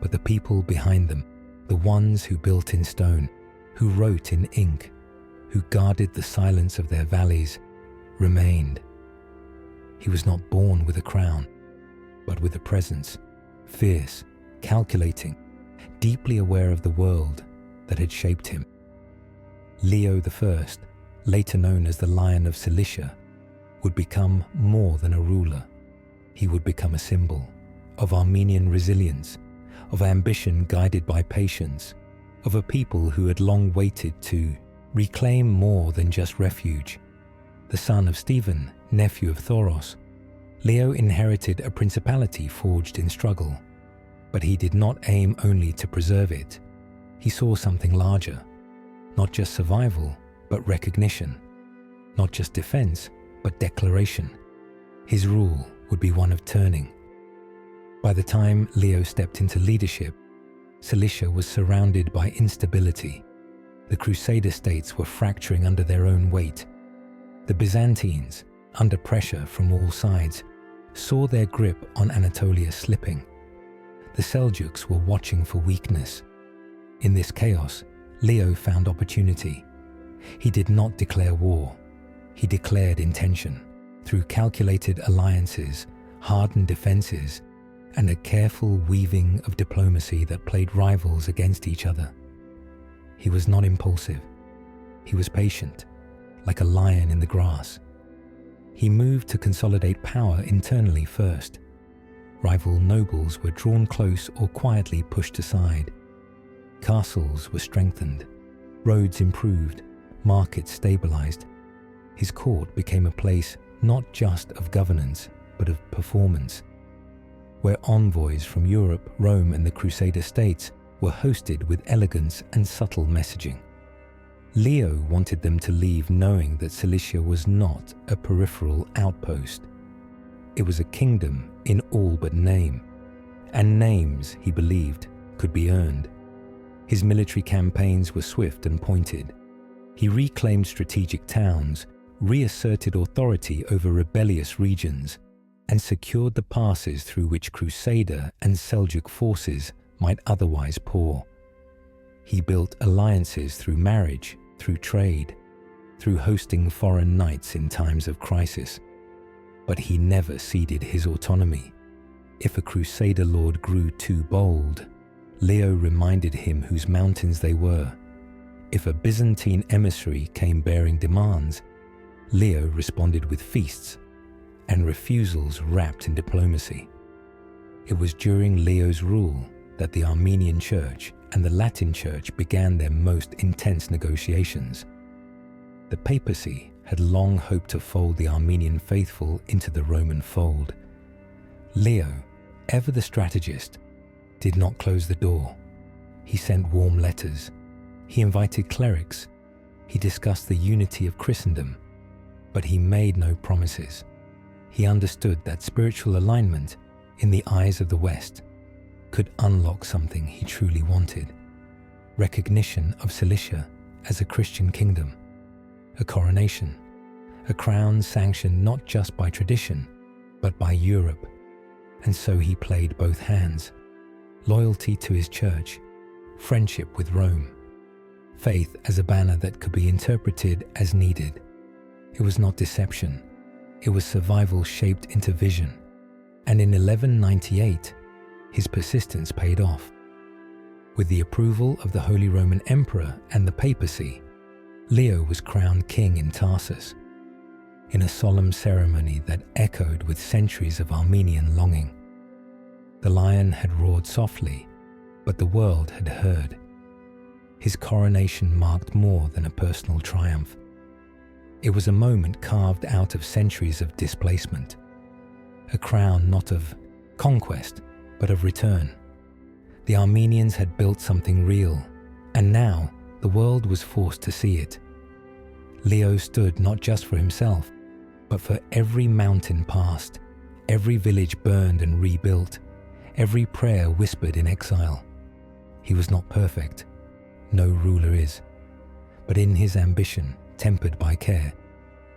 but the people behind them, the ones who built in stone, who wrote in ink, who guarded the silence of their valleys, remained. He was not born with a crown, but with a presence, fierce, calculating, deeply aware of the world that had shaped him. Leo I, later known as the Lion of Cilicia, would become more than a ruler. He would become a symbol, of Armenian resilience, of ambition guided by patience, of a people who had long waited to reclaim more than just refuge. The son of Stephen, nephew of Thoros, Leo inherited a principality forged in struggle, but he did not aim only to preserve it. He saw something larger, not just survival, but recognition, not just defense, but declaration. His rule would be one of turning. By the time Leo stepped into leadership, Cilicia was surrounded by instability. The crusader states were fracturing under their own weight. The Byzantines, under pressure from all sides, saw their grip on Anatolia slipping. The Seljuks were watching for weakness. In this chaos, Leo found opportunity. He did not declare war. He declared intention through calculated alliances, hardened defenses, and a careful weaving of diplomacy that played rivals against each other. He was not impulsive. He was patient, like a lion in the grass. He moved to consolidate power internally first. Rival nobles were drawn close or quietly pushed aside. Castles were strengthened, roads improved, markets stabilized. His court became a place not just of governance, but of performance, where envoys from Europe, Rome, and the Crusader states were hosted with elegance and subtle messaging. Leo wanted them to leave knowing that Cilicia was not a peripheral outpost. It was a kingdom in all but name, and names, he believed, could be earned. His military campaigns were swift and pointed. He reclaimed strategic towns, reasserted authority over rebellious regions, and secured the passes through which Crusader and Seljuk forces might otherwise pour. He built alliances through marriage, through trade, through hosting foreign knights in times of crisis. But he never ceded his autonomy. If a Crusader lord grew too bold, Leo reminded him whose mountains they were. If a Byzantine emissary came bearing demands, Leo responded with feasts and refusals wrapped in diplomacy. It was during Leo's rule that the Armenian Church and the Latin Church began their most intense negotiations. The papacy had long hoped to fold the Armenian faithful into the Roman fold. Leo, ever the strategist, did not close the door. He sent warm letters. He invited clerics. He discussed the unity of Christendom, but he made no promises. He understood that spiritual alignment, in the eyes of the West, could unlock something he truly wanted: recognition of Cilicia as a Christian kingdom, a coronation, a crown sanctioned not just by tradition, but by Europe. And so he played both hands: loyalty to his church, friendship with Rome, faith as a banner that could be interpreted as needed. It was not deception. It was survival shaped into vision. And in 1198, his persistence paid off. With the approval of the Holy Roman Emperor and the papacy, Leo was crowned king in Tarsus, in a solemn ceremony that echoed with centuries of Armenian longing. The lion had roared softly, but the world had heard. His coronation marked more than a personal triumph. It was a moment carved out of centuries of displacement, a crown not of conquest, but of return. The Armenians had built something real, and now the world was forced to see it. Leo stood not just for himself, but for every mountain passed, every village burned and rebuilt, every prayer whispered in exile. He was not perfect. No ruler is. But in his ambition, tempered by care,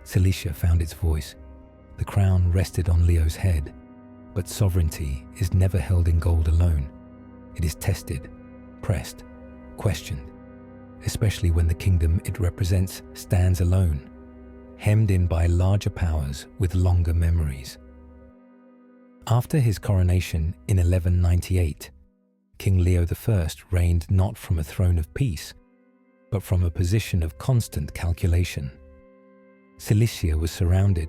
Cilicia found its voice. The crown rested on Leo's head, but sovereignty is never held in gold alone. It is tested, pressed, questioned, especially when the kingdom it represents stands alone, hemmed in by larger powers with longer memories. After his coronation in 1198, King Leo I reigned not from a throne of peace, but from a position of constant calculation. Cilicia was surrounded.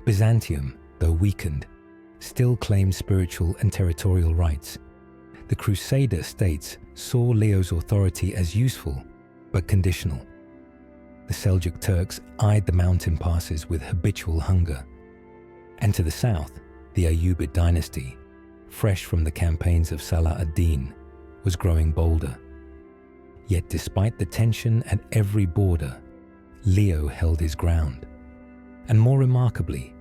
Byzantium, though weakened, still claimed spiritual and territorial rights. The crusader states saw Leo's authority as useful but conditional. The Seljuk Turks eyed the mountain passes with habitual hunger. And to the south, the Ayyubid dynasty, fresh from the campaigns of Salah ad-Din, was growing bolder. Yet despite the tension at every border, Leo held his ground. And more remarkably,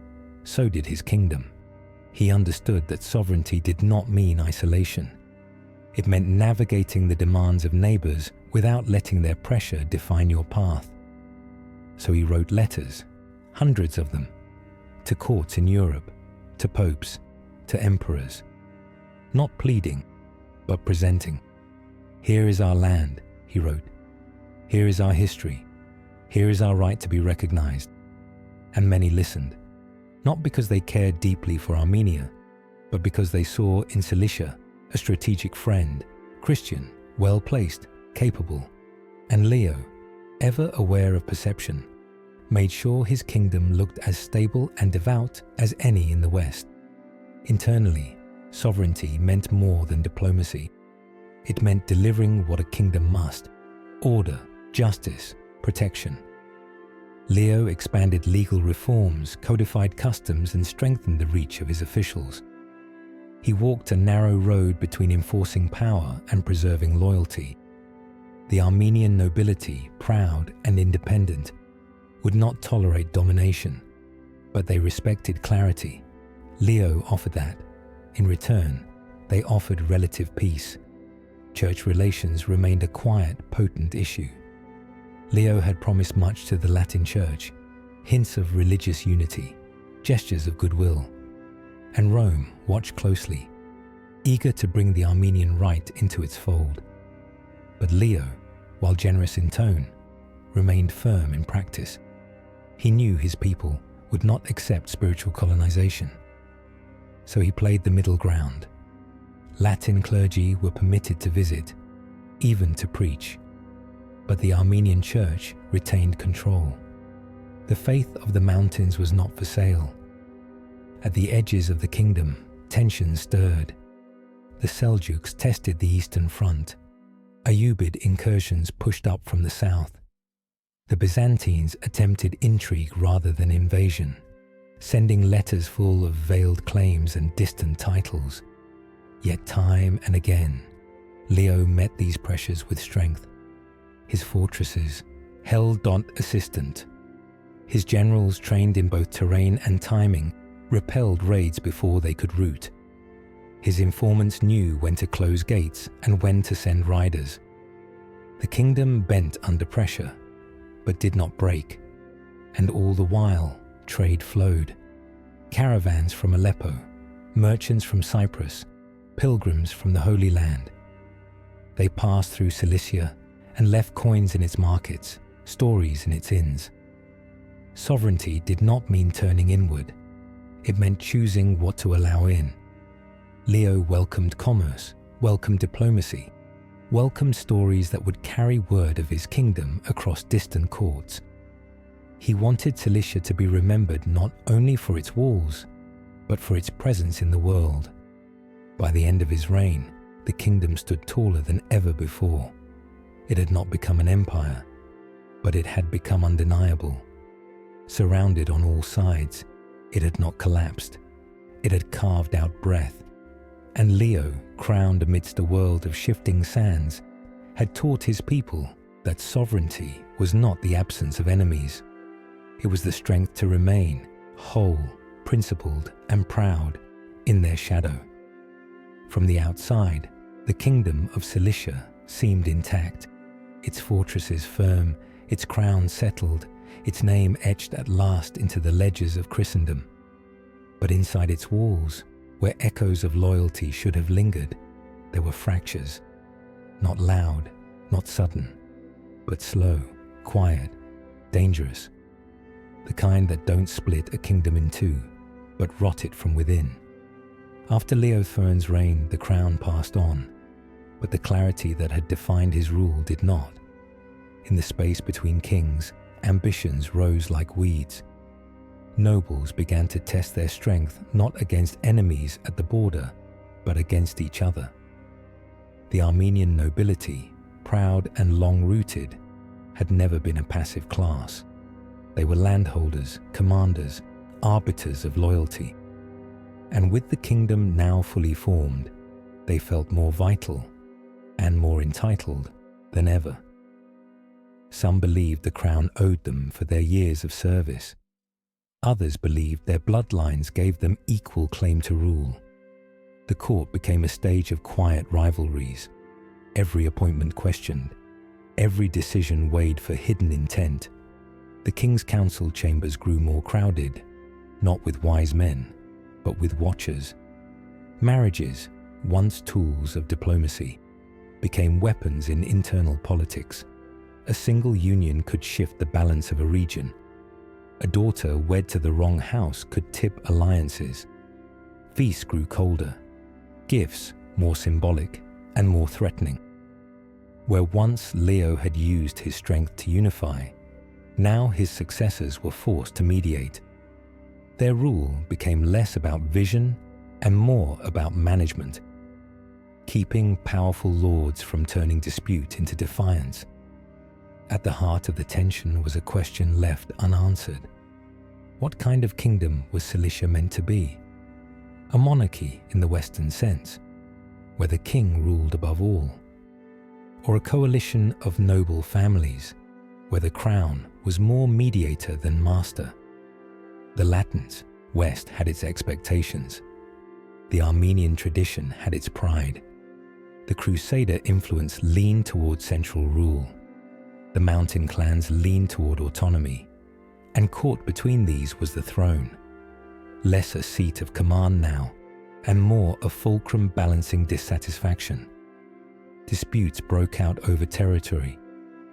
so did his kingdom. He understood that sovereignty did not mean isolation. It meant navigating the demands of neighbors without letting their pressure define your path. So he wrote letters, hundreds of them, to courts in Europe, to popes, to emperors, not pleading, but presenting. Here is our land, he wrote. Here is our history. Here is our right to be recognized. And many listened, not because they cared deeply for Armenia, but because they saw in Cilicia a strategic friend, Christian, well-placed, capable. And Leo, ever aware of perception, made sure his kingdom looked as stable and devout as any in the West. Internally, sovereignty meant more than diplomacy. It meant delivering what a kingdom must: order, justice, protection. Leo expanded legal reforms, codified customs, and strengthened the reach of his officials. He walked a narrow road between enforcing power and preserving loyalty. The Armenian nobility, proud and independent, would not tolerate domination, but they respected clarity. Leo offered that. In return, they offered relative peace. Church relations remained a quiet, potent issue. Leo had promised much to the Latin Church, hints of religious unity, gestures of goodwill. And Rome watched closely, eager to bring the Armenian rite into its fold. But Leo, while generous in tone, remained firm in practice. He knew his people would not accept spiritual colonization. So he played the middle ground. Latin clergy were permitted to visit, even to preach. But the Armenian church retained control. The faith of the mountains was not for sale. At the edges of the kingdom, tension stirred. The Seljuks tested the eastern front. Ayyubid incursions pushed up from the south. The Byzantines attempted intrigue rather than invasion, sending letters full of veiled claims and distant titles. Yet time and again, Leo met these pressures with strength. His fortresses held not assistant. His generals, trained in both terrain and timing, repelled raids before they could rout. His informants knew when to close gates and when to send riders. The kingdom bent under pressure, but did not break, and all the while trade flowed. Caravans from Aleppo, merchants from Cyprus, pilgrims from the Holy Land. They passed through Cilicia and left coins in its markets, stories in its inns. Sovereignty did not mean turning inward. It meant choosing what to allow in. Leo welcomed commerce, welcomed diplomacy, welcomed stories that would carry word of his kingdom across distant courts. He wanted Cilicia to be remembered not only for its walls, but for its presence in the world. By the end of his reign, the kingdom stood taller than ever before. It had not become an empire, but it had become undeniable. Surrounded on all sides, it had not collapsed. It had carved out breath. And Leo, crowned amidst a world of shifting sands, had taught his people that sovereignty was not the absence of enemies. It was the strength to remain whole, principled, and proud in their shadow. From the outside, the kingdom of Cilicia seemed intact, its fortresses firm, its crown settled, its name etched at last into the ledgers of Christendom. But inside its walls, where echoes of loyalty should have lingered, there were fractures, not loud, not sudden, but slow, quiet, dangerous, the kind that don't split a kingdom in two, but rot it from within. After Leo Thurne's reign, the crown passed on, but the clarity that had defined his rule did not. In the space between kings, ambitions rose like weeds. nobles began to test their strength not against enemies at the border, but against each other. The Armenian nobility, proud and long-rooted, had never been a passive class. They were landholders, commanders, arbiters of loyalty. And with the kingdom now fully formed, they felt more vital and more entitled than ever. Some believed the crown owed them for their years of service. Others believed their bloodlines gave them equal claim to rule. The court became a stage of quiet rivalries, every appointment questioned, every decision weighed for hidden intent. The king's council chambers grew more crowded, not with wise men, but with watchers. Marriages, once tools of diplomacy, became weapons in internal politics. A single union could shift the balance of a region. A daughter wed to the wrong house could tip alliances. Feasts grew colder, gifts more symbolic and more threatening. Where once Leo had used his strength to unify, now his successors were forced to mediate. Their rule became less about vision and more about management, keeping powerful lords from turning dispute into defiance. At the heart of the tension was a question left unanswered. What kind of kingdom was Cilicia meant to be? A monarchy in the Western sense, where the king ruled above all, or a coalition of noble families, where the crown was more mediator than master? The Latins, West, had its expectations. The Armenian tradition had its pride. The crusader influence leaned toward central rule. The mountain clans leaned toward autonomy, and caught between these was the throne. Less a seat of command now, and more a fulcrum balancing dissatisfaction. Disputes broke out over territory,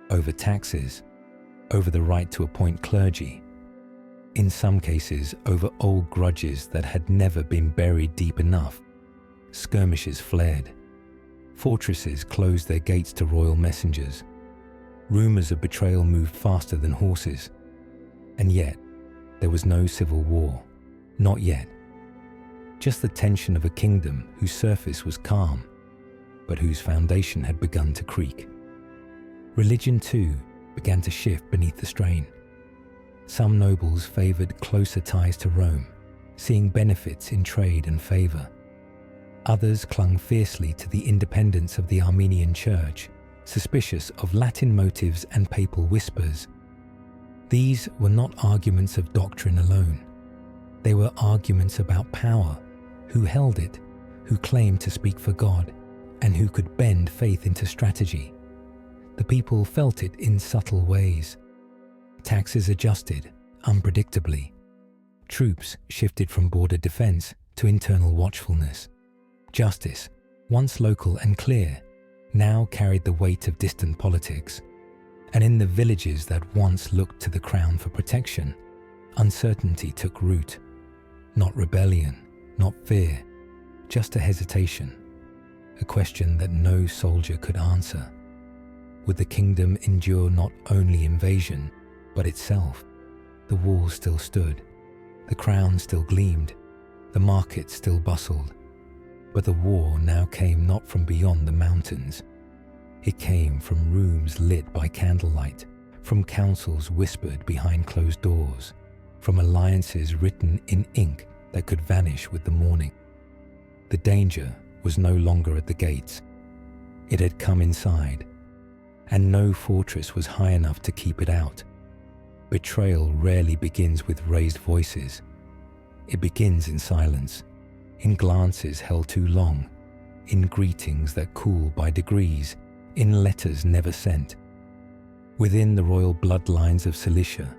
over taxes, over the right to appoint clergy. In some cases, over old grudges that had never been buried deep enough. Skirmishes flared. Fortresses closed their gates to royal messengers. Rumors of betrayal moved faster than horses. And yet, there was no civil war. Not yet. Just the tension of a kingdom whose surface was calm, but whose foundation had begun to creak. Religion, too, began to shift beneath the strain. Some nobles favored closer ties to Rome, seeing benefits in trade and favor. Others clung fiercely to the independence of the Armenian Church, suspicious of Latin motives and papal whispers. These were not arguments of doctrine alone. They were arguments about power, who held it, who claimed to speak for God, and who could bend faith into strategy. The people felt it in subtle ways. Taxes adjusted, unpredictably. Troops shifted from border defense to internal watchfulness. Justice, once local and clear, now carried the weight of distant politics. And in the villages that once looked to the crown for protection, uncertainty took root. Not rebellion, not fear, just a hesitation. A question that no soldier could answer. Would the kingdom endure not only invasion, but itself? The walls still stood, the crown still gleamed, the market still bustled. But the war now came not from beyond the mountains. It came from rooms lit by candlelight, from councils whispered behind closed doors, from alliances written in ink that could vanish with the morning. The danger was no longer at the gates. It had come inside, and no fortress was high enough to keep it out. Betrayal rarely begins with raised voices. It begins in silence, in glances held too long, in greetings that cool by degrees, in letters never sent. Within the royal bloodlines of Cilicia,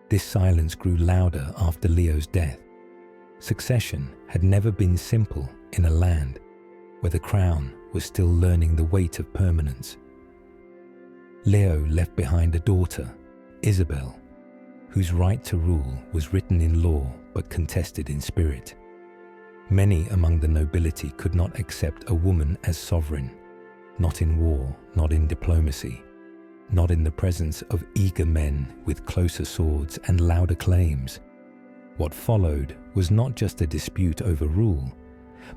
this silence grew louder after Leo's death. Succession had never been simple in a land where the crown was still learning the weight of permanence. Leo left behind a daughter, Isabel, whose right to rule was written in law but contested in spirit. Many among the nobility could not accept a woman as sovereign, not in war, not in diplomacy, not in the presence of eager men with closer swords and louder claims. What followed was not just a dispute over rule,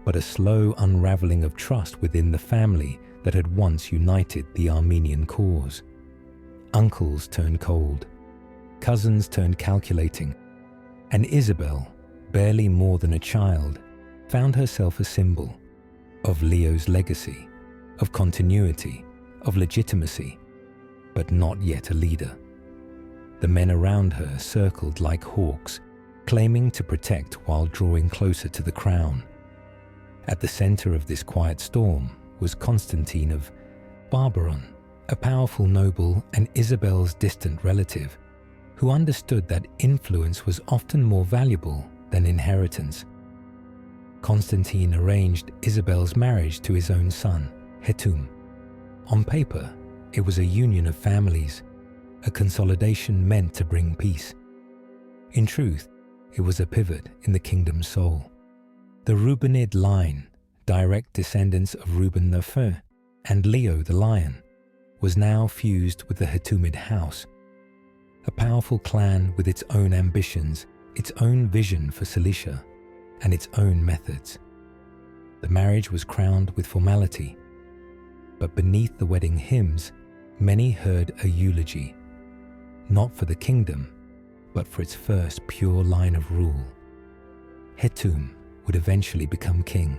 but a slow unraveling of trust within the family that had once united the Armenian cause. Uncles turned cold, cousins turned calculating, and Isabel, barely more than a child, found herself a symbol of Leo's legacy, of continuity, of legitimacy, but not yet a leader. The men around her circled like hawks, claiming to protect while drawing closer to the crown. At the center of this quiet storm was Constantine of Barbaron, a powerful noble and Isabel's distant relative, who understood that influence was often more valuable than inheritance. Constantine arranged Isabel's marriage to his own son, Hetum. On paper, it was a union of families, a consolidation meant to bring peace. In truth, it was a pivot in the kingdom's soul. The Rubenid line, direct descendants of Reuben the Feu and Leo the Lion, was now fused with the Hetumid house, a powerful clan with its own ambitions, its own vision for Cilicia, and its own methods. The marriage was crowned with formality, but beneath the wedding hymns, many heard a eulogy, not for the kingdom, but for its first pure line of rule. Hetum would eventually become king,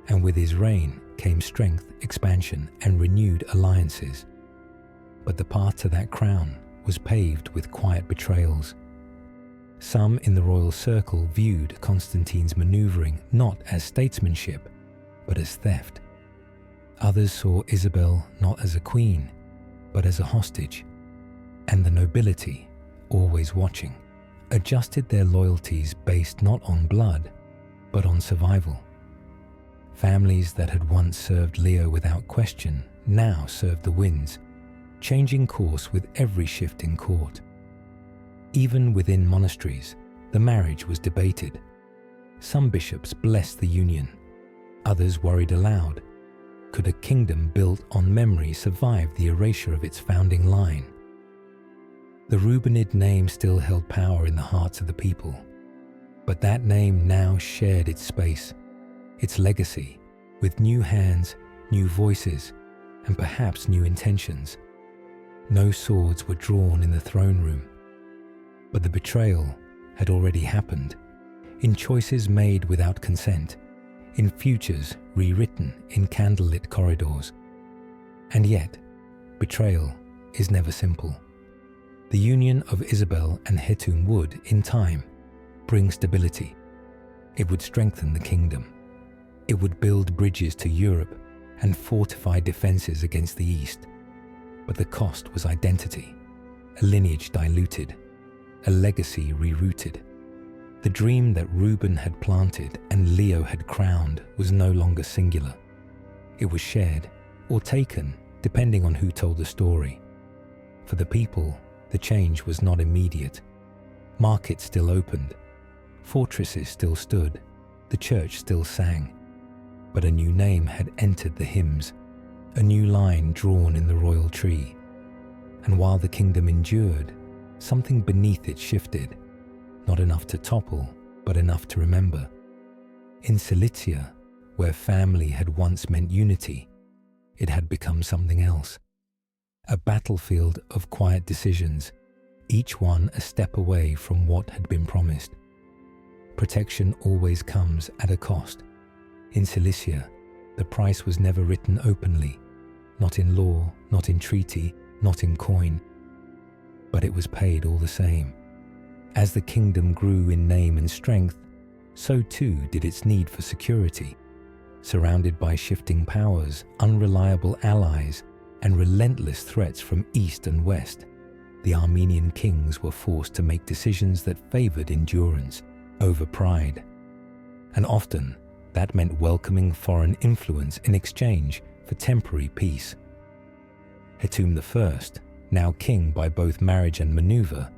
and with his reign came strength, expansion, and renewed alliances. But the path to that crown was paved with quiet betrayals. Some in the royal circle viewed Constantine's maneuvering not as statesmanship, but as theft. Others saw Isabel not as a queen, but as a hostage, and the nobility, always watching, adjusted their loyalties based not on blood, but on survival. Families that had once served Leo without question now served the winds, changing course with every shift in court. Even within monasteries, the marriage was debated. Some bishops blessed the union, others worried aloud. Could a kingdom built on memory survive the erasure of its founding line? The Rubenid name still held power in the hearts of the people, but that name now shared its space, its legacy, with new hands, new voices, and perhaps new intentions. No swords were drawn in the throne room, but the betrayal had already happened, in choices made without consent, in futures rewritten in candlelit corridors. And yet, betrayal is never simple. The union of Isabel and Hetum would, in time, bring stability. It would strengthen the kingdom. It would build bridges to Europe and fortify defenses against the East. But the cost was identity, a lineage diluted, a legacy rerouted. The dream that Reuben had planted and Leo had crowned was no longer singular. It was shared or taken, depending on who told the story. For the people, the change was not immediate. Markets still opened, fortresses still stood, the church still sang. But a new name had entered the hymns, a new line drawn in the royal tree. And while the kingdom endured, something beneath it shifted, not enough to topple, but enough to remember. In Cilicia, where family had once meant unity, it had become something else. A battlefield of quiet decisions, each one a step away from what had been promised. Protection always comes at a cost. In Cilicia, the price was never written openly, not in law, not in treaty, not in coin. But it was paid all the same. As the kingdom grew in name and strength, so too did its need for security. Surrounded by shifting powers, unreliable allies, and relentless threats from east and west, the Armenian kings were forced to make decisions that favored endurance over pride. And often, that meant welcoming foreign influence in exchange for temporary peace. Hetum I, now king by both marriage and maneuver,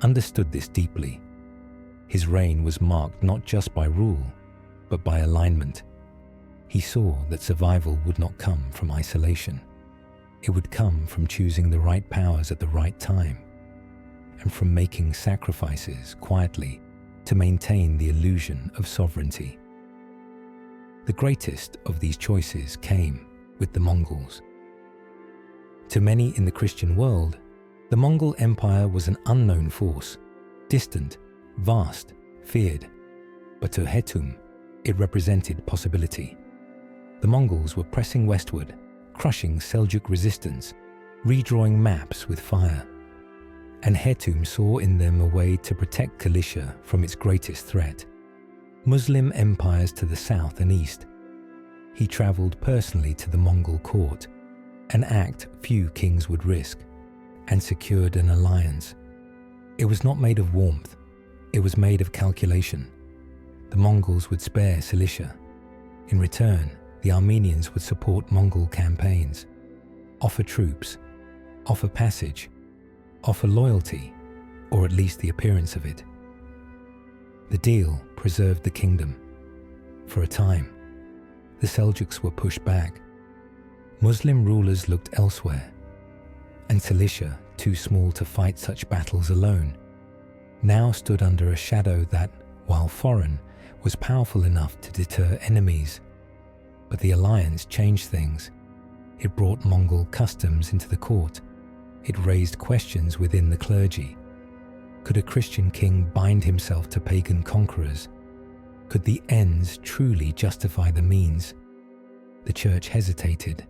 understood this deeply. His reign was marked not just by rule, but by alignment. He saw that survival would not come from isolation. It would come from choosing the right powers at the right time, and from making sacrifices quietly to maintain the illusion of sovereignty. The greatest of these choices came with the Mongols. To many in the Christian world, the Mongol Empire was an unknown force, distant, vast, feared, but to Hetum, it represented possibility. The Mongols were pressing westward, crushing Seljuk resistance, redrawing maps with fire, and Hetum saw in them a way to protect Cilicia from its greatest threat, Muslim empires to the south and east. He travelled personally to the Mongol court, an act few kings would risk, and secured an alliance. It was not made of warmth, it was made of calculation. The Mongols would spare Cilicia. In return, the Armenians would support Mongol campaigns, offer troops, offer passage, offer loyalty, or at least the appearance of it. The deal preserved the kingdom. For a time, the Seljuks were pushed back. Muslim rulers looked elsewhere, and Cilicia, too small to fight such battles alone, now stood under a shadow that, while foreign, was powerful enough to deter enemies. But the alliance changed things. It brought Mongol customs into the court. It raised questions within the clergy. Could a Christian king bind himself to pagan conquerors? Could the ends truly justify the means? The church hesitated.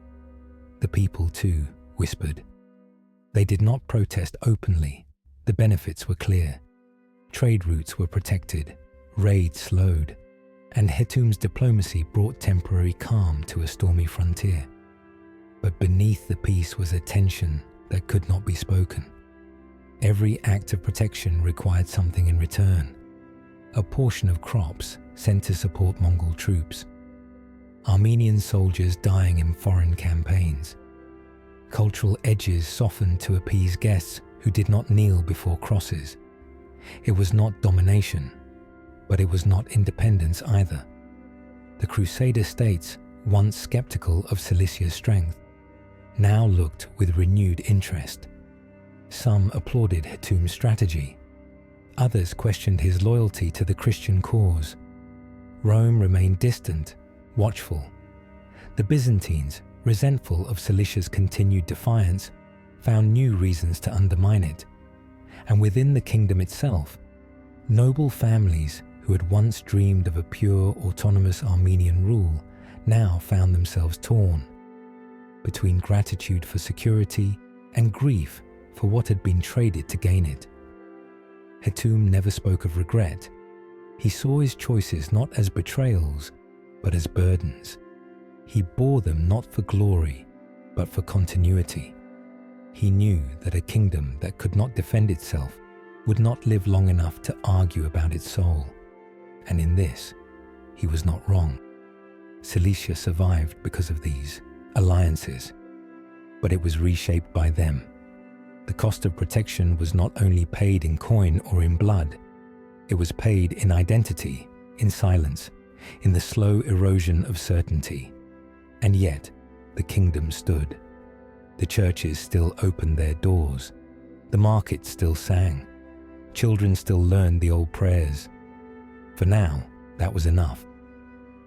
The people, too, whispered. They did not protest openly. The benefits were clear. Trade routes were protected, raids slowed, and Hetum's diplomacy brought temporary calm to a stormy frontier. But beneath the peace was a tension that could not be spoken. Every act of protection required something in return. A portion of crops sent to support Mongol troops. Armenian soldiers dying in foreign campaigns. Cultural edges softened to appease guests who did not kneel before crosses. It was not domination, but it was not independence either. The Crusader states, once skeptical of Cilicia's strength, now looked with renewed interest. Some applauded Hetum's strategy. Others questioned his loyalty to the Christian cause. Rome remained distant, watchful. The Byzantines, resentful of Cilicia's continued defiance, found new reasons to undermine it. And within the kingdom itself, noble families who had once dreamed of a pure, autonomous Armenian rule now found themselves torn between gratitude for security and grief for what had been traded to gain it. Hetum never spoke of regret. He saw his choices not as betrayals, but as burdens. He bore them not for glory, but for continuity. He knew that a kingdom that could not defend itself would not live long enough to argue about its soul. And in this, he was not wrong. Cilicia survived because of these alliances, but it was reshaped by them. The cost of protection was not only paid in coin or in blood, it was paid in identity, in silence, in the slow erosion of certainty. And yet, the kingdom stood. The churches still opened their doors. The markets still sang. Children still learned the old prayers. For now, that was enough.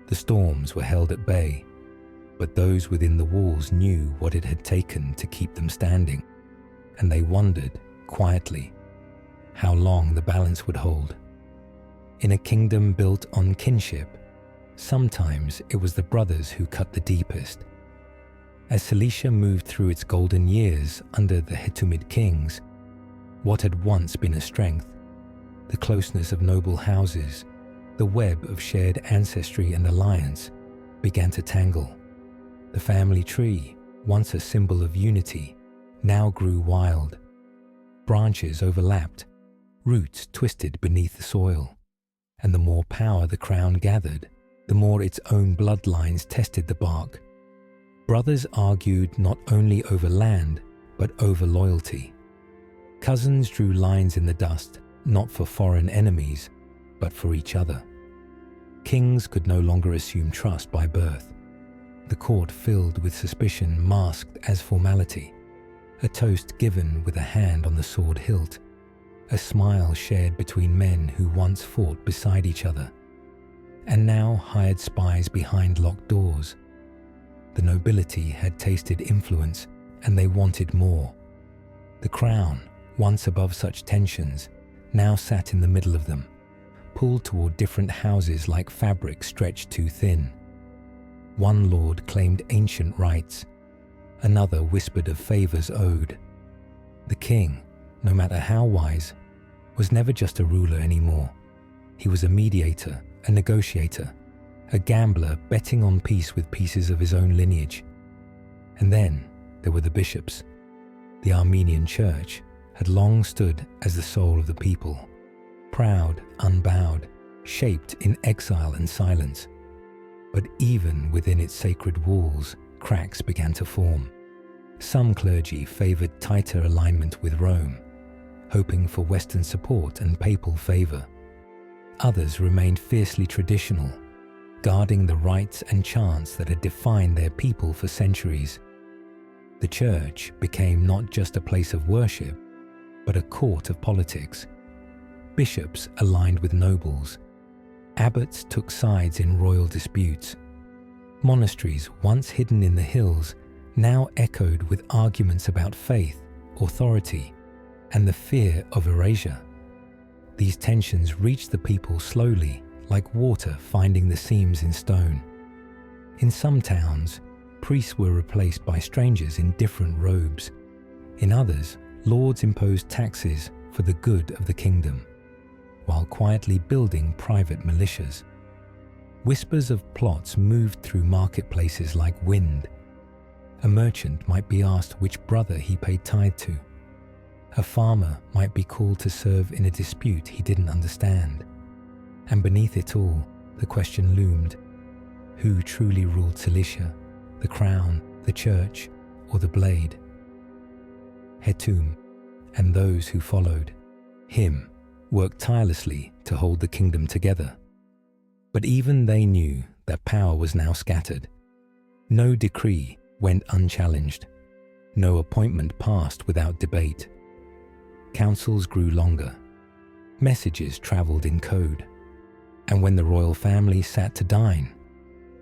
The storms were held at bay, but those within the walls knew what it had taken to keep them standing, and they wondered, quietly, how long the balance would hold. In a kingdom built on kinship, sometimes it was the brothers who cut the deepest. As Cilicia moved through its golden years under the Hetumid kings, what had once been a strength, the closeness of noble houses, the web of shared ancestry and alliance, began to tangle. The family tree, once a symbol of unity, now grew wild. Branches overlapped, roots twisted beneath the soil, and the more power the crown gathered, the more its own bloodlines tested the bark. Brothers argued not only over land, but over loyalty. Cousins drew lines in the dust, not for foreign enemies, but for each other. Kings could no longer assume trust by birth. The court filled with suspicion masked as formality, a toast given with a hand on the sword hilt, a smile shared between men who once fought beside each other, and now hired spies behind locked doors. The nobility had tasted influence, and they wanted more. The crown, once above such tensions, now sat in the middle of them, pulled toward different houses like fabric stretched too thin. One lord claimed ancient rights, another whispered of favors owed. The king, no matter how wise, was never just a ruler anymore. He was a mediator, a negotiator, a gambler betting on peace with pieces of his own lineage. And then there were the bishops. The Armenian church had long stood as the soul of the people, proud, unbowed, shaped in exile and silence. But even within its sacred walls, cracks began to form. Some clergy favored tighter alignment with Rome, hoping for Western support and papal favor. Others remained fiercely traditional, guarding the rites and chants that had defined their people for centuries. The church became not just a place of worship, but a court of politics. Bishops aligned with nobles. Abbots took sides in royal disputes. Monasteries, once hidden in the hills, now echoed with arguments about faith, authority, and the fear of erasure. These tensions reached the people slowly, like water finding the seams in stone. In some towns, priests were replaced by strangers in different robes. In others, lords imposed taxes for the good of the kingdom, while quietly building private militias. Whispers of plots moved through marketplaces like wind. A merchant might be asked which brother he paid tithe to. A farmer might be called to serve in a dispute he didn't understand. And beneath it all, the question loomed: who truly ruled Cilicia, the crown, the church, or the blade? Hetum, and those who followed him, worked tirelessly to hold the kingdom together. But even they knew that power was now scattered. No decree went unchallenged. No appointment passed without debate. Councils grew longer. Messages traveled in code. And when the royal family sat to dine,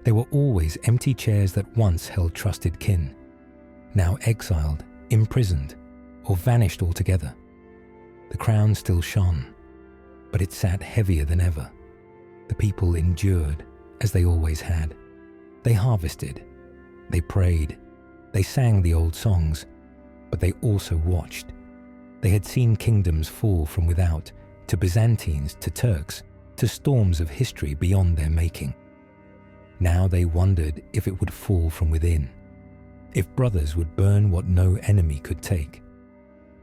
there were always empty chairs that once held trusted kin, now exiled, imprisoned, or vanished altogether. The crown still shone, but it sat heavier than ever. The people endured, as they always had. They harvested, they prayed, they sang the old songs, but they also watched. They had seen kingdoms fall from without, to Byzantines, to Turks, to storms of history beyond their making. Now they wondered if it would fall from within, if brothers would burn what no enemy could take,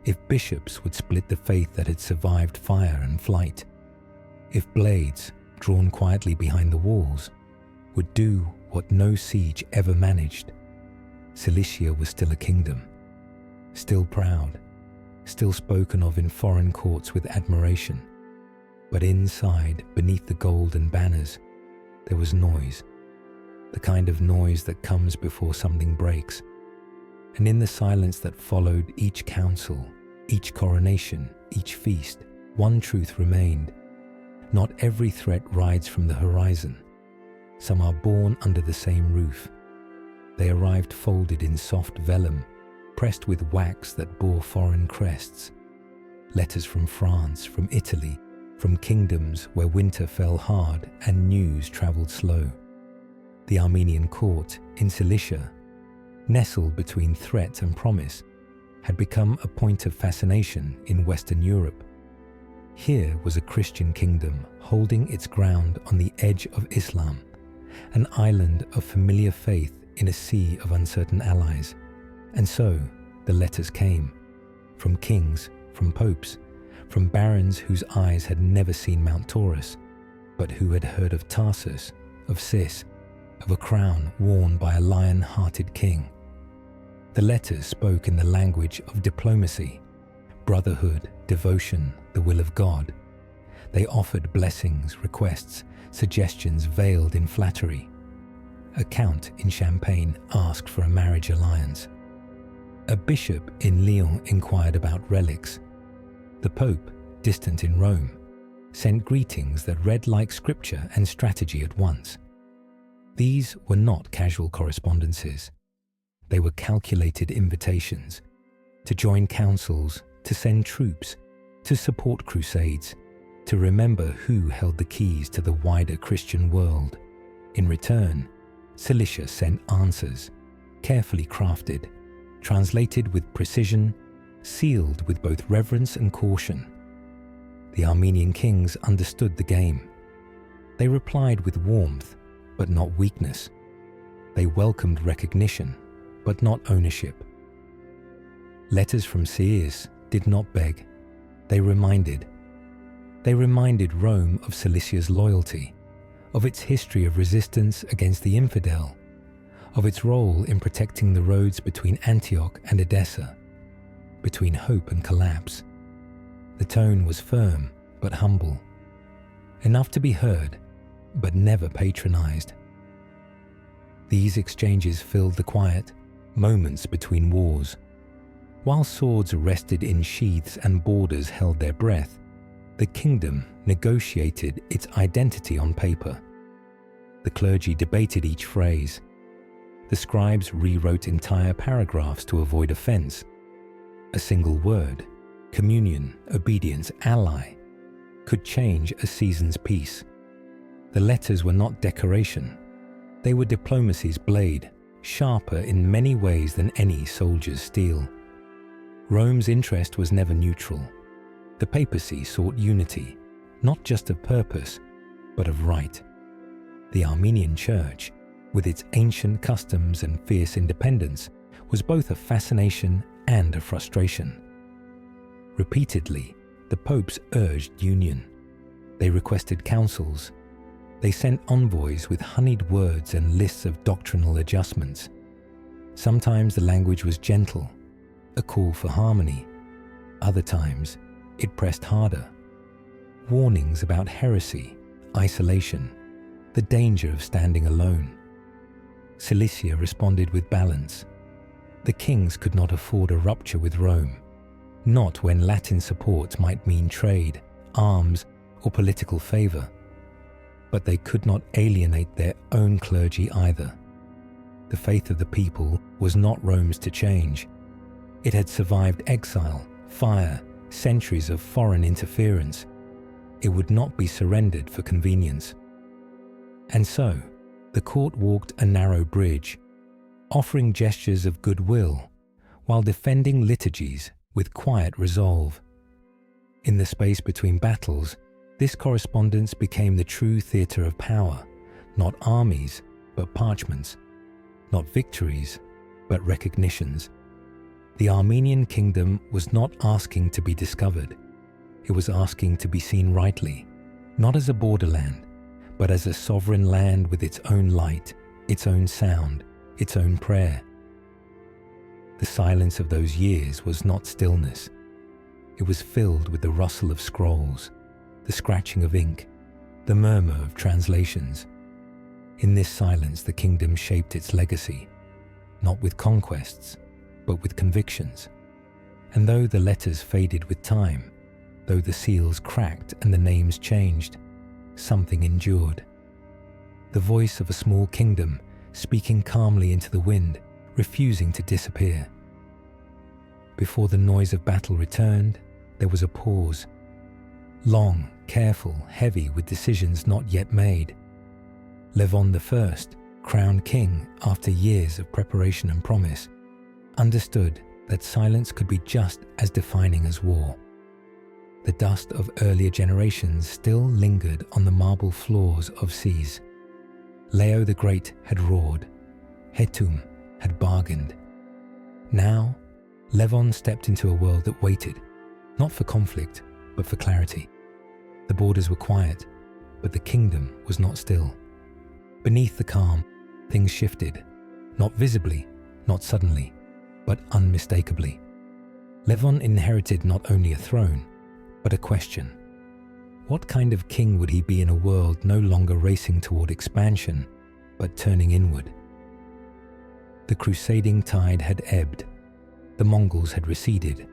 if bishops would split the faith that had survived fire and flight, if blades, drawn quietly behind the walls, would do what no siege ever managed. Cilicia was still a kingdom, still proud, still spoken of in foreign courts with admiration. But inside, beneath the golden banners, there was noise, the kind of noise that comes before something breaks. And in the silence that followed each council, each coronation, each feast, one truth remained. Not every threat rides from the horizon. Some are born under the same roof. They arrived folded in soft vellum, pressed with wax that bore foreign crests. Letters from France, from Italy, from kingdoms where winter fell hard and news travelled slow. The Armenian court in Cilicia, nestled between threat and promise, had become a point of fascination in Western Europe. Here was a Christian kingdom holding its ground on the edge of Islam, an island of familiar faith in a sea of uncertain allies. And so the letters came, from kings, from popes, from barons whose eyes had never seen Mount Taurus, but who had heard of Tarsus, of Cis, of a crown worn by a lion-hearted king. The letters spoke in the language of diplomacy, brotherhood, devotion, the will of God. They offered blessings, requests, suggestions veiled in flattery. A count in Champagne asked for a marriage alliance. A bishop in Lyon inquired about relics. The Pope distant in Rome, sent greetings that read like scripture and strategy at once. These were not casual correspondences. They were calculated invitations to join councils, to send troops, to support crusades, to remember who held the keys to the wider Christian world. In return, Cilicia sent answers, carefully crafted, translated with precision, sealed with both reverence and caution. The Armenian kings understood the game. They replied with warmth, but not weakness. They welcomed recognition, but not ownership. Letters from Cius did not beg. They reminded. They reminded Rome of Cilicia's loyalty, of its history of resistance against the infidel, of its role in protecting the roads between Antioch and Edessa, between hope and collapse. The tone was firm but humble, enough to be heard, but never patronized. These exchanges filled the quiet moments between wars. While swords rested in sheaths and borders held their breath, the kingdom negotiated its identity on paper. The clergy debated each phrase. The scribes rewrote entire paragraphs to avoid offense. A single word, communion, obedience, ally, could change a season's peace. The letters were not decoration. They were diplomacy's blade, sharper in many ways than any soldier's steel. Rome's interest was never neutral. The papacy sought unity, not just of purpose, but of right. The Armenian Church, with its ancient customs and fierce independence, was both a fascination and a frustration. Repeatedly, the popes urged union. They requested councils. They sent envoys with honeyed words and lists of doctrinal adjustments. Sometimes the language was gentle, a call for harmony. Other times, it pressed harder. Warnings about heresy, isolation, the danger of standing alone. Cilicia responded with balance. The kings could not afford a rupture with Rome, not when Latin support might mean trade, arms, or political favor. But they could not alienate their own clergy either. The faith of the people was not Rome's to change. It had survived exile, fire, centuries of foreign interference. It would not be surrendered for convenience. And so, the court walked a narrow bridge, offering gestures of goodwill, while defending liturgies with quiet resolve. In the space between battles, this correspondence became the true theatre of power, not armies, but parchments, not victories, but recognitions. The Armenian Kingdom was not asking to be discovered. It was asking to be seen rightly, not as a borderland, but as a sovereign land with its own light, its own sound, its own prayer. The silence of those years was not stillness. It was filled with the rustle of scrolls, the scratching of ink, the murmur of translations. In this silence, the kingdom shaped its legacy, not with conquests, but with convictions. And though the letters faded with time, though the seals cracked and the names changed, something endured. The voice of a small kingdom speaking calmly into the wind, refusing to disappear. Before the noise of battle returned, there was a pause. Long, careful, heavy with decisions not yet made. Levon I, crowned king after years of preparation and promise, understood that silence could be just as defining as war. The dust of earlier generations still lingered on the marble floors of Cius. Leo the Great had roared. Hetum had bargained. Now, Levon stepped into a world that waited, not for conflict, but for clarity. The borders were quiet, but the kingdom was not still. Beneath the calm, things shifted, not visibly, not suddenly, but unmistakably. Levon inherited not only a throne, but a question. What kind of king would he be in a world no longer racing toward expansion, but turning inward? The crusading tide had ebbed. The Mongols had receded.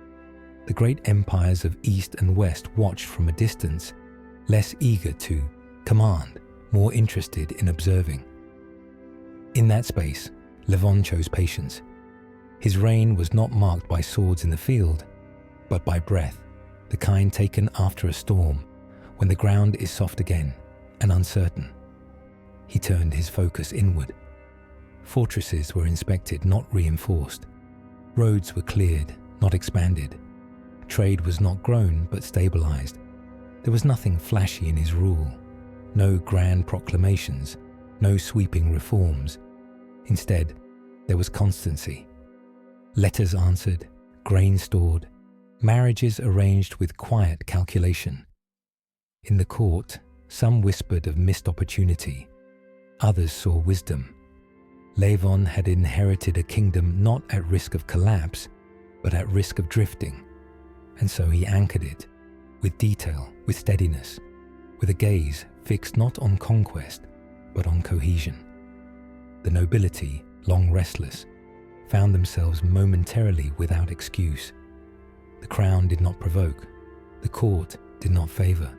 the great empires of East and West watched from a distance, less eager to command, more interested in observing. In that space, Levon chose patience. His reign was not marked by swords in the field, but by breath, the kind taken after a storm, when the ground is soft again and uncertain. He turned his focus inward. Fortresses were inspected, not reinforced. Roads were cleared, not expanded. Trade was not grown, but stabilized. There was nothing flashy in his rule, no grand proclamations, no sweeping reforms. Instead, there was constancy. Letters answered, grain stored, marriages arranged with quiet calculation. In the court, some whispered of missed opportunity. Others saw wisdom. Levon had inherited a kingdom not at risk of collapse, but at risk of drifting. And so he anchored it, with detail, with steadiness, with a gaze fixed not on conquest, but on cohesion. The nobility, long restless, found themselves momentarily without excuse. The crown did not provoke, the court did not favor.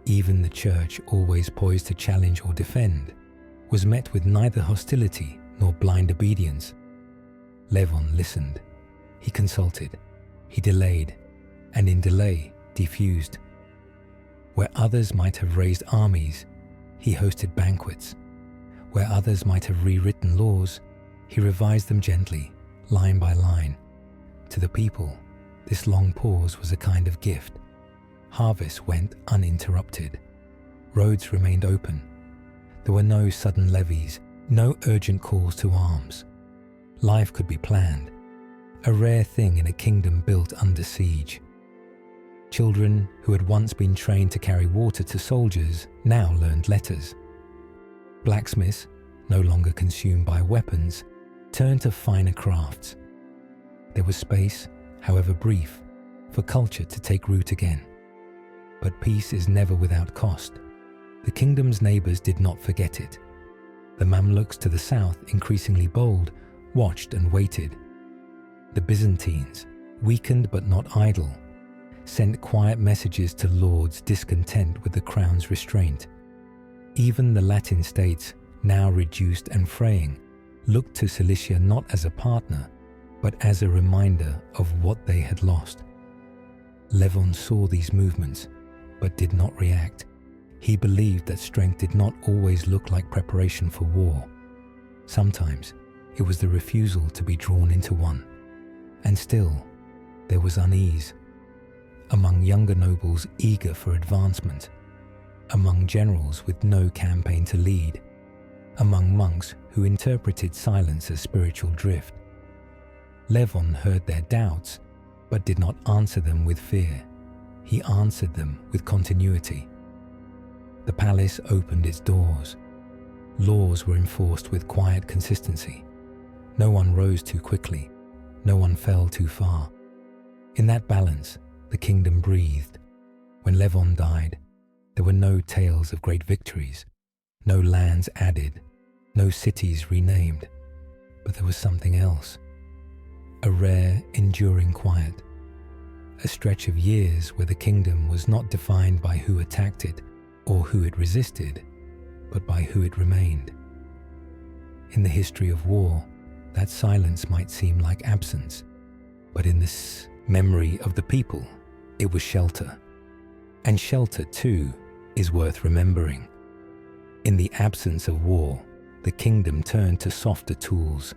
Even the church, always poised to challenge or defend, was met with neither hostility nor blind obedience. Levon listened. He consulted. He delayed, and in delay, diffused. Where others might have raised armies, he hosted banquets. Where others might have rewritten laws, he revised them gently, line by line. To the people, this long pause was a kind of gift. Harvest went uninterrupted. Roads remained open. There were no sudden levies, no urgent calls to arms. Life could be planned, a rare thing in a kingdom built under siege. Children who had once been trained to carry water to soldiers now learned letters. Blacksmiths, no longer consumed by weapons, turned to finer crafts. There was space, however brief, for culture to take root again. But peace is never without cost. The kingdom's neighbors did not forget it. The Mamluks to the south, increasingly bold, watched and waited. The Byzantines, weakened but not idle, sent quiet messages to lords discontent with the crown's restraint. Even the Latin states, now reduced and fraying, looked to Cilicia not as a partner, but as a reminder of what they had lost. Levon saw these movements, but did not react. He believed that strength did not always look like preparation for war. Sometimes it was the refusal to be drawn into one. And still, there was unease. Among younger nobles eager for advancement, among generals with no campaign to lead, among monks who interpreted silence as spiritual drift. Levon heard their doubts, but did not answer them with fear. He answered them with continuity. The palace opened its doors. Laws were enforced with quiet consistency. No one rose too quickly. No one fell too far. In that balance, the kingdom breathed. When Levon died, there were no tales of great victories, no lands added, no cities renamed. But there was something else. A rare, enduring quiet. A stretch of years where the kingdom was not defined by who attacked it or who it resisted, but by who it remained. In the history of war, that silence might seem like absence, but in this memory of the people, it was shelter. And shelter, too, is worth remembering. In the absence of war, the kingdom turned to softer tools.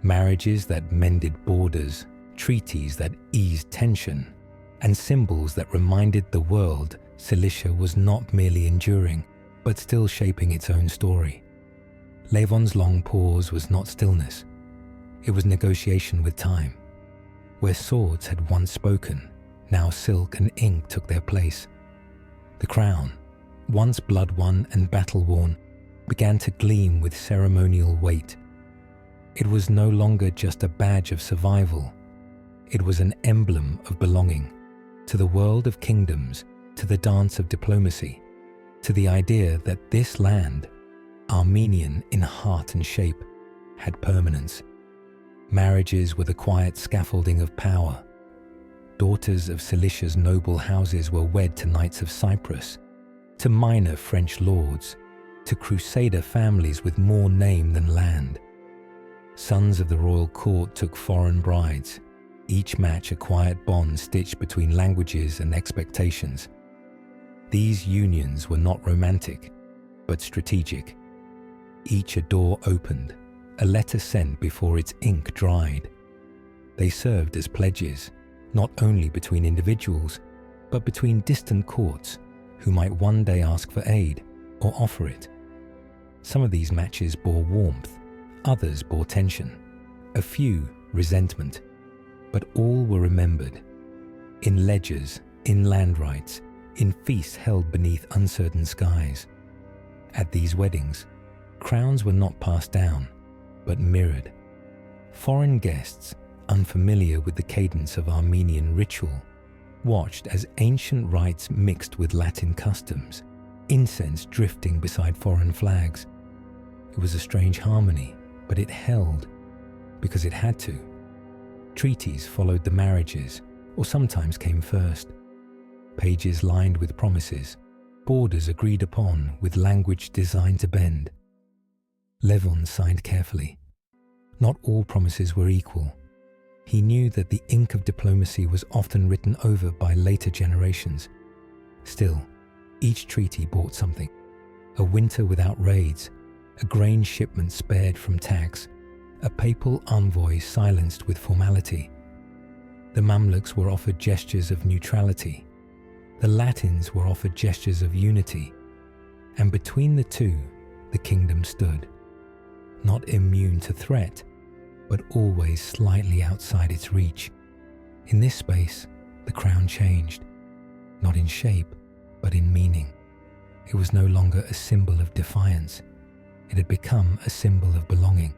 Marriages that mended borders, treaties that eased tension, and symbols that reminded the world Cilicia was not merely enduring, but still shaping its own story. Levon's long pause was not stillness. It was negotiation with time. Where swords had once spoken, now silk and ink took their place. The crown, once blood-won and battle-worn, began to gleam with ceremonial weight. It was no longer just a badge of survival. It was an emblem of belonging to the world of kingdoms, to the dance of diplomacy, to the idea that this land, Armenian in heart and shape, had permanence. Marriages were the quiet scaffolding of power. daughters of Cilicia's noble houses were wed to knights of Cyprus, to minor French lords, to crusader families with more name than land. Sons of the royal court took foreign brides, each match a quiet bond stitched between languages and expectations. These unions were not romantic, but strategic. Each a door opened, a letter sent before its ink dried. They served as pledges, not only between individuals, but between distant courts who might one day ask for aid or offer it. Some of these matches bore warmth, others bore tension, a few resentment, but all were remembered. In ledgers, in land rights, in feasts held beneath uncertain skies. At these weddings, crowns were not passed down, but mirrored. Foreign guests, unfamiliar with the cadence of Armenian ritual, watched as ancient rites mixed with Latin customs, incense drifting beside foreign flags. It was a strange harmony, but it held, because it had to. Treaties followed the marriages, or sometimes came first. Pages lined with promises, borders agreed upon with language designed to bend. Levon signed carefully. Not all promises were equal. He knew that the ink of diplomacy was often written over by later generations. Still, each treaty bought something. A winter without raids, a grain shipment spared from tax, a papal envoy silenced with formality. The Mamluks were offered gestures of neutrality. The Latins were offered gestures of unity. And between the two, the kingdom stood. Not immune to threat, but always slightly outside its reach. In this space, the crown changed, not in shape, but in meaning. It was no longer a symbol of defiance. It had become a symbol of belonging,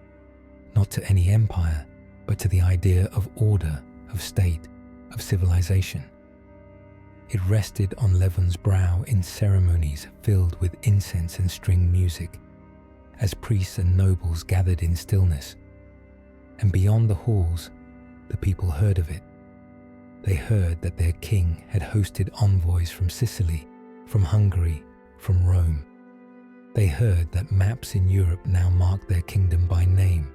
not to any empire, but to the idea of order, of state, of civilization. It rested on Levon's brow in ceremonies filled with incense and string music, as priests and nobles gathered in stillness. And beyond the halls, the people heard of it. They heard that their king had hosted envoys from Sicily, from Hungary, from Rome. They heard that maps in Europe now marked their kingdom by name,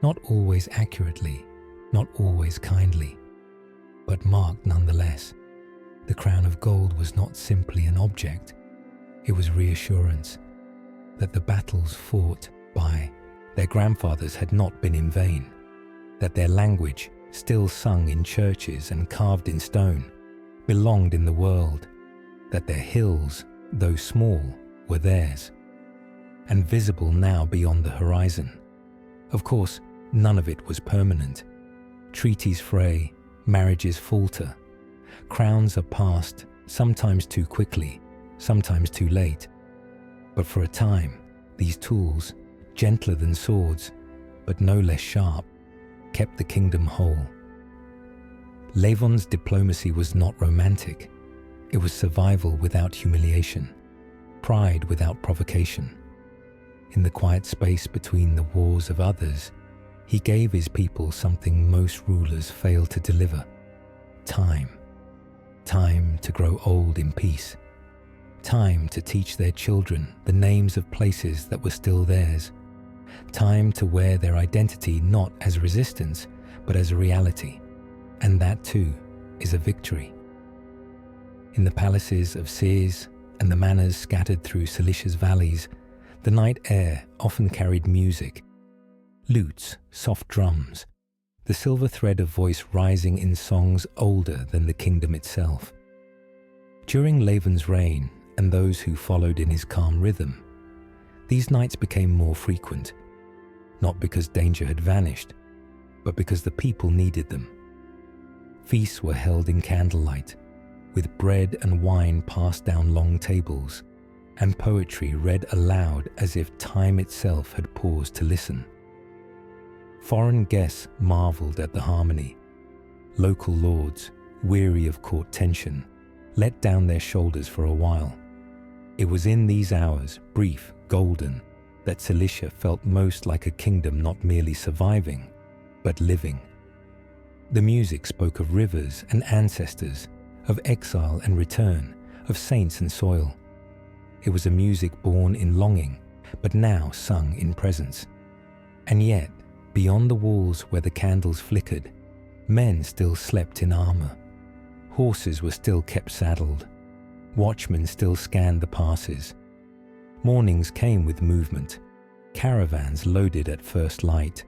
not always accurately, not always kindly, but marked nonetheless. The crown of gold was not simply an object, it was reassurance that the battles fought by their grandfathers had not been in vain, that their language, still sung in churches and carved in stone, belonged in the world, that their hills, though small, were theirs, and visible now beyond the horizon. Of course, none of it was permanent. Treaties fray, marriages falter, crowns are passed, sometimes too quickly, sometimes too late. But for a time, these tools, gentler than swords, but no less sharp, kept the kingdom whole. Levon's diplomacy was not romantic. It was survival without humiliation, pride without provocation. In the quiet space between the wars of others, he gave his people something most rulers fail to deliver: time. Time to grow old in peace. Time to teach their children the names of places that were still theirs. Time to wear their identity not as resistance, but as a reality. And that too is a victory. In the palaces of seers and the manors scattered through Cilicia's valleys, the night air often carried music. Lutes, soft drums, the silver thread of voice rising in songs older than the kingdom itself. During Levon's reign, and those who followed in his calm rhythm, these nights became more frequent, not because danger had vanished, but because the people needed them. Feasts were held in candlelight, with bread and wine passed down long tables, and poetry read aloud as if time itself had paused to listen. Foreign guests marveled at the harmony. Local lords, weary of court tension, let down their shoulders for a while. It was in these hours, brief, golden, that Cilicia felt most like a kingdom not merely surviving, but living. The music spoke of rivers and ancestors, of exile and return, of saints and soil. It was a music born in longing, but now sung in presence. And yet, beyond the walls where the candles flickered, men still slept in armor. Horses were still kept saddled. Watchmen still scanned the passes. Mornings came with movement, caravans loaded at first light,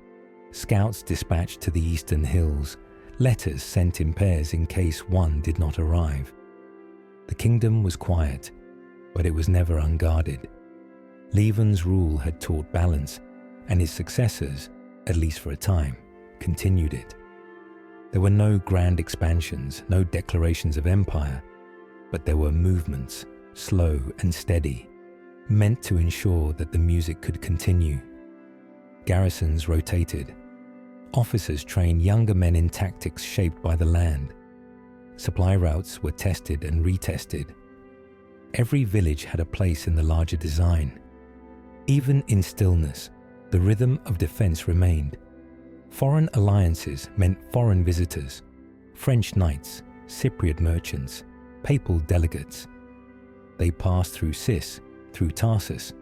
scouts dispatched to the eastern hills, letters sent in pairs in case one did not arrive. The kingdom was quiet, but it was never unguarded. Lieven's rule had taught balance, and his successors, at least for a time, continued it. There were no grand expansions, no declarations of empire, but there were movements, slow and steady, meant to ensure that the music could continue. Garrisons rotated. Officers trained younger men in tactics shaped by the land. Supply routes were tested and retested. Every village had a place in the larger design. Even in stillness, the rhythm of defense remained. Foreign alliances meant foreign visitors, French knights, Cypriot merchants, papal delegates. They passed through Cis, through Tarsus,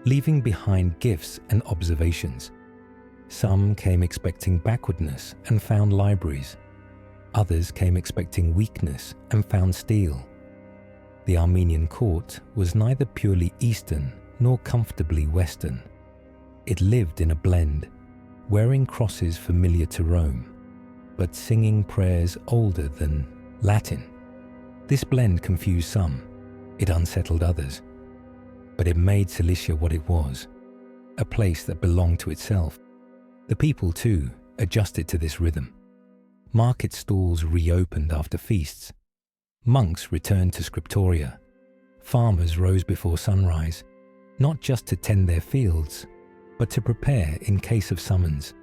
leaving behind gifts and observations. Some came expecting backwardness and found libraries. Others came expecting weakness and found steel. The Armenian court was neither purely Eastern nor comfortably Western. It lived in a blend, wearing crosses familiar to Rome, but singing prayers older than Latin. This blend confused some, it unsettled others, but it made Cilicia what it was, a place that belonged to itself. The people, too, adjusted to this rhythm. Market stalls reopened after feasts. Monks returned to scriptoria. Farmers rose before sunrise, not just to tend their fields, but to prepare in case of summons.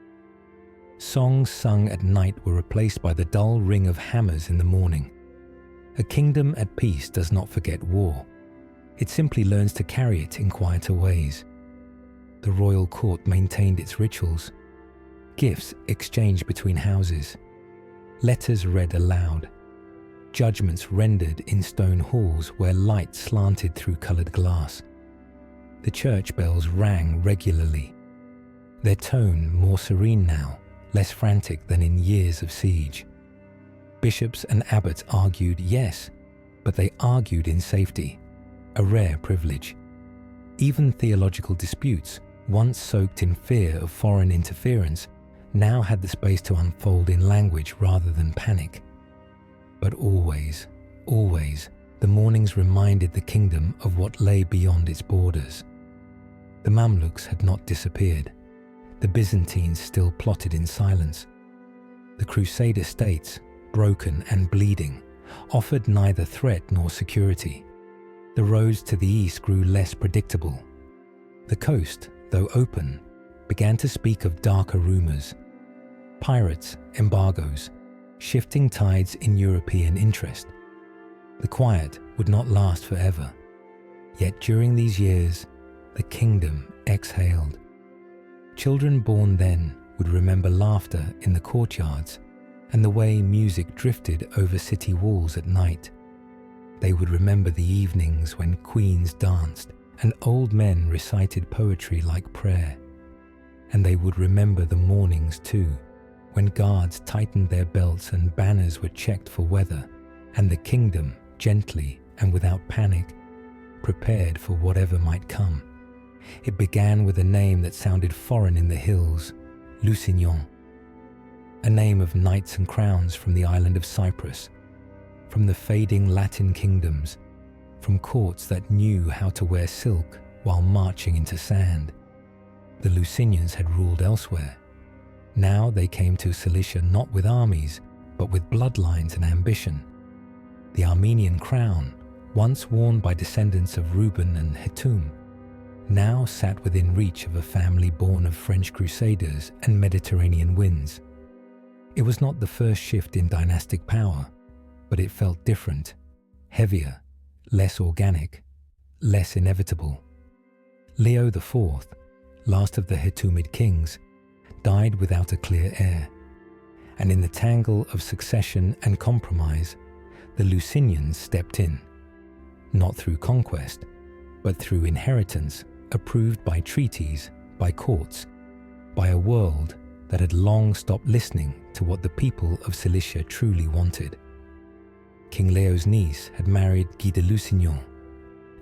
Songs sung at night were replaced by the dull ring of hammers in the morning. A kingdom at peace does not forget war. It simply learns to carry it in quieter ways. The royal court maintained its rituals. Gifts exchanged between houses. Letters read aloud. Judgments rendered in stone halls where light slanted through coloured glass. The church bells rang regularly. Their tone more serene now, less frantic than in years of siege. Bishops and abbots argued, yes, but they argued in safety, a rare privilege. Even theological disputes, once soaked in fear of foreign interference, now had the space to unfold in language rather than panic. But always, always, the mornings reminded the kingdom of what lay beyond its borders. The Mamluks had not disappeared. The Byzantines still plotted in silence. The Crusader states, broken and bleeding, offered neither threat nor security. The roads to the east grew less predictable. The coast, though open, began to speak of darker rumours. Pirates, embargoes, shifting tides in European interest. The quiet would not last forever. Yet during these years, the kingdom exhaled. Children born then would remember laughter in the courtyards and the way music drifted over city walls at night. They would remember the evenings when queens danced and old men recited poetry like prayer. And they would remember the mornings too, when guards tightened their belts and banners were checked for weather, and the kingdom, gently and without panic, prepared for whatever might come. It began with a name that sounded foreign in the hills, Lusignan, a name of knights and crowns from the island of Cyprus, from the fading Latin kingdoms, from courts that knew how to wear silk while marching into sand. The Lusignans had ruled elsewhere. Now they came to Cilicia not with armies, but with bloodlines and ambition. The Armenian crown, once worn by descendants of Reuben and Hetum, now sat within reach of a family born of French crusaders and Mediterranean winds. It was not the first shift in dynastic power, but it felt different, heavier, less organic, less inevitable. Leo IV, last of the Hetumid kings, died without a clear heir. and in the tangle of succession and compromise, the Lusinians stepped in, not through conquest, but through inheritance approved by treaties, by courts, by a world that had long stopped listening to what the people of Cilicia truly wanted. King Leo's niece had married Guy de Lusignan,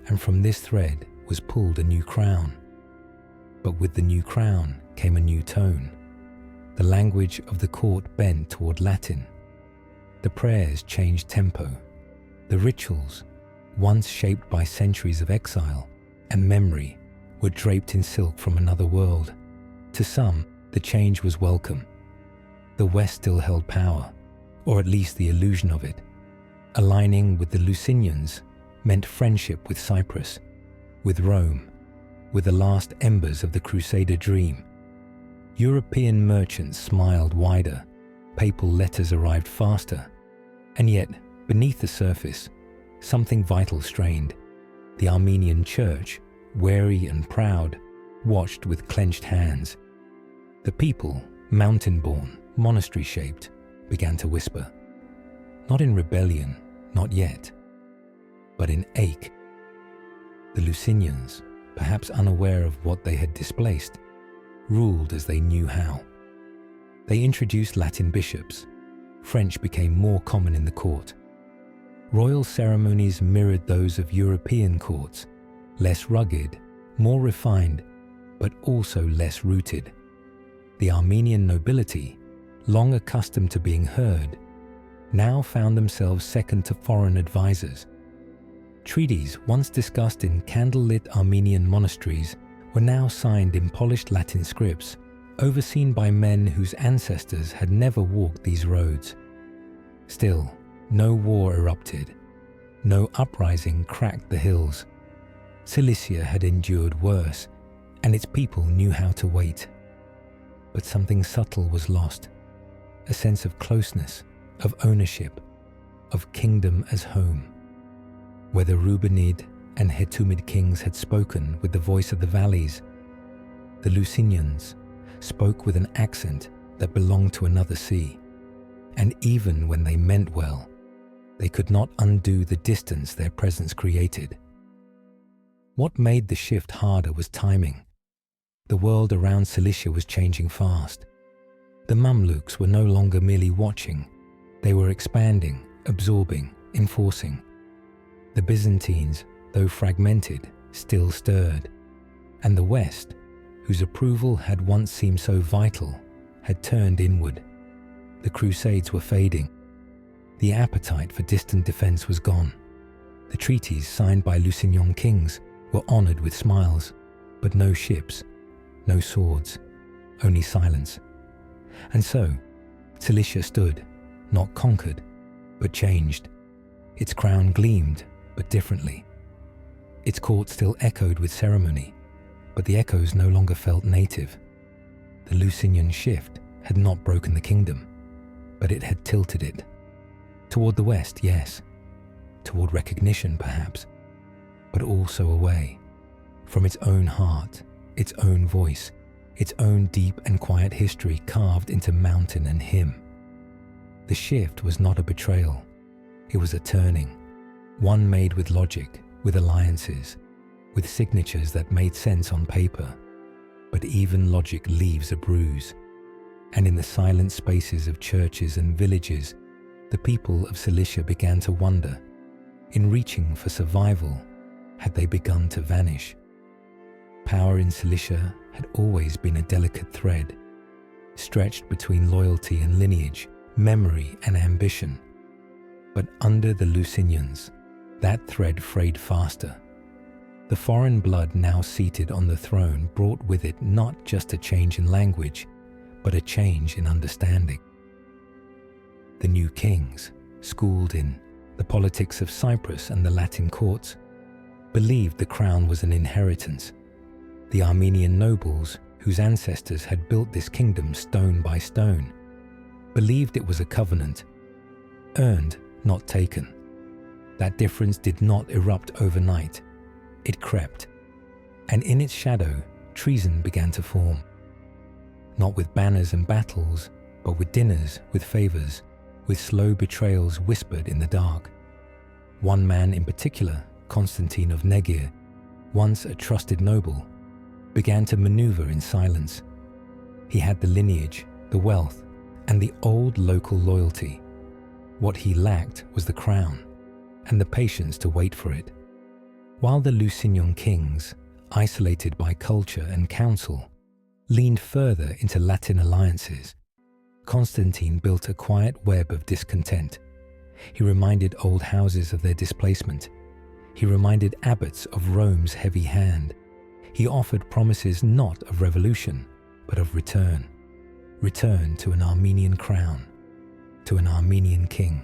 and from this thread was pulled a new crown. But with the new crown came a new tone. The language of the court bent toward Latin. The prayers changed tempo. The rituals, once shaped by centuries of exile and memory, were draped in silk from another world. To some, the change was welcome. The West still held power, or at least the illusion of it. Aligning with the Lusinians meant friendship with Cyprus, with Rome, with the last embers of the Crusader dream. European merchants smiled wider, papal letters arrived faster, and yet, beneath the surface, something vital strained. The Armenian church, wary and proud, watched with clenched hands. The people, mountain-born, monastery-shaped, began to whisper. Not in rebellion, not yet, but in ache. The Lusinians, perhaps unaware of what they had displaced, ruled as they knew how. They introduced Latin bishops. French became more common in the court. Royal ceremonies mirrored those of European courts, less rugged, more refined, but also less rooted. The Armenian nobility, long accustomed to being heard, now found themselves second to foreign advisors. Treaties once discussed in candlelit Armenian monasteries were now signed in polished Latin scripts, overseen by men whose ancestors had never walked these roads. Still, no war erupted. No uprising cracked the hills. Cilicia had endured worse, and its people knew how to wait. But something subtle was lost, a sense of closeness, of ownership, of kingdom as home. Where the Rubenid and Hetumid kings had spoken with the voice of the valleys, the Lusinians spoke with an accent that belonged to another sea, and even when they meant well, they could not undo the distance their presence created. What made the shift harder was timing. The world around Cilicia was changing fast. The Mamluks were no longer merely watching, they were expanding, absorbing, enforcing. The Byzantines, though fragmented, still stirred, and the West, whose approval had once seemed so vital, had turned inward. The Crusades were fading. The appetite for distant defense was gone. The treaties signed by Lusignan kings were honored with smiles, but no ships, no swords, only silence. And so, Cilicia stood, not conquered, but changed. Its crown gleamed, but differently. Its court still echoed with ceremony, but the echoes no longer felt native. The Lusignan shift had not broken the kingdom, but it had tilted it. Toward the west, yes. Toward recognition, perhaps, but also away from its own heart, its own voice, its own deep and quiet history carved into mountain and hymn. The shift was not a betrayal. It was a turning, one made with logic, with alliances, with signatures that made sense on paper. But even logic leaves a bruise. And in the silent spaces of churches and villages, the people of Cilicia began to wonder, in reaching for survival, had they begun to vanish? Power in Cilicia had always been a delicate thread, stretched between loyalty and lineage, memory and ambition. But under the Lusinians, that thread frayed faster. The foreign blood now seated on the throne brought with it not just a change in language, but a change in understanding. The new kings, schooled in the politics of Cyprus and the Latin courts, believed the crown was an inheritance. The Armenian nobles, whose ancestors had built this kingdom stone by stone, believed it was a covenant, earned, not taken. That difference did not erupt overnight. It crept, and in its shadow, treason began to form. Not with banners and battles, but with dinners, with favors, with slow betrayals whispered in the dark. One man in particular, Constantine of Negir, once a trusted noble, began to maneuver in silence. He had the lineage, the wealth, and the old local loyalty. What he lacked was the crown and the patience to wait for it. While the Lusignan kings, isolated by culture and council, leaned further into Latin alliances, Constantine built a quiet web of discontent. He reminded old houses of their displacement. He reminded abbots of Rome's heavy hand. He offered promises not of revolution, but of return. Return to an Armenian crown, to an Armenian king.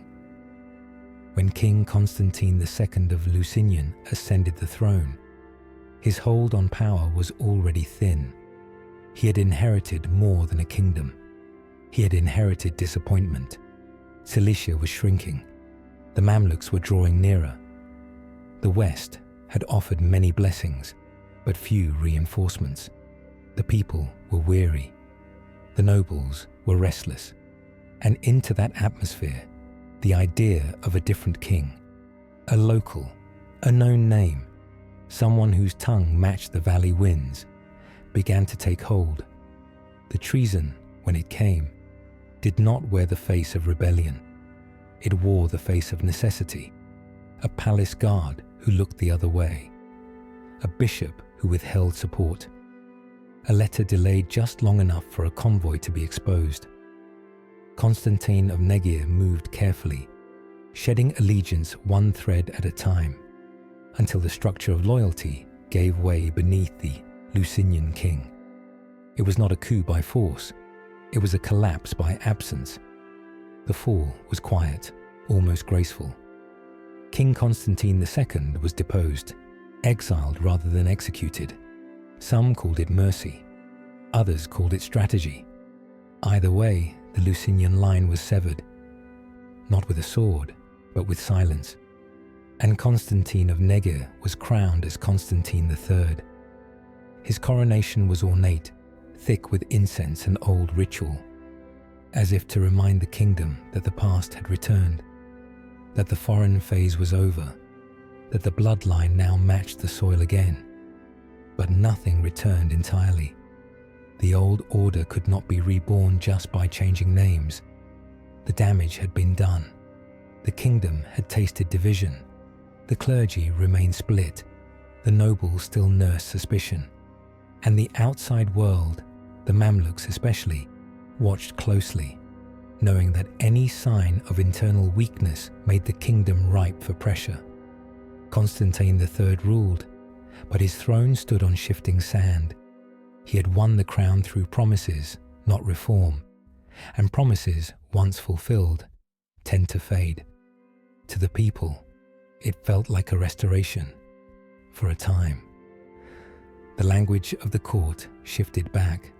When King Constantine II of Lusignan ascended the throne, his hold on power was already thin. He had inherited more than a kingdom. He had inherited disappointment. Cilicia was shrinking. The Mamluks were drawing nearer. The West had offered many blessings, but few reinforcements. The people were weary. The nobles were restless. And into that atmosphere, the idea of a different king, a local, a known name, someone whose tongue matched the valley winds, began to take hold. The treason, when it came, did not wear the face of rebellion. It wore the face of necessity, a palace guard who looked the other way, a bishop who withheld support, a letter delayed just long enough for a convoy to be exposed. Constantine of Negir moved carefully, shedding allegiance one thread at a time, until the structure of loyalty gave way beneath the Lusignan king. It was not a coup by force. It was a collapse by absence. The fall was quiet, almost graceful. King Constantine II was deposed, exiled rather than executed. Some called it mercy. Others called it strategy. Either way, the Lusignan line was severed, not with a sword, but with silence. And Constantine of Negir was crowned as Constantine III. His coronation was ornate, thick with incense and old ritual, as if to remind the kingdom that the past had returned, that the foreign phase was over, that the bloodline now matched the soil again. But nothing returned entirely. The old order could not be reborn just by changing names. The damage had been done. The kingdom had tasted division. The clergy remained split. The nobles still nursed suspicion. And the outside world, the Mamluks especially, watched closely, knowing that any sign of internal weakness made the kingdom ripe for pressure. Constantine III ruled, but his throne stood on shifting sand. He had won the crown through promises, not reform, and promises, once fulfilled, tend to fade. To the people, it felt like a restoration, for a time. The language of the court shifted back.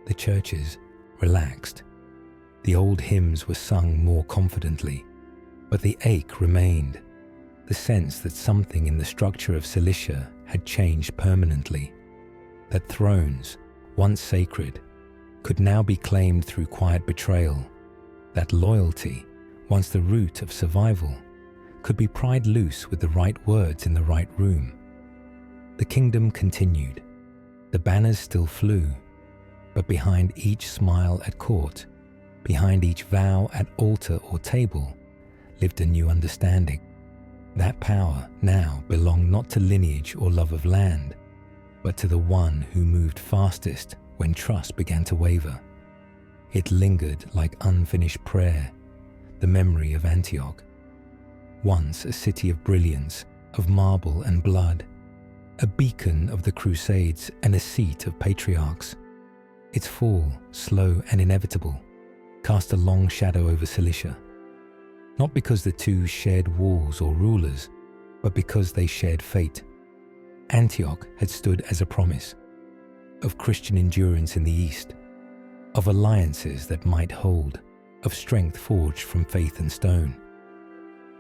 The churches relaxed. The old hymns were sung more confidently, but the ache remained, the sense that something in the structure of Cilicia had changed permanently, that thrones, once sacred, could now be claimed through quiet betrayal, that loyalty, once the root of survival, could be pried loose with the right words in the right room. The kingdom continued. The banners still flew, but behind each smile at court, behind each vow at altar or table, lived a new understanding. That power now belonged not to lineage or love of land, but to the one who moved fastest when trust began to waver. It lingered like unfinished prayer, the memory of Antioch. Once a city of brilliance, of marble and blood, a beacon of the Crusades and a seat of patriarchs. Its fall, slow and inevitable, cast a long shadow over Cilicia. Not because the two shared walls or rulers, but because they shared fate. Antioch had stood as a promise of Christian endurance in the East, of alliances that might hold, of strength forged from faith and stone.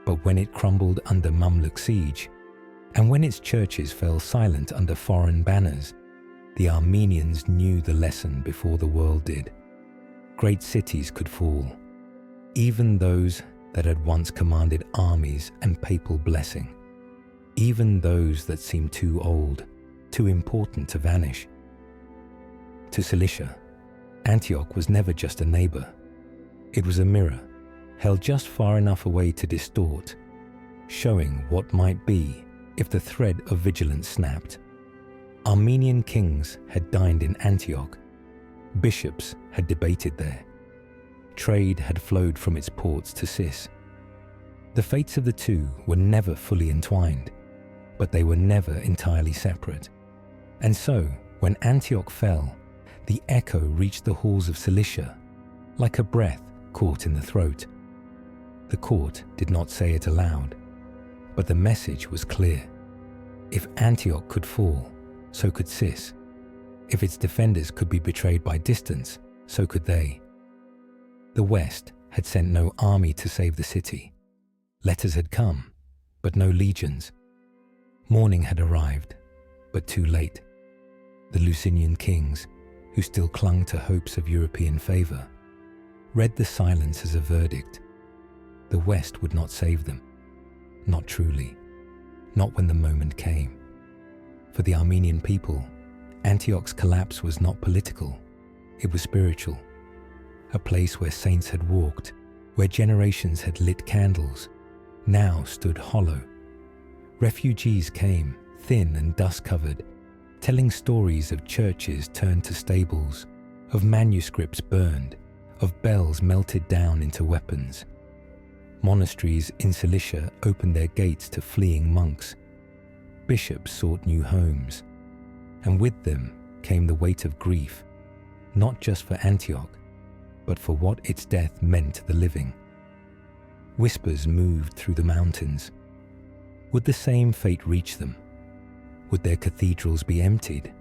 But when it crumbled under Mamluk siege, and when its churches fell silent under foreign banners, the Armenians knew the lesson before the world did. Great cities could fall, even those that had once commanded armies and papal blessing, even those that seemed too old, too important to vanish. To Cilicia, Antioch was never just a neighbor. It was a mirror, held just far enough away to distort, showing what might be if the thread of vigilance snapped. Armenian kings had dined in Antioch. Bishops had debated there. Trade had flowed from its ports to Cis. The fates of the two were never fully entwined, but they were never entirely separate. And so, when Antioch fell, the echo reached the halls of Cilicia, like a breath caught in the throat. The court did not say it aloud, but the message was clear. If Antioch could fall, so could Cis. If its defenders could be betrayed by distance, so could they. The West had sent no army to save the city. Letters had come, but no legions. Morning had arrived, but too late. The Lusinian kings, who still clung to hopes of European favor, read the silence as a verdict. The West would not save them. Not truly. Not when the moment came. For the Armenian people, Antioch's collapse was not political. It was spiritual. A place where saints had walked, where generations had lit candles, now stood hollow. Refugees came, thin and dust-covered, telling stories of churches turned to stables, of manuscripts burned, of bells melted down into weapons. Monasteries in Cilicia opened their gates to fleeing monks. Bishops sought new homes, and with them came the weight of grief, not just for Antioch, but for what its death meant to the living. Whispers moved through the mountains. Would the same fate reach them? Would their cathedrals be emptied?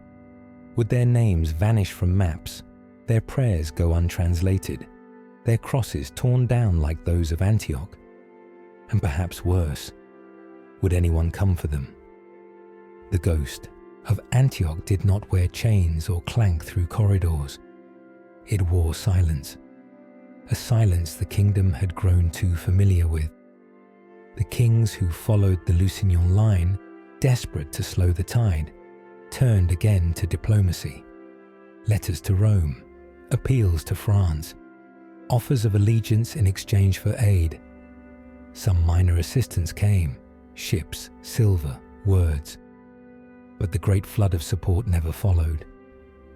Would their names vanish from maps, their prayers go untranslated, their crosses torn down like those of Antioch? And perhaps worse, would anyone come for them? The ghost of Antioch did not wear chains or clank through corridors. It wore silence, a silence the kingdom had grown too familiar with. The kings who followed the Lusignan line, desperate to slow the tide, turned again to diplomacy. Letters to Rome, appeals to France, offers of allegiance in exchange for aid. Some minor assistance came, ships, silver, words. But the great flood of support never followed.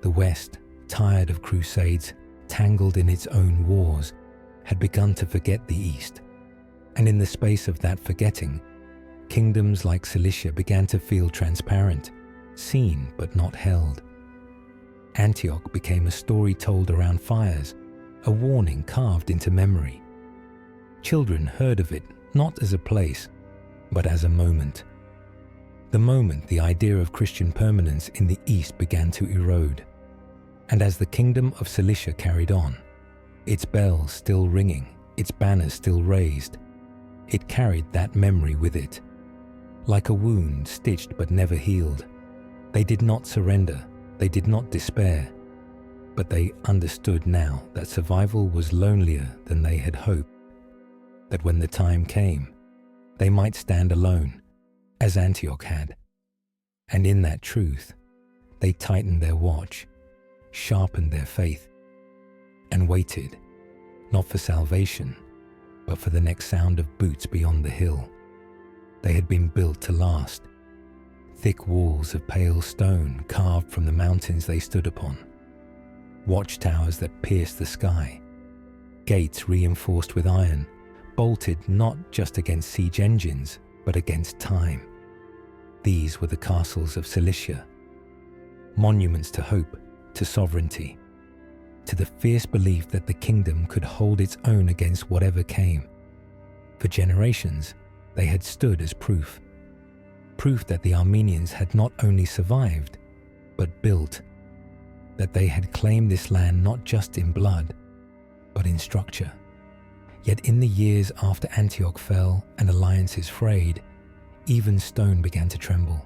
The West, tired of crusades, tangled in its own wars, had begun to forget the East. And in the space of that forgetting, kingdoms like Cilicia began to feel transparent, seen but not held. Antioch became a story told around fires, a warning carved into memory. Children heard of it not as a place, but as a moment. The moment the idea of Christian permanence in the East began to erode. And as the kingdom of Cilicia carried on, its bells still ringing, its banners still raised, it carried that memory with it. Like a wound stitched but never healed, they did not surrender, they did not despair, but they understood now that survival was lonelier than they had hoped, that when the time came, they might stand alone, as Antioch had. And in that truth, they tightened their watch, sharpened their faith, and waited, not for salvation, but for the next sound of boots beyond the hill. They had been built to last, thick walls of pale stone carved from the mountains they stood upon, watchtowers that pierced the sky, gates reinforced with iron, bolted not just against siege engines, but against time. These were the castles of Cilicia, monuments to hope, to sovereignty, to the fierce belief that the kingdom could hold its own against whatever came. For generations, they had stood as proof that the Armenians had not only survived, but built, that they had claimed this land not just in blood, but in structure. Yet in the years after Antioch fell and alliances frayed, even stone began to tremble.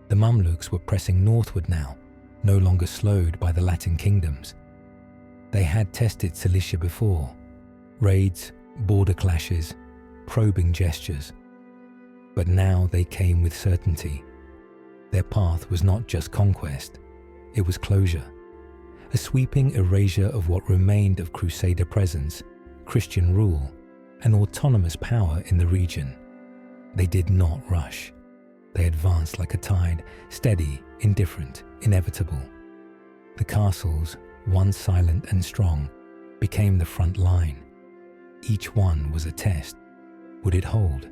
The Mamluks were pressing northward now, no longer slowed by the Latin kingdoms. They had tested Cilicia before: raids, border clashes, probing gestures. But now they came with certainty. Their path was not just conquest, it was closure. A sweeping erasure of what remained of Crusader presence, Christian rule, and autonomous power in the region. They did not rush. They advanced like a tide, steady, indifferent, inevitable. The castles, once silent and strong, became the front line. Each one was a test. Would it hold?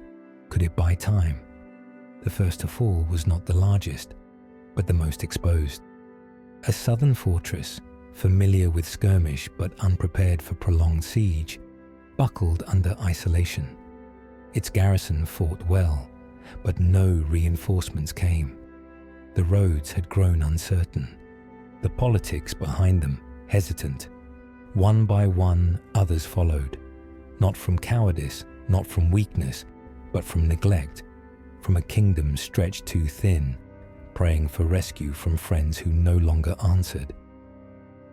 Could it buy time? The first to fall was not the largest, but the most exposed. A southern fortress, familiar with skirmish but unprepared for prolonged siege, buckled under isolation. Its garrison fought well, but no reinforcements came. The roads had grown uncertain, the politics behind them hesitant. One by one, others followed, not from cowardice, not from weakness, but from neglect, from a kingdom stretched too thin, praying for rescue from friends who no longer answered.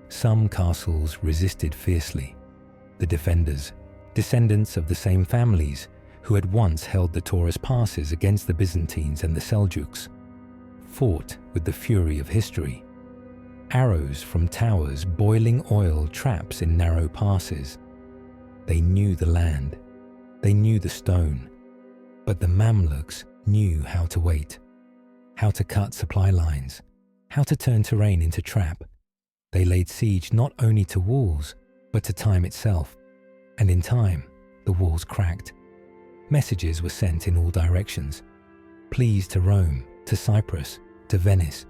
Some castles resisted fiercely. The defenders, descendants of the same families who had once held the Taurus passes against the Byzantines and the Seljuks, fought with the fury of history. Arrows from towers, boiling oil traps in narrow passes. They knew the land, they knew the stone, but the Mamluks knew how to wait, how to cut supply lines, how to turn terrain into trap. They laid siege not only to walls, but to time itself, and in time, the walls cracked. Messages were sent in all directions, pleas to Rome, to Cyprus, to Venice.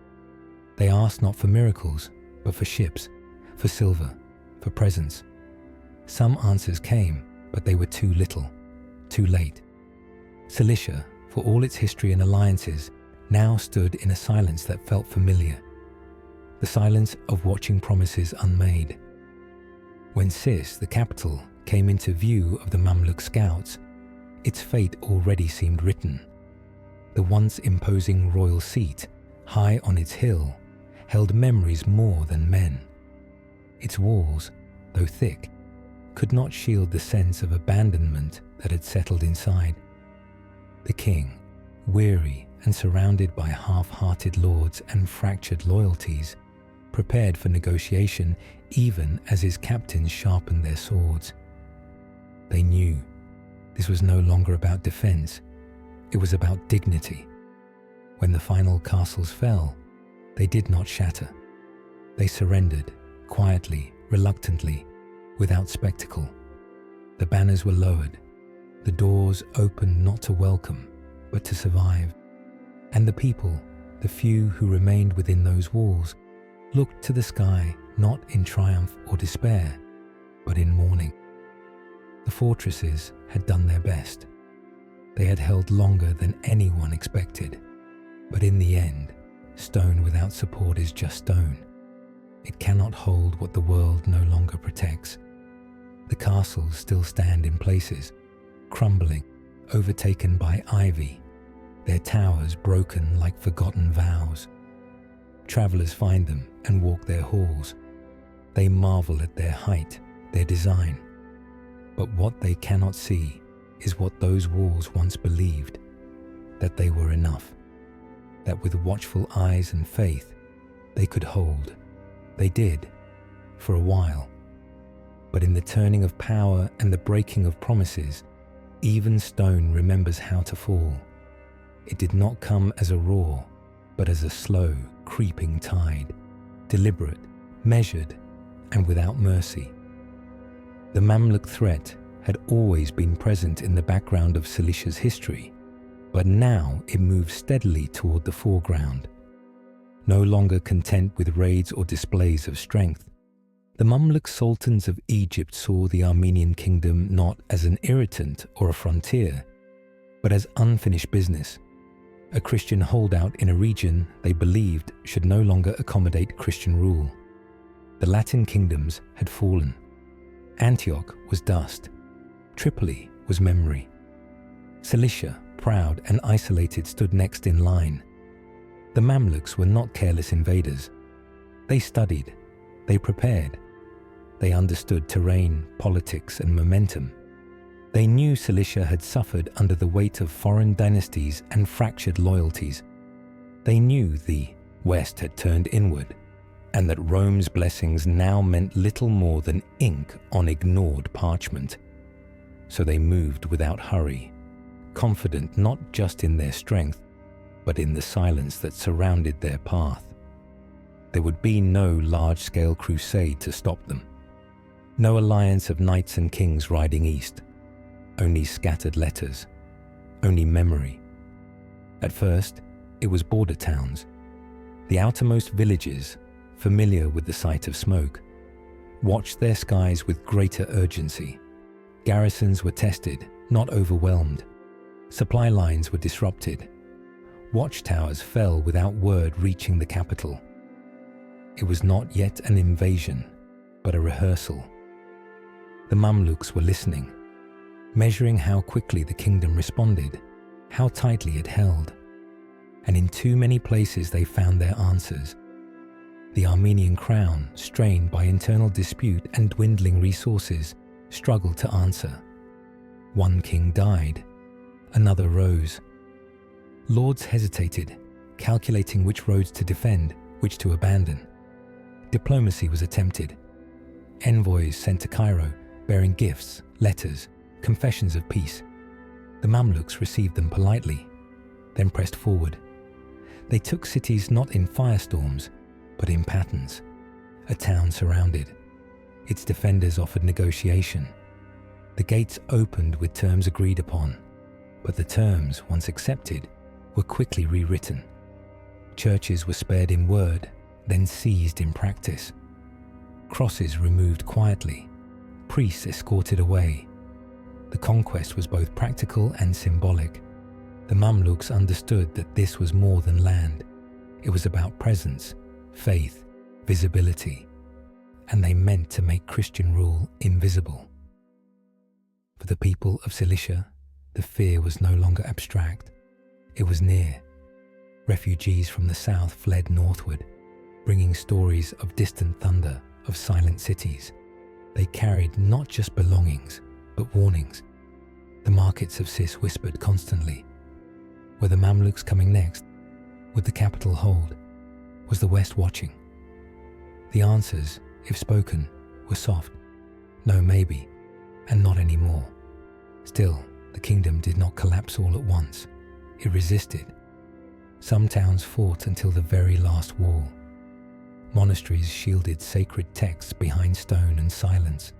They asked not for miracles, but for ships, for silver, for presents. Some answers came, but they were too little, too late. Cilicia, for all its history and alliances, now stood in a silence that felt familiar, the silence of watching promises unmade. When Sis, the capital, came into view of the Mamluk scouts, its fate already seemed written. The once imposing royal seat, high on its hill, held memories more than men. Its walls, though thick, could not shield the sense of abandonment that had settled inside. The king, weary and surrounded by half-hearted lords and fractured loyalties, prepared for negotiation even as his captains sharpened their swords. They knew this was no longer about defense, it was about dignity. When the final castles fell, they did not shatter. They surrendered, quietly, reluctantly, without spectacle. The banners were lowered, the doors opened not to welcome, but to survive. And the people, the few who remained within those walls, looked to the sky not in triumph or despair, but in mourning. The fortresses had done their best. They had held longer than anyone expected. But in the end, stone without support is just stone. It cannot hold what the world no longer protects. The castles still stand in places, crumbling, overtaken by ivy, their towers broken like forgotten vows. Travelers find them and walk their halls. They marvel at their height, their design. But what they cannot see is what those walls once believed, that they were enough, that with watchful eyes and faith they could hold. They did, for a while. But in the turning of power and the breaking of promises, even stone remembers how to fall. It did not come as a roar, but as a slow, creeping tide, deliberate, measured, and without mercy. The Mamluk threat had always been present in the background of Cilicia's history, but now it moved steadily toward the foreground. No longer content with raids or displays of strength, the Mamluk sultans of Egypt saw the Armenian Kingdom not as an irritant or a frontier, but as unfinished business, a Christian holdout in a region they believed should no longer accommodate Christian rule. The Latin kingdoms had fallen. Antioch was dust. Tripoli was memory. Cilicia, proud and isolated, stood next in line. The Mamluks were not careless invaders. They studied. They prepared. They understood terrain, politics, and momentum. They knew Cilicia had suffered under the weight of foreign dynasties and fractured loyalties. They knew the West had turned inward, and that Rome's blessings now meant little more than ink on ignored parchment. So they moved without hurry, confident not just in their strength, but in the silence that surrounded their path. There would be no large-scale crusade to stop them. No alliance of knights and kings riding east. Only scattered letters. Only memory. At first, it was border towns. The outermost villages, familiar with the sight of smoke, watched their skies with greater urgency. Garrisons were tested, not overwhelmed. Supply lines were disrupted. Watchtowers fell without word reaching the capital. It was not yet an invasion, but a rehearsal. The Mamluks were listening, measuring how quickly the kingdom responded, how tightly it held. And in too many places they found their answers. The Armenian crown, strained by internal dispute and dwindling resources, struggled to answer. One king died, another rose. Lords hesitated, calculating which roads to defend, which to abandon. Diplomacy was attempted. Envoys sent to Cairo, bearing gifts, letters, confessions of peace. The Mamluks received them politely, then pressed forward. They took cities not in firestorms, but in patterns. A town surrounded. Its defenders offered negotiation. The gates opened with terms agreed upon, but the terms, once accepted, were quickly rewritten. Churches were spared in word, then seized in practice. Crosses removed quietly, priests escorted away. The conquest was both practical and symbolic. The Mamluks understood that this was more than land. It was about presence, faith, visibility, and they meant to make Christian rule invisible. For the people of Cilicia, the fear was no longer abstract. It was near. Refugees from the south fled northward, bringing stories of distant thunder, of silent cities. They carried not just belongings, but warnings. The markets of Cis whispered constantly. Were the Mamluks coming next? Would the capital hold? Was the West watching? The answers, if spoken, were soft. No, maybe, and not anymore. Still, the kingdom did not collapse all at once. It resisted. Some towns fought until the very last wall. Monasteries shielded sacred texts behind stone and silence.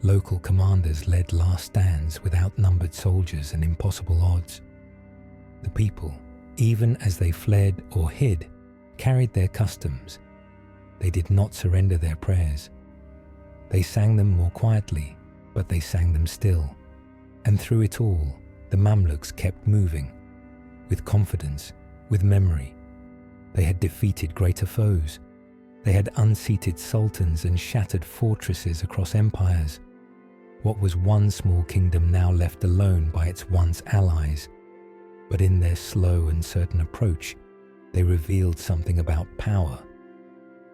Local commanders led last stands with outnumbered soldiers and impossible odds. The people, even as they fled or hid, carried their customs. They did not surrender their prayers. They sang them more quietly, but they sang them still. And through it all, the Mamluks kept moving, with confidence, with memory. They had defeated greater foes. They had unseated sultans and shattered fortresses across empires. What was one small kingdom now left alone by its once allies? But in their slow and certain approach, they revealed something about power,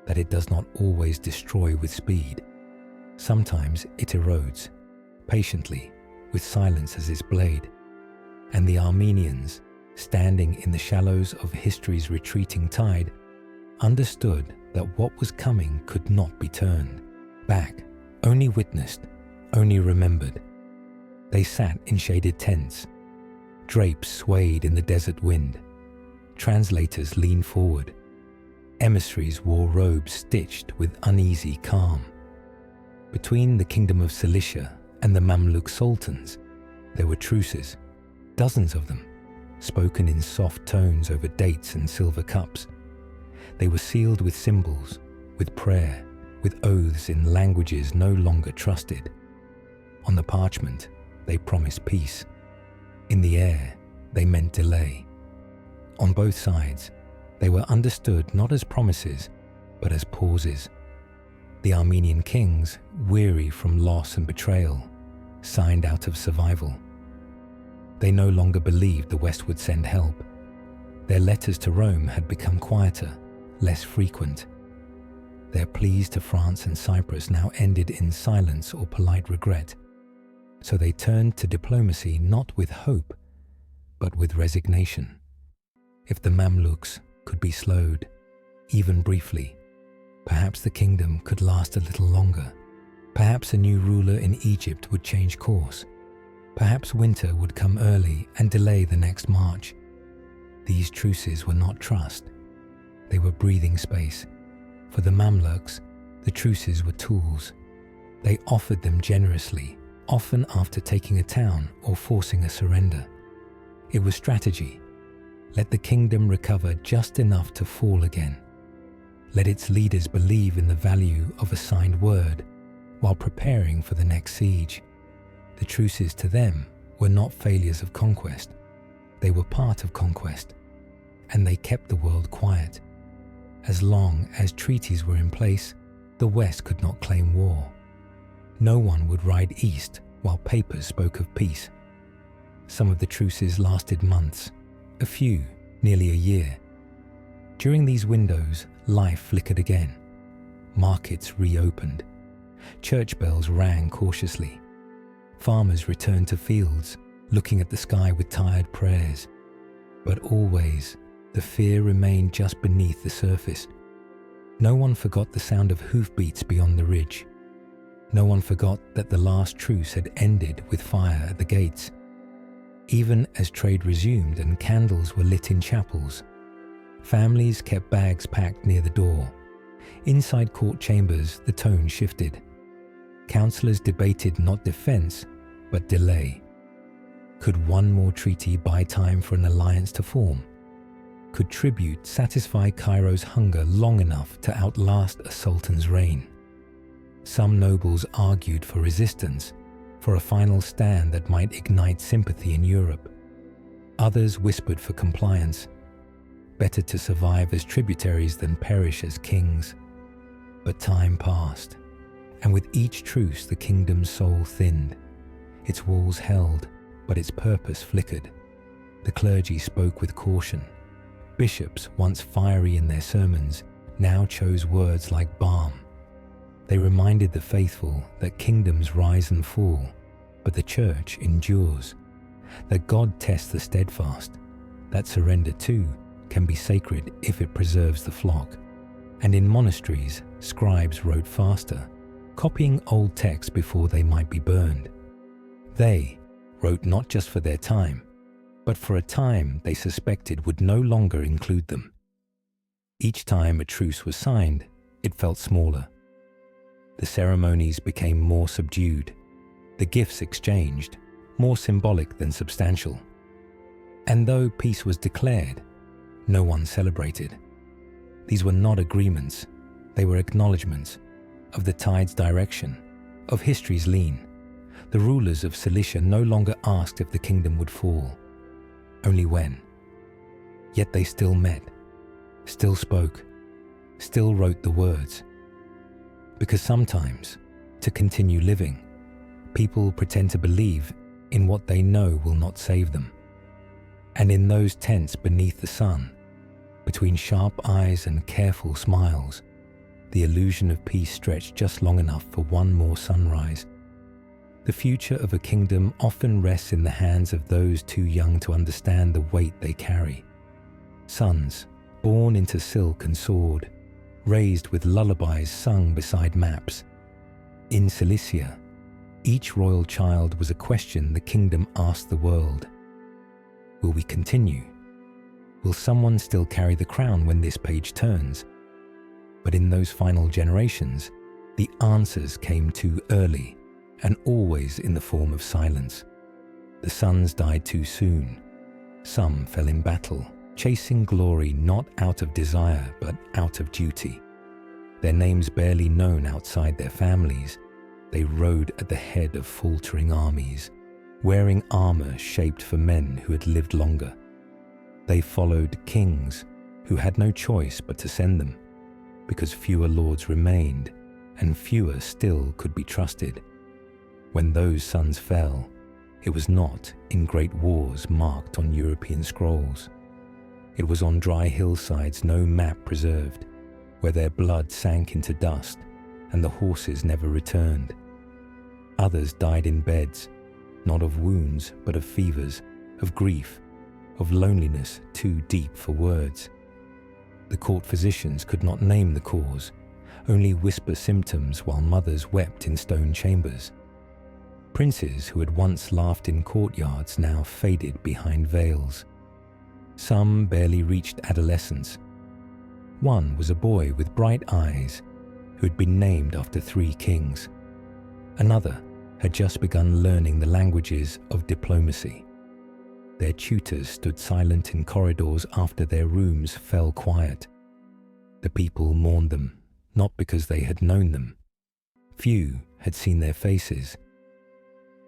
that it does not always destroy with speed. Sometimes it erodes, patiently, with silence as its blade. And the Armenians, standing in the shallows of history's retreating tide, understood that what was coming could not be turned back, only witnessed, only remembered. They sat in shaded tents. Drapes swayed in the desert wind. Translators leaned forward. Emissaries wore robes stitched with uneasy calm. Between the kingdom of Cilicia and the Mamluk sultans, there were truces, dozens of them, spoken in soft tones over dates and silver cups. They were sealed with symbols, with prayer, with oaths in languages no longer trusted. On the parchment, they promised peace. In the air, they meant delay. On both sides, they were understood not as promises, but as pauses. The Armenian kings, weary from loss and betrayal, signed out of survival. They no longer believed the West would send help. Their letters to Rome had become quieter, less frequent. Their pleas to France and Cyprus now ended in silence or polite regret, so they turned to diplomacy not with hope, but with resignation. If the Mamluks could be slowed, even briefly, perhaps the kingdom could last a little longer. Perhaps a new ruler in Egypt would change course. Perhaps winter would come early and delay the next march. These truces were not trust. They were breathing space. For the Mamluks, the truces were tools. They offered them generously, often after taking a town or forcing a surrender. It was strategy. Let the kingdom recover just enough to fall again. Let its leaders believe in the value of a signed word while preparing for the next siege. The truces to them were not failures of conquest. They were part of conquest, and they kept the world quiet. As long as treaties were in place, the West could not claim war. No one would ride east while papers spoke of peace. Some of the truces lasted months, a few nearly a year. During these windows, life flickered again. Markets reopened. Church bells rang cautiously. Farmers returned to fields, looking at the sky with tired prayers. But always, the fear remained just beneath the surface. No one forgot the sound of hoofbeats beyond the ridge. No one forgot that the last truce had ended with fire at the gates. Even as trade resumed and candles were lit in chapels, families kept bags packed near the door. Inside court chambers, the tone shifted. Councillors debated not defense, but delay. Could one more treaty buy time for an alliance to form? Could tribute satisfy Cairo's hunger long enough to outlast a sultan's reign? Some nobles argued for resistance, for a final stand that might ignite sympathy in Europe. Others whispered for compliance. Better to survive as tributaries than perish as kings. But time passed, and with each truce the kingdom's soul thinned. Its walls held, but its purpose flickered. The clergy spoke with caution. Bishops, once fiery in their sermons, now chose words like balm. They reminded the faithful that kingdoms rise and fall, but the church endures. That God tests the steadfast. That surrender too can be sacred if it preserves the flock. And in monasteries, scribes wrote faster, copying old texts before they might be burned. They wrote not just for their time, but for a time they suspected would no longer include them. Each time a truce was signed, it felt smaller. The ceremonies became more subdued, the gifts exchanged, more symbolic than substantial. And though peace was declared, no one celebrated. These were not agreements, they were acknowledgements of the tide's direction, of history's lean. The rulers of Cilicia no longer asked if the kingdom would fall, only when. Yet they still met, still spoke, still wrote the words. Because sometimes, to continue living, people pretend to believe in what they know will not save them. And in those tents beneath the sun, between sharp eyes and careful smiles, the illusion of peace stretched just long enough for one more sunrise. The future of a kingdom often rests in the hands of those too young to understand the weight they carry. Sons, born into silk and sword, raised with lullabies sung beside maps. In Cilicia, each royal child was a question the kingdom asked the world. Will we continue? Will someone still carry the crown when this page turns? But in those final generations, the answers came too early and always in the form of silence. The sons died too soon. Some fell in battle, chasing glory not out of desire but out of duty. Their names barely known outside their families, they rode at the head of faltering armies, wearing armor shaped for men who had lived longer. They followed kings who had no choice but to send them, because fewer lords remained and fewer still could be trusted. When those sons fell, it was not in great wars marked on European scrolls. It was on dry hillsides no map preserved, where their blood sank into dust and the horses never returned. Others died in beds, not of wounds but of fevers, of grief, of loneliness too deep for words. The court physicians could not name the cause, only whisper symptoms while mothers wept in stone chambers. Princes who had once laughed in courtyards now faded behind veils. Some barely reached adolescence. One was a boy with bright eyes who had been named after 3 kings. Another had just begun learning the languages of diplomacy. Their tutors stood silent in corridors after their rooms fell quiet. The people mourned them, not because they had known them. Few had seen their faces,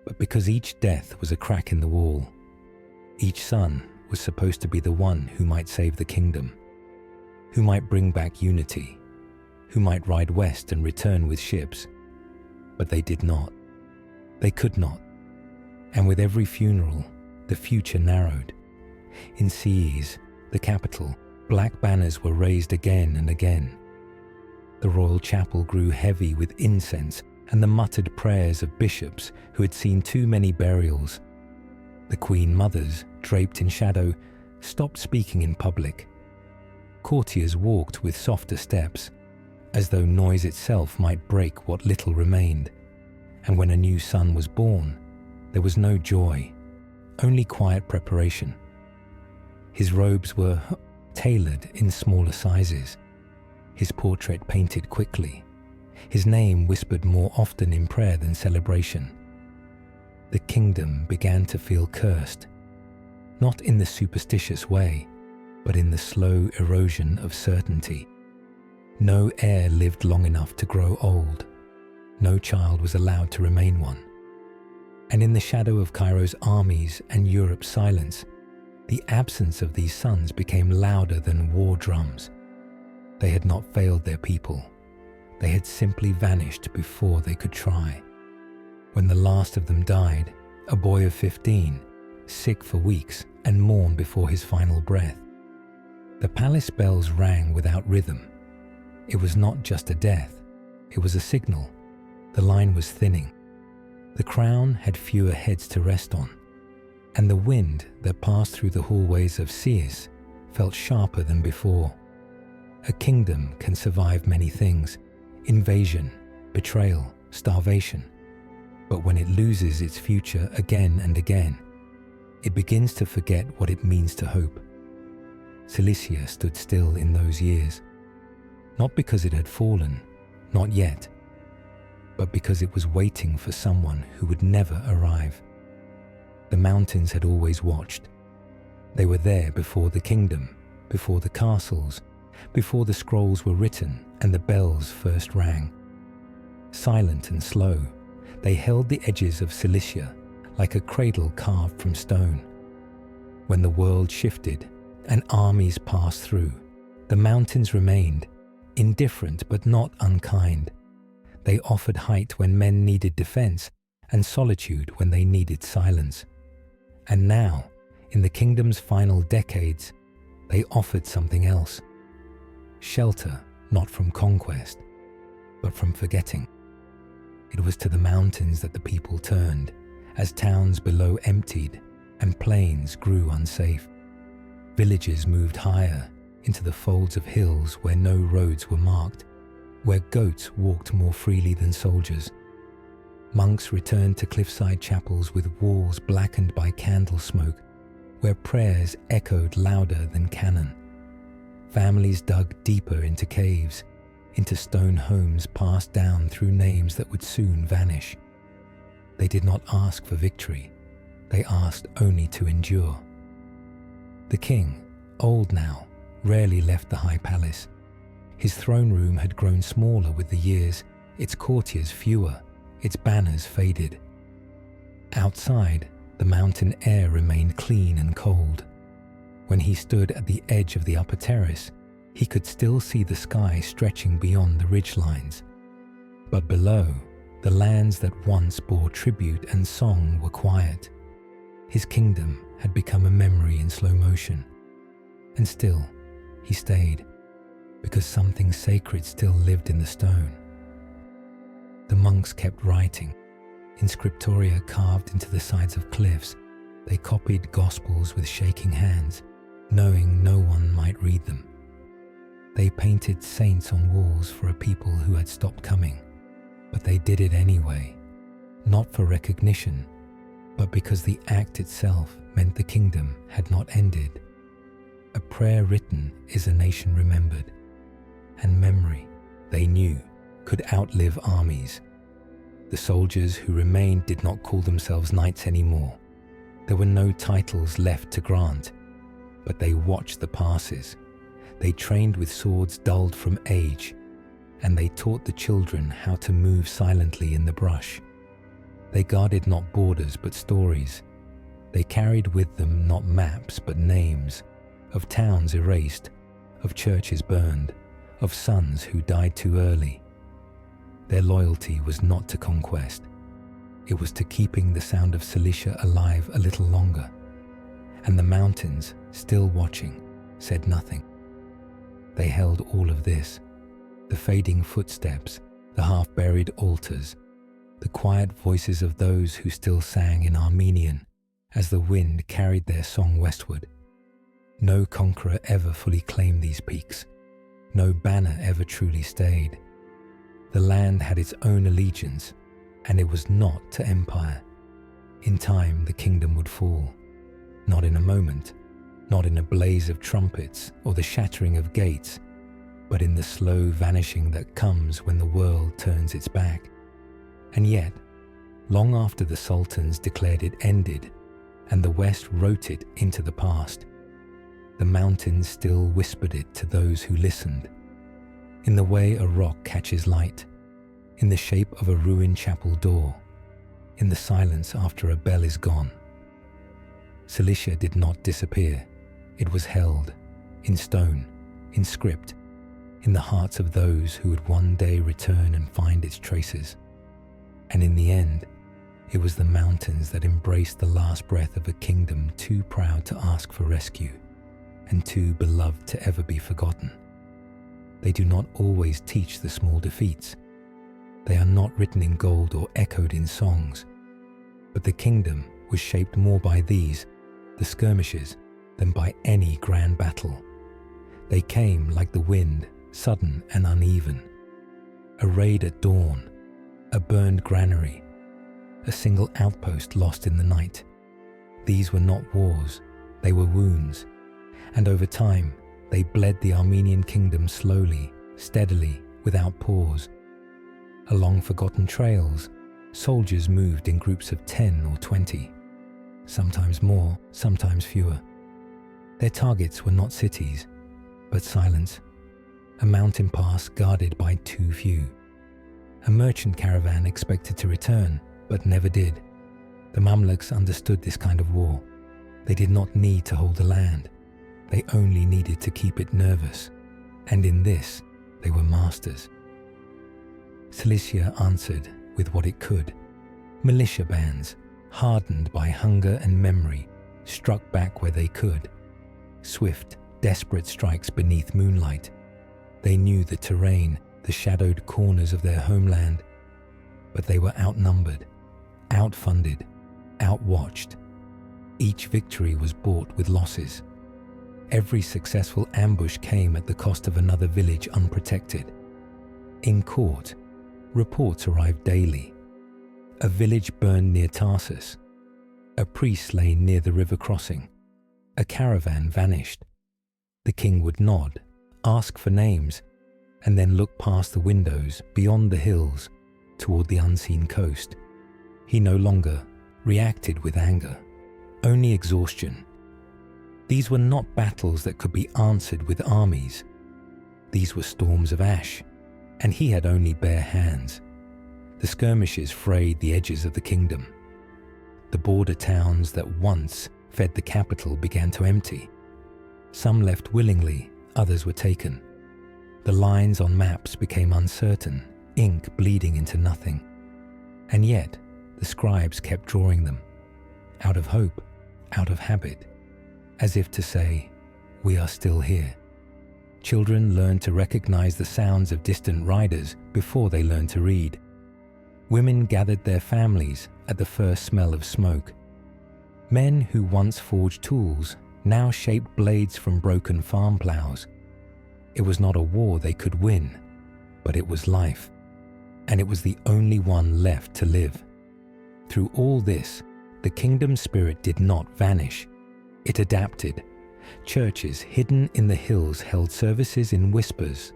but because each death was a crack in the wall. Each son was supposed to be the one who might save the kingdom, who might bring back unity, who might ride west and return with ships. But they did not. They could not. And with every funeral, the future narrowed. In Ciez, the capital, black banners were raised again and again. The royal chapel grew heavy with incense and the muttered prayers of bishops who had seen too many burials. The queen mothers, draped in shadow, stopped speaking in public. Courtiers walked with softer steps, as though noise itself might break what little remained. And when a new son was born, there was no joy, only quiet preparation. His robes were tailored in smaller sizes, his portrait painted quickly, his name whispered more often in prayer than celebration. The kingdom began to feel cursed, not in the superstitious way, but in the slow erosion of certainty. No heir lived long enough to grow old. No child was allowed to remain one. And in the shadow of Cairo's armies and Europe's silence, the absence of these sons became louder than war drums. They had not failed their people. They had simply vanished before they could try. When the last of them died, a boy of 15, sick for weeks and mourned before his final breath. The palace bells rang without rhythm. It was not just a death, it was a signal. The line was thinning. The crown had fewer heads to rest on, and the wind that passed through the hallways of Ciez felt sharper than before. A kingdom can survive many things: invasion, betrayal, starvation. But when it loses its future again and again, it begins to forget what it means to hope. Cilicia stood still in those years, not because it had fallen, not yet, but because it was waiting for someone who would never arrive. The mountains had always watched. They were there before the kingdom, before the castles, before the scrolls were written and the bells first rang. Silent and slow, they held the edges of Cilicia like a cradle carved from stone. When the world shifted and armies passed through, the mountains remained, indifferent but not unkind. They offered height when men needed defense and solitude when they needed silence. And now, in the kingdom's final decades, they offered something else. Shelter, not from conquest, but from forgetting. It was to the mountains that the people turned, as towns below emptied and plains grew unsafe. Villages moved higher into the folds of hills where no roads were marked, where goats walked more freely than soldiers. Monks returned to cliffside chapels with walls blackened by candle smoke, where prayers echoed louder than cannon. Families dug deeper into caves, into stone homes passed down through names that would soon vanish. They did not ask for victory. They asked only to endure. The king, old now, rarely left the high palace. His throne room had grown smaller with the years, its courtiers fewer, its banners faded. Outside, the mountain air remained clean and cold. When he stood at the edge of the upper terrace, he could still see the sky stretching beyond the ridgelines. But below, the lands that once bore tribute and song were quiet. His kingdom had become a memory in slow motion. And still, he stayed. because something sacred still lived in the stone. The monks kept writing, in scriptoria carved into the sides of cliffs. They copied gospels with shaking hands, knowing no one might read them. They painted saints on walls for a people who had stopped coming, but they did it anyway, not for recognition, but because the act itself meant the kingdom had not ended. A prayer written is a nation remembered, and memory, they knew, could outlive armies. The soldiers who remained did not call themselves knights anymore. There were no titles left to grant, but they watched the passes. They trained with swords dulled from age, and they taught the children how to move silently in the brush. They guarded not borders but stories. They carried with them not maps but names, of towns erased, of churches burned, of sons who died too early. Their loyalty was not to conquest. It was to keeping the sound of Cilicia alive a little longer. And the mountains, still watching, said nothing. They held all of this, the fading footsteps, the half-buried altars, the quiet voices of those who still sang in Armenian as the wind carried their song westward. No conqueror ever fully claimed these peaks. No banner ever truly stayed. The land had its own allegiance, and it was not to empire. In time, the kingdom would fall. Not in a moment, not in a blaze of trumpets or the shattering of gates, but in the slow vanishing that comes when the world turns its back. And yet, long after the sultans declared it ended, and the West wrote it into the past, the mountains still whispered it to those who listened, in the way a rock catches light, in the shape of a ruined chapel door, in the silence after a bell is gone. Cilicia did not disappear. It was held, in stone, in script, in the hearts of those who would one day return and find its traces. And in the end, it was the mountains that embraced the last breath of a kingdom too proud to ask for rescue, and too beloved to ever be forgotten. They do not always teach the small defeats. They are not written in gold or echoed in songs. But the kingdom was shaped more by these, the skirmishes, than by any grand battle. They came like the wind, sudden and uneven. A raid at dawn, a burned granary, a single outpost lost in the night. These were not wars, they were wounds, and over time they bled the Armenian kingdom slowly, steadily, without pause. Along forgotten trails, soldiers moved in groups of 10 or 20, sometimes more, sometimes fewer. Their targets were not cities, but silence, a mountain pass guarded by too few. A merchant caravan expected to return, but never did. The Mamluks understood this kind of war. They did not need to hold the land. They only needed to keep it nervous, and in this they were masters. Cilicia answered with what it could. Militia bands, hardened by hunger and memory, struck back where they could. Swift, desperate strikes beneath moonlight. They knew the terrain, the shadowed corners of their homeland, but they were outnumbered, outfunded, outwatched. Each victory was bought with losses. Every successful ambush came at the cost of another village unprotected. In court, reports arrived daily. A village burned near Tarsus. A priest slain near the river crossing. A caravan vanished. The king would nod, ask for names, and then look past the windows, beyond the hills, toward the unseen coast. He no longer reacted with anger, only exhaustion. These were not battles that could be answered with armies. These were storms of ash, and he had only bare hands. The skirmishes frayed the edges of the kingdom. The border towns that once fed the capital began to empty. Some left willingly, others were taken. The lines on maps became uncertain, ink bleeding into nothing. And yet, the scribes kept drawing them, out of hope, out of habit, as if to say, we are still here. Children learned to recognize the sounds of distant riders before they learned to read. Women gathered their families at the first smell of smoke. Men who once forged tools now shaped blades from broken farm plows. It was not a war they could win, but it was life, and it was the only one left to live. Through all this, the kingdom spirit did not vanish. It adapted. Churches hidden in the hills held services in whispers.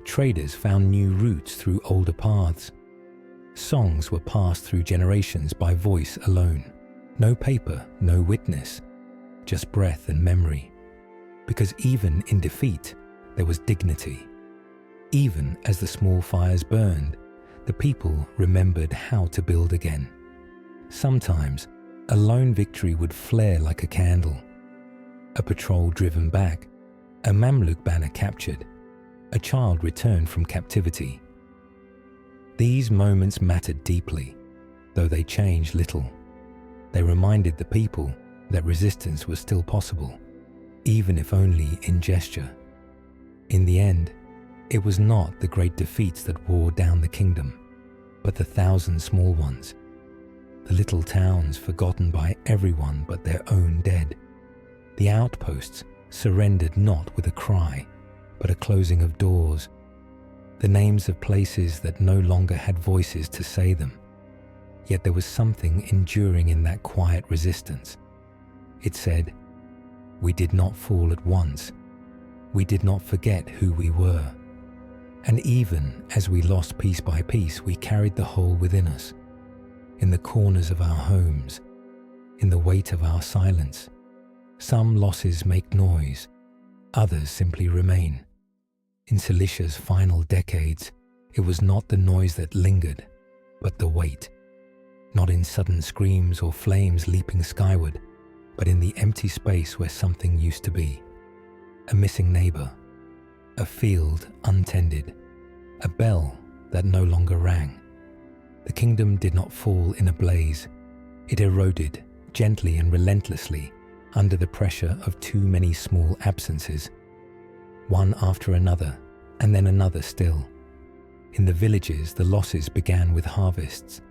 Traders found new routes through older paths. Songs were passed through generations by voice alone. No paper, no witness, just breath and memory. Because even in defeat, there was dignity. Even as the small fires burned, the people remembered how to build again. Sometimes, a lone victory would flare like a candle. A patrol driven back, a Mamluk banner captured, a child returned from captivity. These moments mattered deeply, though they changed little. They reminded the people that resistance was still possible, even if only in gesture. In the end, it was not the great defeats that wore down the kingdom, but the thousand small ones, the little towns forgotten by everyone but their own dead. The outposts surrendered not with a cry, but a closing of doors, the names of places that no longer had voices to say them. Yet there was something enduring in that quiet resistance. It said, "We did not fall at once. We did not forget who we were. And even as we lost piece by piece, we carried the whole within us, in the corners of our homes, in the weight of our silence. Some losses make noise, others simply remain. In Cilicia's final decades, it was not the noise that lingered, but the weight. Not in sudden screams or flames leaping skyward, but in the empty space where something used to be. A missing neighbor, a field untended, a bell that no longer rang. The kingdom did not fall in a blaze. It eroded gently and relentlessly under the pressure of too many small absences, one after another, and then another still. In the villages, the losses began with harvests.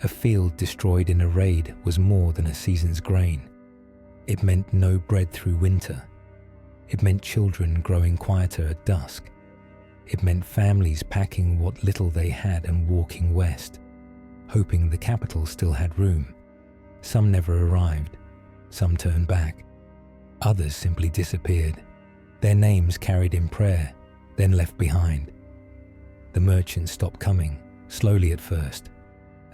A field destroyed in a raid was more than a season's grain. It meant no bread through winter. It meant children growing quieter at dusk. It meant families packing what little they had and walking west, hoping the capital still had room. Some never arrived. Some turned back. Others simply disappeared, their names carried in prayer, then left behind. The merchants stopped coming, slowly at first.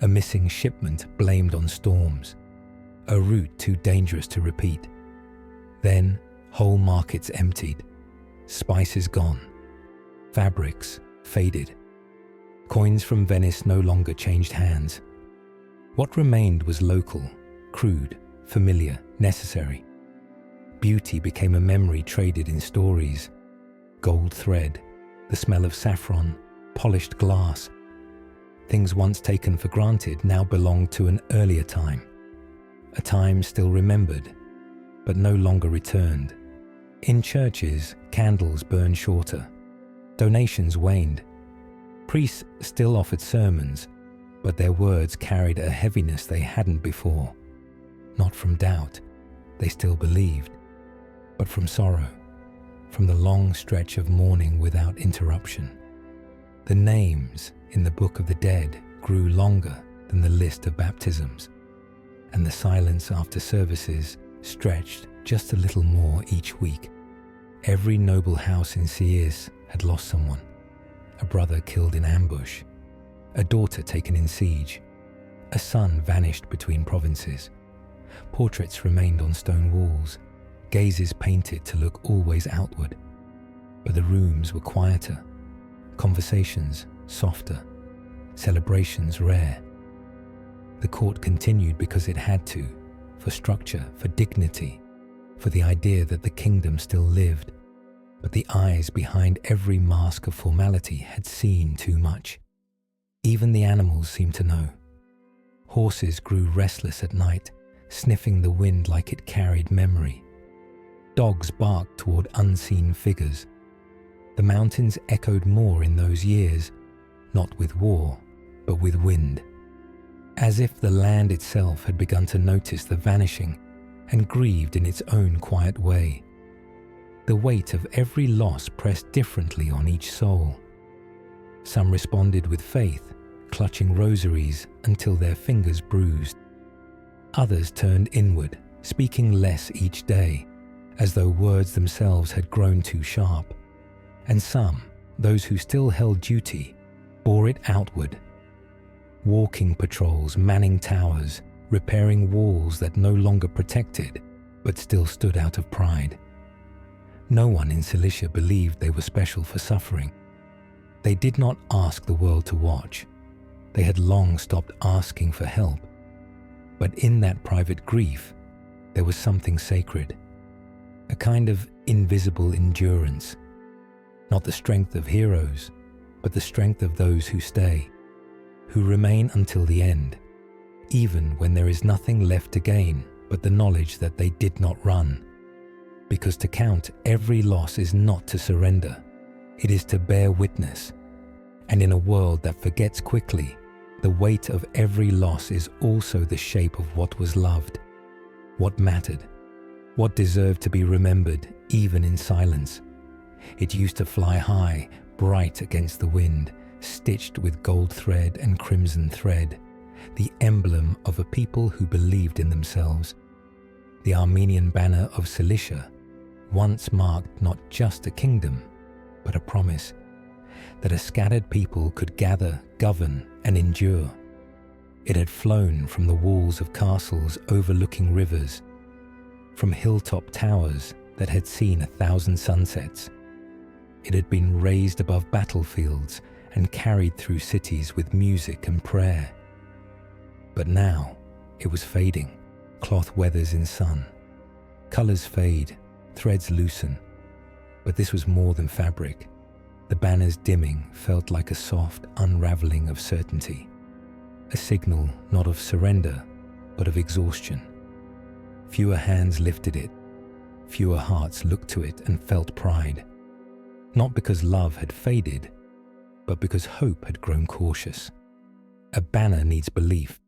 A missing shipment blamed on storms. A route too dangerous to repeat. Then whole markets emptied. Spices gone. Fabrics faded. Coins from Venice no longer changed hands. What remained was local, crude, familiar, necessary. Beauty became a memory traded in stories. Gold thread, the smell of saffron, polished glass. Things once taken for granted now belonged to an earlier time. A time still remembered, but no longer returned. In churches, candles burned shorter. Donations waned. Priests still offered sermons, but their words carried a heaviness they hadn't before. Not from doubt, they still believed, but from sorrow, from the long stretch of mourning without interruption. The names in the book of the dead grew longer than the list of baptisms, and the silence after services stretched just a little more each week. Every noble house in Ciis had lost someone, a brother killed in ambush, a daughter taken in siege, a son vanished between provinces. Portraits remained on stone walls, gazes painted to look always outward. But the rooms were quieter, conversations softer, celebrations rare. The court continued because it had to, for structure, for dignity, for the idea that the kingdom still lived. But the eyes behind every mask of formality had seen too much. Even the animals seemed to know. Horses grew restless at night, sniffing the wind like it carried memory. Dogs barked toward unseen figures, The mountains echoed more in those years, not with war, but with wind, as if the land itself had begun to notice the vanishing and grieved in its own quiet way. The weight of every loss pressed differently on each soul. Some responded with faith, clutching rosaries until their fingers bruised. Others turned inward, speaking less each day, as though words themselves had grown too sharp. And some, those who still held duty, bore it outward. Walking patrols, manning towers, repairing walls that no longer protected, but still stood out of pride. No one in Cilicia believed they were special for suffering. They did not ask the world to watch. They had long stopped asking for help. But in that private grief, there was something sacred, a kind of invisible endurance, not the strength of heroes, but the strength of those who stay, who remain until the end, even when there is nothing left to gain but the knowledge that they did not run. Because to count every loss is not to surrender, it is to bear witness. And in a world that forgets quickly, the weight of every loss is also the shape of what was loved, what mattered, what deserved to be remembered even in silence. It used to fly high, bright against the wind, stitched with gold thread and crimson thread, the emblem of a people who believed in themselves. The Armenian banner of Cilicia once marked not just a kingdom, but a promise that a scattered people could gather, govern, and endure. It had flown from the walls of castles overlooking rivers, from hilltop towers that had seen 1,000 sunsets. It had been raised above battlefields and carried through cities with music and prayer. But now it was fading. Cloth weathers in sun. Colors fade, threads loosen. But this was more than fabric. The banner's dimming felt like a soft unraveling of certainty, a signal not of surrender, but of exhaustion. Fewer hands lifted it, fewer hearts looked to it and felt pride, not because love had faded, but because hope had grown cautious. A banner needs belief,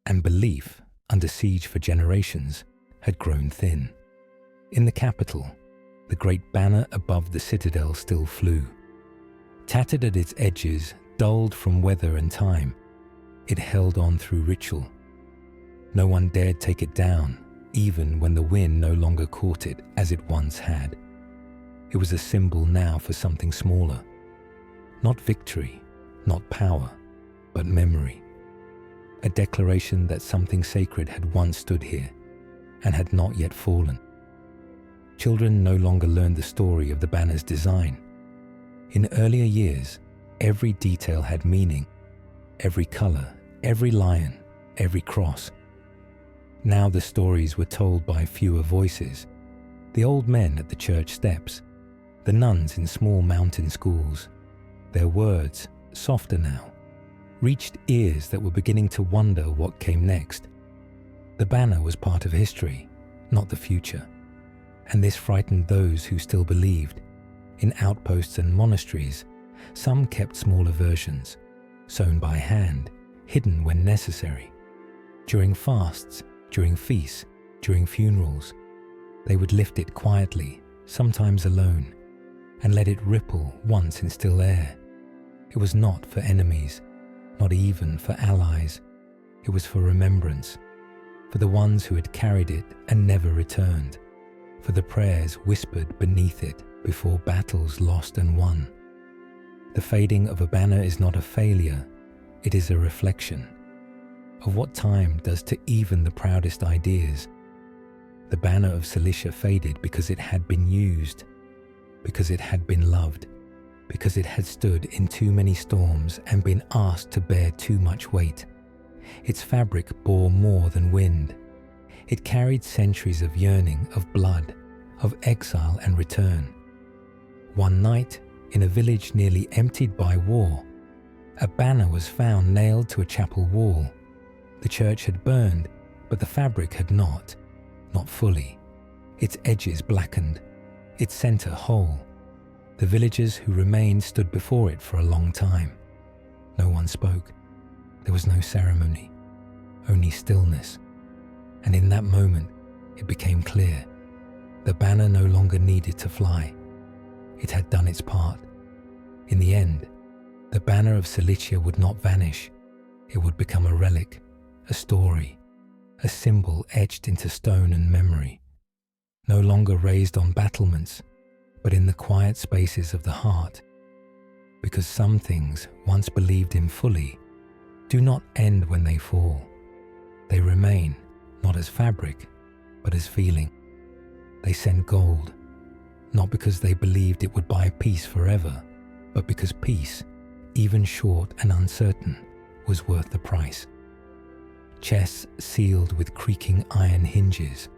and belief, under siege for generations, had grown thin. In the capital, the great banner above the citadel still flew. Tattered at its edges, dulled from weather and time, it held on through ritual. No one dared take it down, even when the wind no longer caught it as it once had. It was a symbol now for something smaller. Not victory, not power, but memory. A declaration that something sacred had once stood here and had not yet fallen. Children no longer learned the story of the banner's design. In earlier years, every detail had meaning, every color, every lion, every cross. Now the stories were told by fewer voices, the old men at the church steps, the nuns in small mountain schools. Their words, softer now, reached ears that were beginning to wonder what came next. The banner was part of history, not the future, and this frightened those who still believed. In outposts and monasteries, some kept smaller versions, sewn by hand, hidden when necessary. During fasts, during feasts, during funerals, they would lift it quietly, sometimes alone, and let it ripple once in still air. It was not for enemies, not even for allies. It was for remembrance, for the ones who had carried it and never returned, for the prayers whispered beneath it before battles lost and won. The fading of a banner is not a failure, it is a reflection. Of what time does to even the proudest ideas? The banner of Cilicia faded because it had been used, because it had been loved, because it had stood in too many storms and been asked to bear too much weight. Its fabric bore more than wind. It carried centuries of yearning, of blood, of exile and return. One night, in a village nearly emptied by war, a banner was found nailed to a chapel wall. The church had burned, but the fabric had not fully. Its edges blackened, its center whole. The villagers who remained stood before it for a long time. No one spoke. There was no ceremony, only stillness. And in that moment, it became clear. The banner no longer needed to fly. It had done its part. In the end, the banner of Cilicia would not vanish. It would become a relic, a story, a symbol etched into stone and memory, no longer raised on battlements, but in the quiet spaces of the heart. Because some things, once believed in fully, do not end when they fall. They remain, not as fabric, but as feeling. They sent gold, not because they believed it would buy peace forever, but because peace, even short and uncertain, was worth the price. Chests sealed with creaking iron hinges,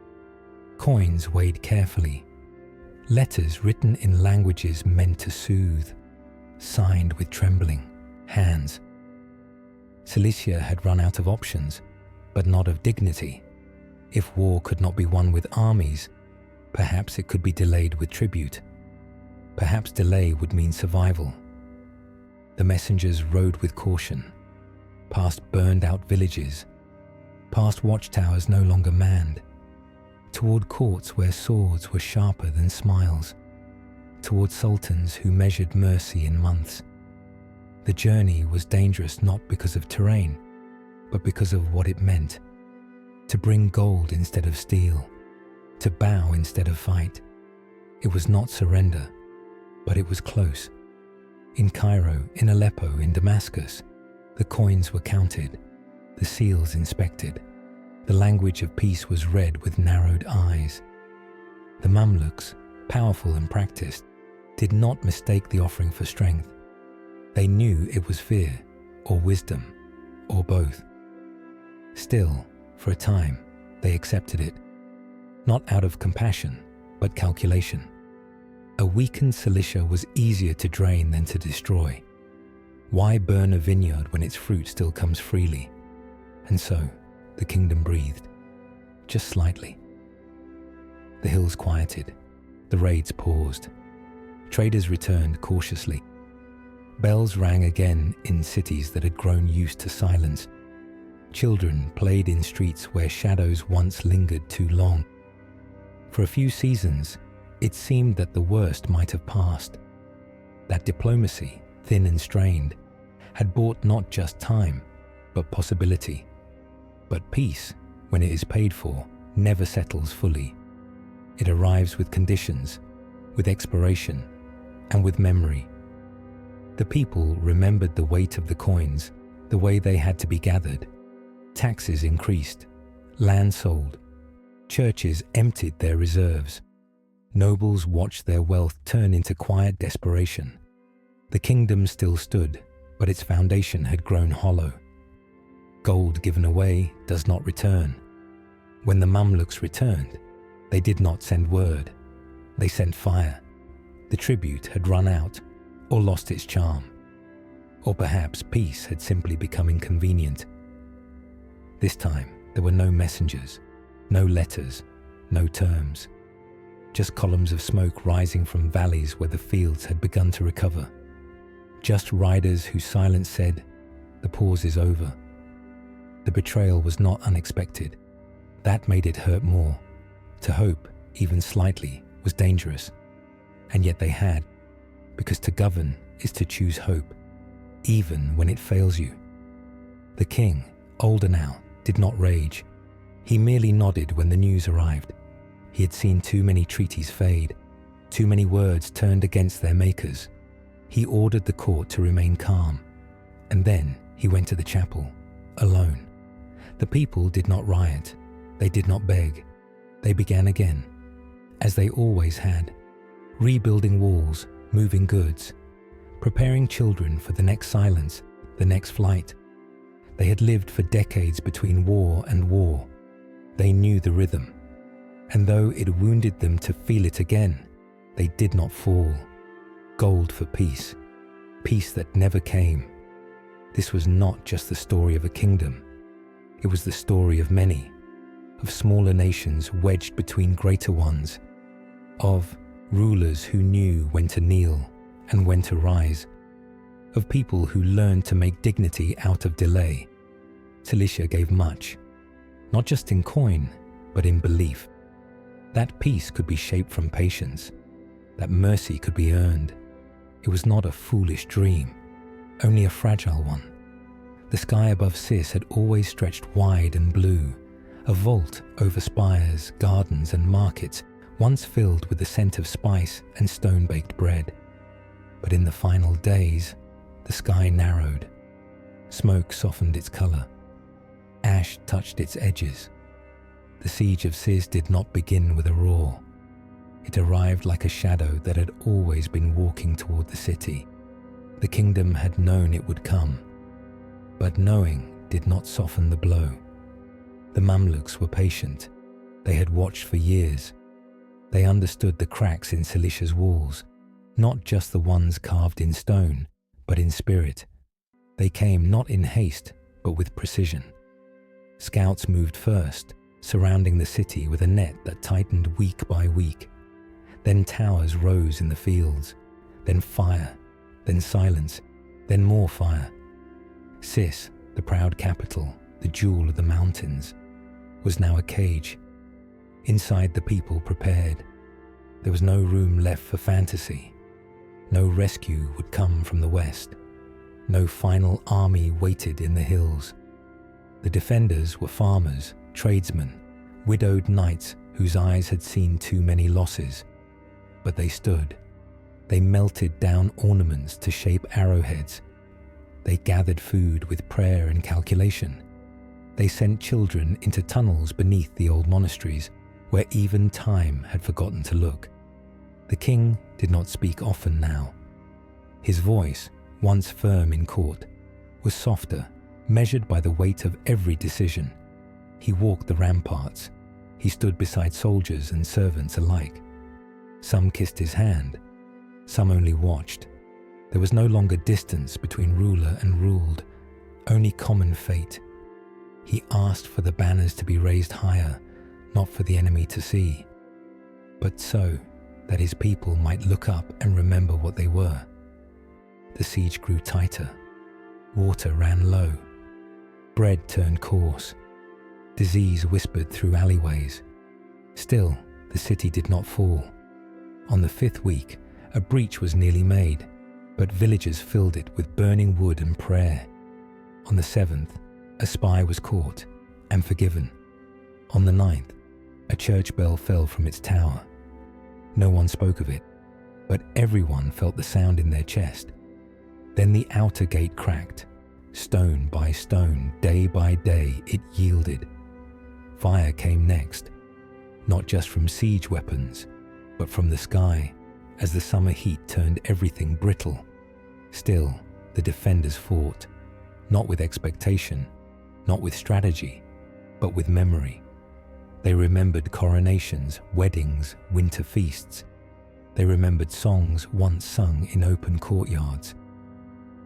coins weighed carefully, letters written in languages meant to soothe, signed with trembling hands. Cilicia had run out of options, but not of dignity. If war could not be won with armies, perhaps it could be delayed with tribute. Perhaps delay would mean survival. The messengers rode with caution, past burned-out villages, past watchtowers no longer manned, toward courts where swords were sharper than smiles, toward sultans who measured mercy in months. The journey was dangerous not because of terrain, but because of what it meant. To bring gold instead of steel, to bow instead of fight. It was not surrender, but it was close. In Cairo, in Aleppo, in Damascus, the coins were counted, the seals inspected. The language of peace was read with narrowed eyes. The Mamluks, powerful and practiced, did not mistake the offering for strength. They knew it was fear, or wisdom, or both. Still, for a time, they accepted it, not out of compassion, but calculation. A weakened Cilicia was easier to drain than to destroy. Why burn a vineyard when its fruit still comes freely? And so, the kingdom breathed, just slightly. The hills quieted, the raids paused. Traders returned cautiously. Bells rang again in cities that had grown used to silence. Children played in streets where shadows once lingered too long. For a few seasons, it seemed that the worst might have passed. That diplomacy, thin and strained, had bought not just time, but possibility. But peace, when it is paid for, never settles fully. It arrives with conditions, with expiration, and with memory. The people remembered the weight of the coins, the way they had to be gathered. Taxes increased, land sold, churches emptied their reserves. Nobles watched their wealth turn into quiet desperation. The kingdom still stood, but its foundation had grown hollow. Gold given away does not return. When the Mamluks returned, they did not send word. They sent fire. The tribute had run out, or lost its charm. Or perhaps peace had simply become inconvenient. This time, there were no messengers, no letters, no terms. Just columns of smoke rising from valleys where the fields had begun to recover. Just riders whose silence said, "The pause is over." The betrayal was not unexpected. That made it hurt more. To hope, even slightly, was dangerous. And yet they had, because to govern is to choose hope, even when it fails you. The king, older now, did not rage. He merely nodded when the news arrived. He had seen too many treaties fade, too many words turned against their makers. He ordered the court to remain calm, and then he went to the chapel, alone. The people did not riot. They did not beg. They began again, as they always had, rebuilding walls, moving goods, preparing children for the next silence, the next flight. They had lived for decades between war and war. They knew the rhythm, and though it wounded them to feel it again, they did not fall. Gold for peace, peace that never came. This was not just the story of a kingdom. It was the story of many, of smaller nations wedged between greater ones, of rulers who knew when to kneel and when to rise, of people who learned to make dignity out of delay. Cilicia gave much, not just in coin, but in belief. That peace could be shaped from patience, that mercy could be earned. It was not a foolish dream, only a fragile one. The sky above Cis had always stretched wide and blue, a vault over spires, gardens and markets, once filled with the scent of spice and stone-baked bread. But in the final days, the sky narrowed. Smoke softened its colour. Ash touched its edges. The siege of Cis did not begin with a roar. It arrived like a shadow that had always been walking toward the city. The kingdom had known it would come, but knowing did not soften the blow. The Mamluks were patient. They had watched for years. They understood the cracks in Cilicia's walls, not just the ones carved in stone, but in spirit. They came not in haste, but with precision. Scouts moved first, surrounding the city with a net that tightened week by week. Then towers rose in the fields, then fire, then silence, then more fire. Cis, the proud capital, the jewel of the mountains, was now a cage. Inside, the people prepared. There was no room left for fantasy. No rescue would come from the west. No final army waited in the hills. The defenders were farmers, tradesmen, widowed knights whose eyes had seen too many losses. But they stood. They melted down ornaments to shape arrowheads. They gathered food with prayer and calculation. They sent children into tunnels beneath the old monasteries, where even time had forgotten to look. The king did not speak often now. His voice, once firm in court, was softer, measured by the weight of every decision. He walked the ramparts. He stood beside soldiers and servants alike. Some kissed his hand. Some only watched. There was no longer distance between ruler and ruled, only common fate. He asked for the banners to be raised higher, not for the enemy to see, but so that his people might look up and remember what they were. The siege grew tighter. Water ran low. Bread turned coarse. Disease whispered through alleyways. Still, the city did not fall. On the 5th week, a breach was nearly made, but villagers filled it with burning wood and prayer. On the 7th, a spy was caught and forgiven. On the 9th, a church bell fell from its tower. No one spoke of it, but everyone felt the sound in their chest. Then the outer gate cracked. Stone by stone, day by day, it yielded. Fire came next, not just from siege weapons, but from the sky, as the summer heat turned everything brittle. Still, the defenders fought, not with expectation, not with strategy, but with memory. They remembered coronations, weddings, winter feasts. They remembered songs once sung in open courtyards.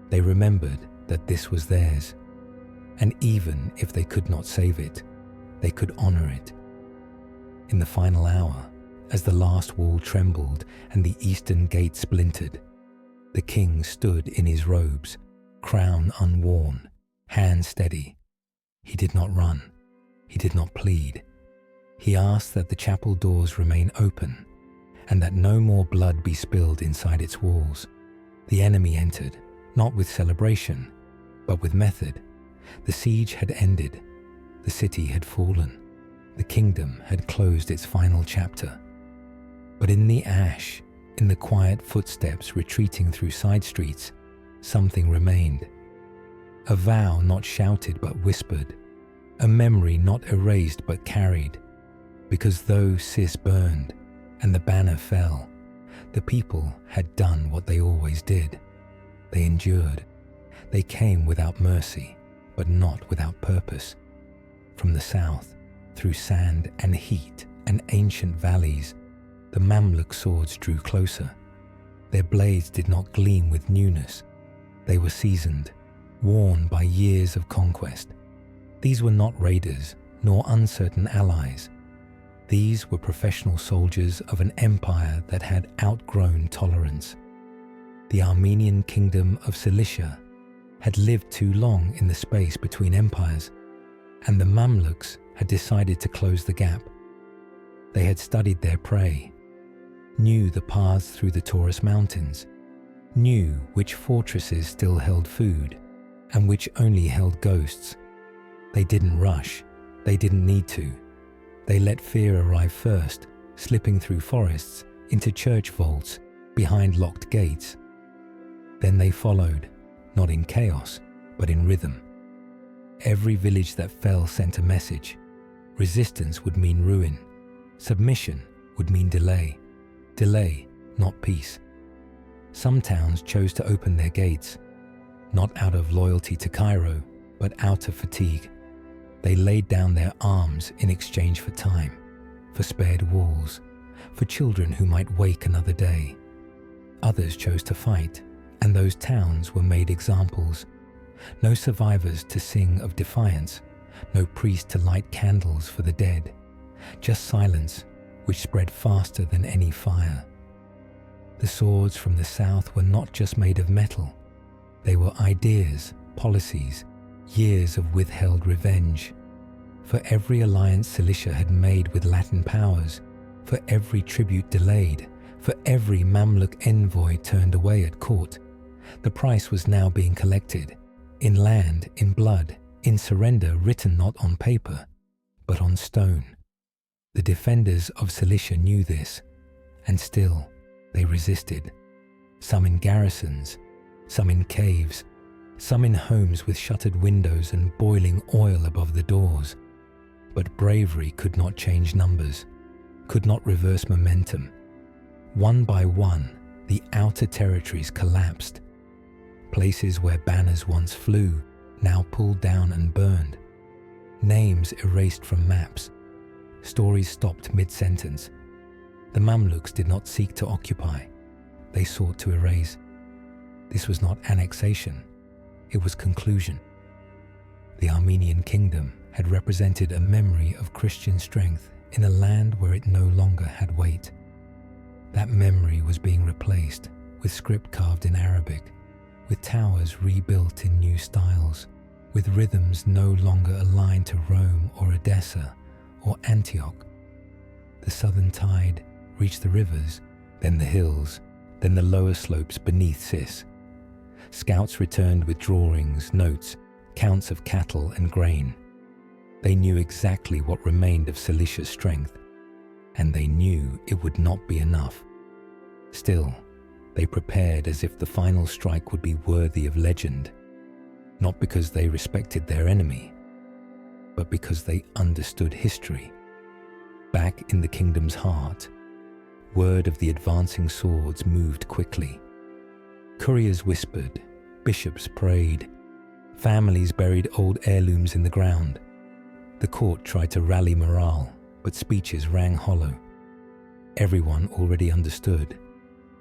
They remembered that this was theirs, and even if they could not save it, they could honor it. In the final hour, as the last wall trembled and the eastern gate splintered, the king stood in his robes, crown unworn, hand steady. He did not run. He did not plead. He asked that the chapel doors remain open and that no more blood be spilled inside its walls. The enemy entered, not with celebration, but with method. The siege had ended. The city had fallen. The kingdom had closed its final chapter. But in the ash, in the quiet footsteps retreating through side streets, something remained. A vow not shouted but whispered. A memory not erased but carried. Because though Cis burned and the banner fell, the people had done what they always did. They endured. They came without mercy, but not without purpose. From the south, through sand and heat and ancient valleys, the Mamluk swords drew closer. Their blades did not gleam with newness. They were seasoned, worn by years of conquest. These were not raiders, nor uncertain allies. These were professional soldiers of an empire that had outgrown tolerance. The Armenian Kingdom of Cilicia had lived too long in the space between empires, and the Mamluks had decided to close the gap. They had studied their prey, knew the paths through the Taurus Mountains, knew which fortresses still held food and which only held ghosts. They didn't rush, they didn't need to. They let fear arrive first, slipping through forests, into church vaults, behind locked gates. Then they followed, not in chaos, but in rhythm. Every village that fell sent a message. Resistance would mean ruin. Submission would mean delay. Delay, not peace. Some towns chose to open their gates, not out of loyalty to Cairo, but out of fatigue. They laid down their arms in exchange for time, for spared walls, for children who might wake another day. Others chose to fight, and those towns were made examples. No survivors to sing of defiance, no priest to light candles for the dead, just silence which spread faster than any fire. The swords from the south were not just made of metal. They were ideas, policies, years of withheld revenge. For every alliance Cilicia had made with Latin powers, for every tribute delayed, for every Mamluk envoy turned away at court, the price was now being collected, in land, in blood, in surrender written not on paper, but on stone. The defenders of Cilicia knew this, and still they resisted, some in garrisons, some in caves, some in homes with shuttered windows and boiling oil above the doors. But bravery could not change numbers, could not reverse momentum. One by one, the outer territories collapsed. Places where banners once flew, now pulled down and burned. Names erased from maps. Stories stopped mid-sentence. The Mamluks did not seek to occupy. They sought to erase. This was not annexation. It was conclusion. The Armenian Kingdom had represented a memory of Christian strength in a land where it no longer had weight. That memory was being replaced with script carved in Arabic, with towers rebuilt in new styles, with rhythms no longer aligned to Rome or Edessa or Antioch. The southern tide reached the rivers, then the hills, then the lower slopes beneath Cis. Scouts returned with drawings, notes, counts of cattle and grain. They knew exactly what remained of Cilicia's strength, and they knew it would not be enough. Still, they prepared as if the final strike would be worthy of legend, not because they respected their enemy, but because they understood history. Back in the kingdom's heart, word of the advancing swords moved quickly. Couriers whispered, bishops prayed, families buried old heirlooms in the ground. The court tried to rally morale, but speeches rang hollow. Everyone already understood.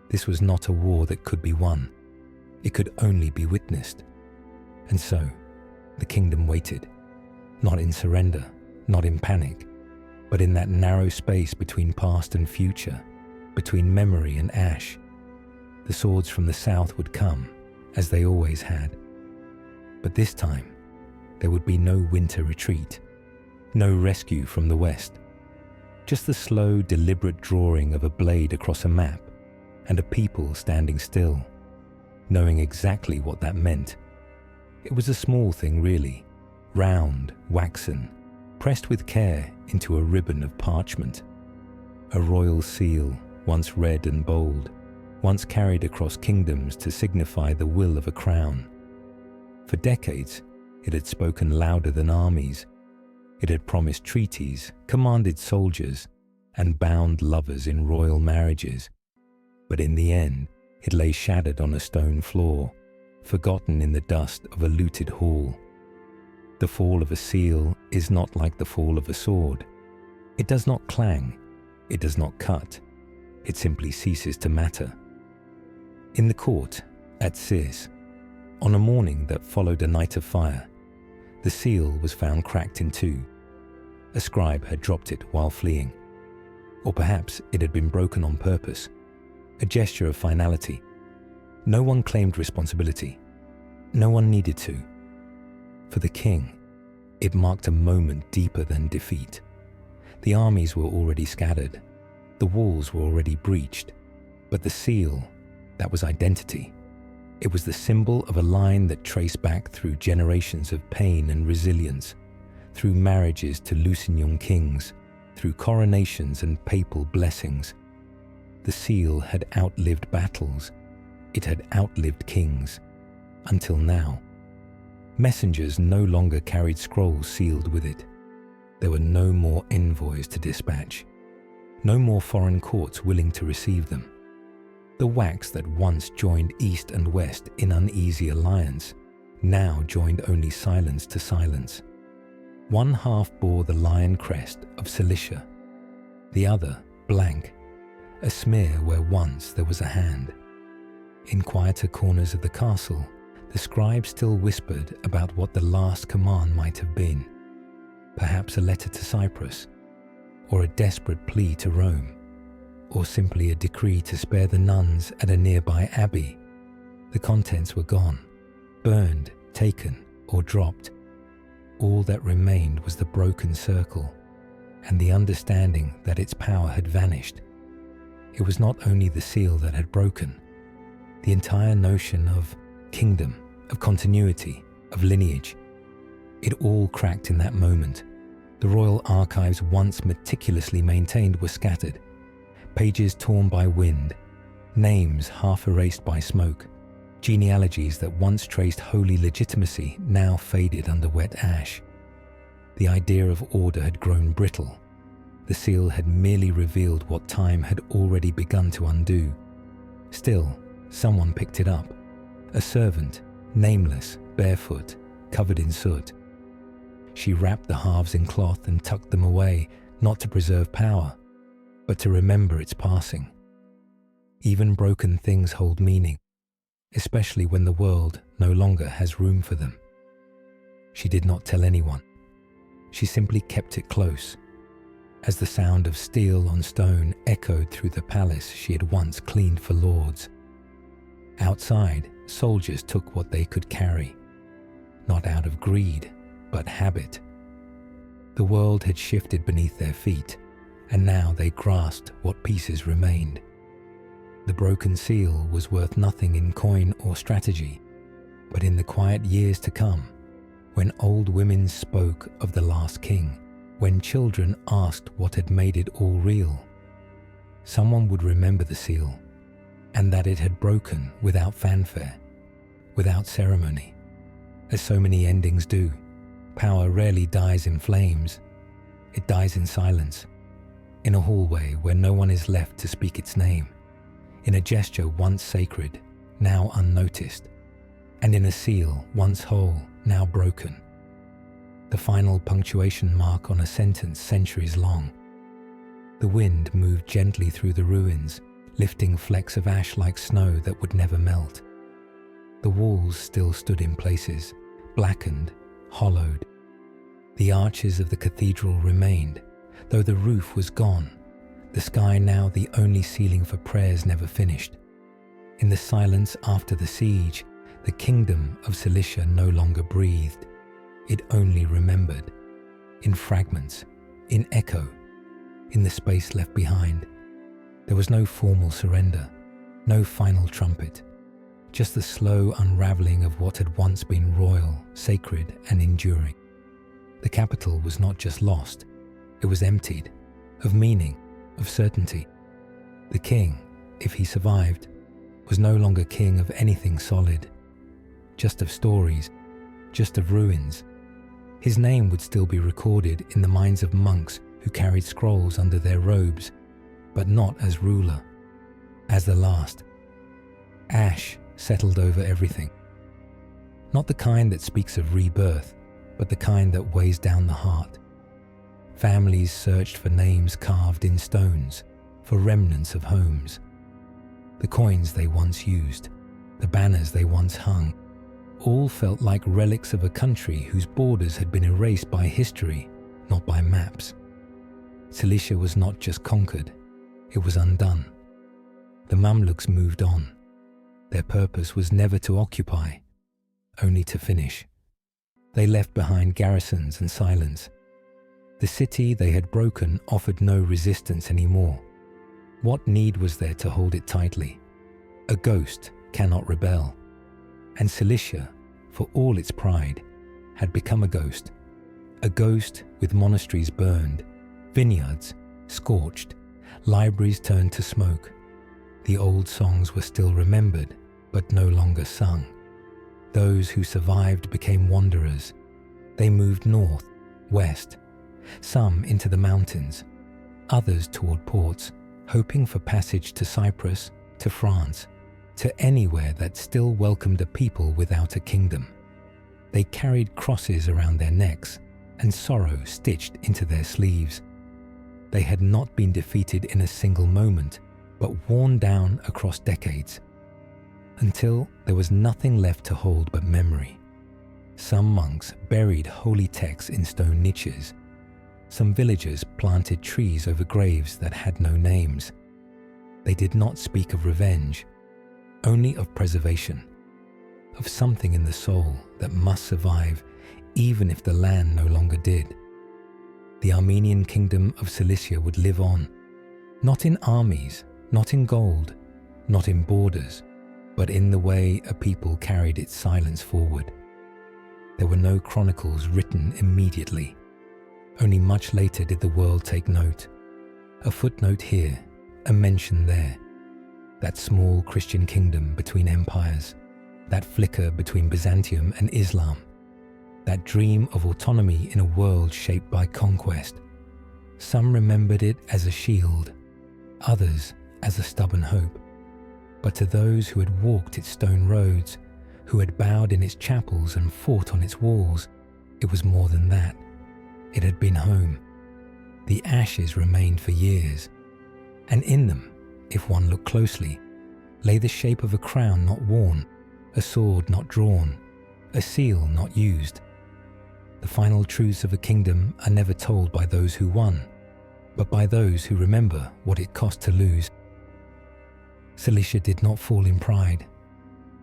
This was not a war that could be won. It could only be witnessed. And so, the kingdom waited, not in surrender, not in panic, but in that narrow space between past and future, between memory and ash. The swords from the south would come, as they always had. But this time, there would be no winter retreat, no rescue from the west, just the slow, deliberate drawing of a blade across a map and a people standing still, knowing exactly what that meant. It was a small thing really, round, waxen, pressed with care into a ribbon of parchment. A royal seal, once red and bold, once carried across kingdoms to signify the will of a crown. For decades, it had spoken louder than armies. It had promised treaties, commanded soldiers, and bound lovers in royal marriages. But in the end, it lay shattered on a stone floor, forgotten in the dust of a looted hall. The fall of a seal is not like the fall of a sword. It does not clang, it does not cut, it simply ceases to matter. In the court, at Cis, on a morning that followed a night of fire, the seal was found cracked in two. A scribe had dropped it while fleeing. Or perhaps it had been broken on purpose, a gesture of finality. No one claimed responsibility. No one needed to. For the king, it marked a moment deeper than defeat. The armies were already scattered. The walls were already breached. But the seal, that was identity. It was the symbol of a line that traced back through generations of pain and resilience, through marriages to Lusignan kings, through coronations and papal blessings. The seal had outlived battles. It had outlived kings. Until now. Messengers no longer carried scrolls sealed with it. There were no more envoys to dispatch. No more foreign courts willing to receive them. The wax that once joined East and West in uneasy alliance now joined only silence to silence. One half bore the lion crest of Cilicia, the other blank, a smear where once there was a hand. In quieter corners of the castle, the scribe still whispered about what the last command might have been, perhaps a letter to Cyprus, or a desperate plea to Rome, or simply a decree to spare the nuns at a nearby abbey. The contents were gone, burned, taken, or dropped. All that remained was the broken circle and the understanding that its power had vanished. It was not only the seal that had broken. The entire notion of kingdom, of continuity, of lineage. It all cracked in that moment. The royal archives once meticulously maintained were scattered. Pages torn by wind, names half erased by smoke, genealogies that once traced holy legitimacy now faded under wet ash. The idea of order had grown brittle. The seal had merely revealed what time had already begun to undo. Still, someone picked it up. A servant, nameless, barefoot, covered in soot. She wrapped the halves in cloth and tucked them away, not to preserve power, but to remember its passing. Even broken things hold meaning, especially when the world no longer has room for them. She did not tell anyone. She simply kept it close, as the sound of steel on stone echoed through the palace she had once cleaned for lords. Outside, soldiers took what they could carry, not out of greed, but habit. The world had shifted beneath their feet, and now they grasped what pieces remained. The broken seal was worth nothing in coin or strategy, but in the quiet years to come, when old women spoke of the last king, when children asked what had made it all real, someone would remember the seal, and that it had broken without fanfare, without ceremony. As so many endings do, power rarely dies in flames. It dies in silence, in a hallway where no one is left to speak its name, in a gesture once sacred, now unnoticed, and in a seal once whole, now broken. The final punctuation mark on a sentence centuries long. The wind moved gently through the ruins, lifting flecks of ash like snow that would never melt. The walls still stood in places, blackened, hollowed. The arches of the cathedral remained, though the roof was gone, the sky now the only ceiling for prayers never finished. In the silence after the siege, the kingdom of Cilicia no longer breathed. It only remembered, in fragments, in echo, in the space left behind. There was no formal surrender, no final trumpet, just the slow unraveling of what had once been royal, sacred, and enduring. The capital was not just lost, it was emptied, of meaning, of certainty. The king, if he survived, was no longer king of anything solid, just of stories, just of ruins. His name would still be recorded in the minds of monks who carried scrolls under their robes, but not as ruler, as the last. Ash settled over everything. Not the kind that speaks of rebirth, but the kind that weighs down the heart. Families searched for names carved in stones, for remnants of homes. The coins they once used, the banners they once hung, all felt like relics of a country whose borders had been erased by history, not by maps. Cilicia was not just conquered, it was undone. The Mamluks moved on. Their purpose was never to occupy, only to finish. They left behind garrisons and silence. The city they had broken offered no resistance anymore. What need was there to hold it tightly? A ghost cannot rebel. And Cilicia, for all its pride, had become a ghost with monasteries burned, vineyards scorched, libraries turned to smoke. The old songs were still remembered, but no longer sung. Those who survived became wanderers. They moved north, west, some into the mountains, others toward ports, hoping for passage to Cyprus, to France, to anywhere that still welcomed a people without a kingdom. They carried crosses around their necks and sorrow stitched into their sleeves. They had not been defeated in a single moment, but worn down across decades, until there was nothing left to hold but memory. Some monks buried holy texts in stone niches. Some villagers planted trees over graves that had no names. They did not speak of revenge, only of preservation, of something in the soul that must survive even if the land no longer did. The Armenian Kingdom of Cilicia would live on, not in armies, not in gold, not in borders, but in the way a people carried its silence forward. There were no chronicles written immediately. Only much later did the world take note. A footnote here, a mention there. That small Christian kingdom between empires, that flicker between Byzantium and Islam, that dream of autonomy in a world shaped by conquest. Some remembered it as a shield, others as a stubborn hope. But to those who had walked its stone roads, who had bowed in its chapels and fought on its walls, it was more than that. It had been home. The ashes remained for years, and in them, if one looked closely, lay the shape of a crown not worn, a sword not drawn, a seal not used. The final truths of a kingdom are never told by those who won, but by those who remember what it cost to lose. Cilicia did not fall in pride.